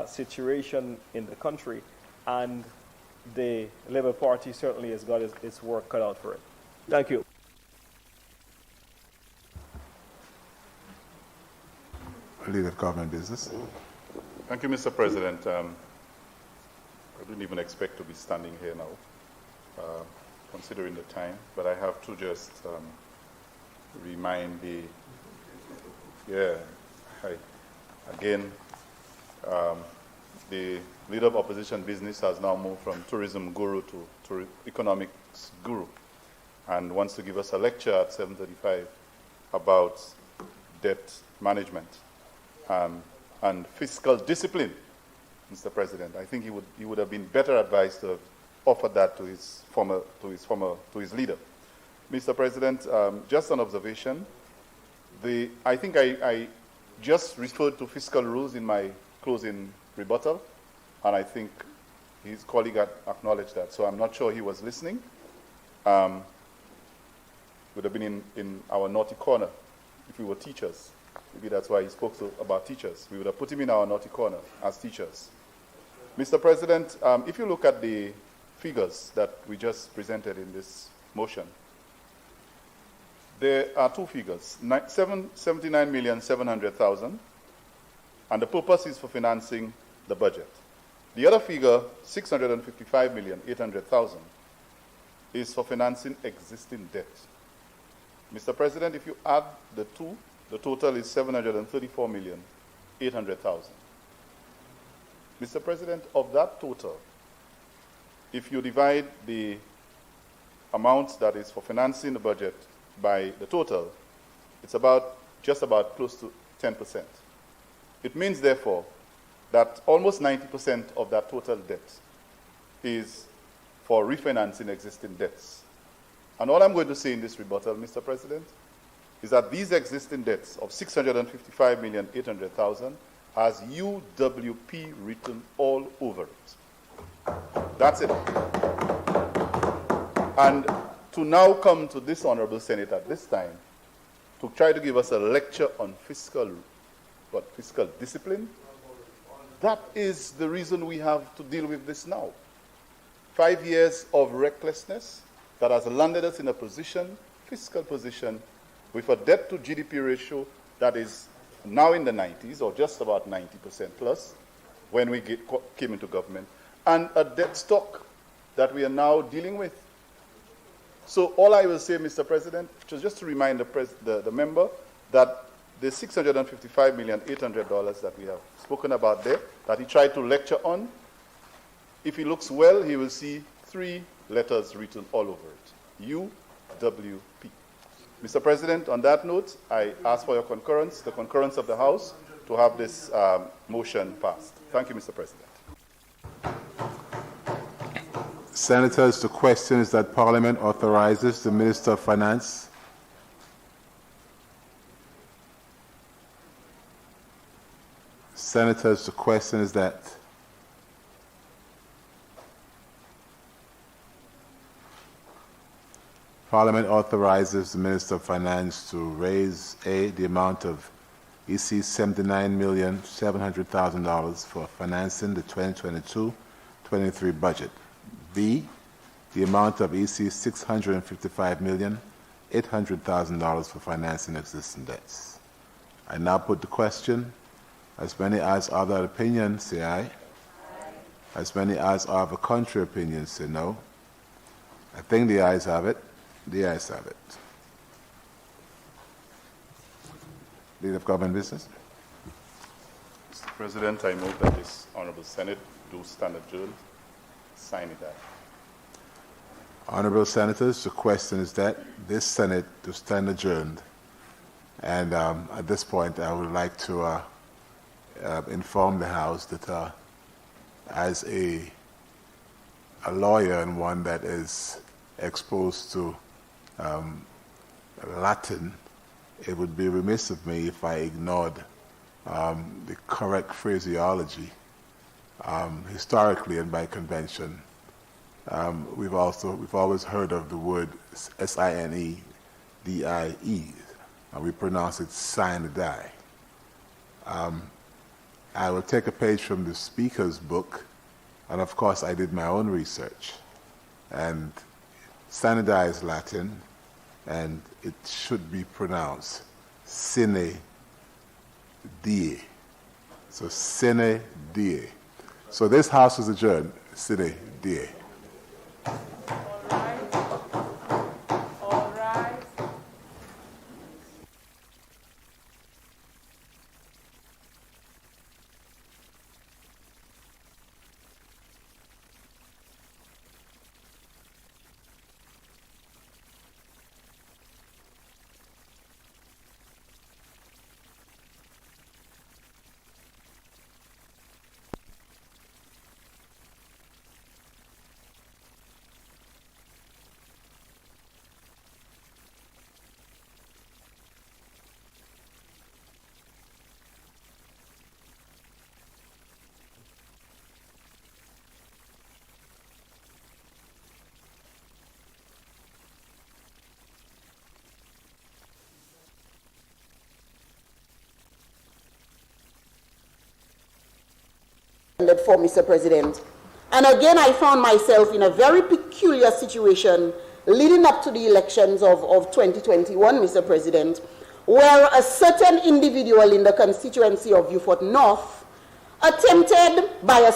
situation in the country, and the Labour Party certainly has got its work cut out for it. Thank you. Leader of Government Business. Thank you, Mr. President. I didn't even expect to be standing here now, considering the time, but I have to just remind the leader of opposition business has now moved from tourism guru to economics guru, and wants to give us a lecture at 7:35 about debt management and fiscal discipline. Mr. President, I think he would have been better advised to have offered that to his leader. Mr. President, just an observation. I think I just referred to fiscal rules in my closing rebuttal, and I think his colleague had acknowledged that. So I'm not sure he was listening. Would have been in our naughty corner if we were teachers. Maybe that's why he spoke about teachers. We would have put him in our naughty corner as teachers. Mr. President, if you look at the figures that we just presented in this motion, there are two figures, 79,700,000, and the purpose is for financing the budget. The other figure, 655,800,000, is for financing existing debt. Mr. President, if you add the two, the total is 734,800,000. Mr. President, of that total, if you divide the amount that is for financing the budget by the total, it's just about close to 10%. It means, therefore, that almost 90% of that total debt is for refinancing existing debts. And all I'm going to say in this rebuttal, Mr. President, is that these existing debts of 655,800,000 has UWP written all over it. That's it. And to now come to this Honorable Senate at this time to try to give us a lecture on fiscal discipline, that is the reason we have to deal with this now. 5 years of recklessness that has landed us in a fiscal position, with a debt to GDP ratio that is now in the 90s, or just about 90% plus, when we came into government, and a debt stock that we are now dealing with. So all I will say, Mr. President, just to remind the member that the $655,800,000 that we have spoken about there, that he tried to lecture on, if he looks well, he will see 3 letters written all over it. UWP. Mr. President, on that note, I ask for your concurrence, the concurrence of the House, to have this motion passed. Thank you, Mr. President. Senators, the question is that Parliament authorizes the Minister of Finance Senators, the question is that Parliament authorizes the Minister of Finance to raise A, the amount of EC $79,700,000 for financing the 2022-23 budget. B, the amount of EC $655,800,000 for financing existing debts. I now put the question. As many as are of opinion, say aye. Aye. As many as are of a contrary opinion, say no. I think the ayes have it. The ayes have it. Leader of Government Business. Mr. President, I move that this Honorable Senate do stand adjourned. Sign it out. Honorable Senators, the question is that this Senate do stand adjourned. And at this point, I would like to inform the House that as a lawyer and one that is exposed to Latin, it would be remiss of me if I ignored the correct phraseology. Historically and by convention, we've always heard of the word S-I-N-E-D-I-E, and we pronounce it sine-die. I will take a page from the speaker's book, and of course I did my own research. And sine-die is Latin, and it should be pronounced sine die. So sine die. So this House is adjourned, sine die. For Mr. President. And again, I found myself in a very peculiar situation leading up to the elections of 2021, Mr. President, where a certain individual in the constituency of Beaufort North attempted by a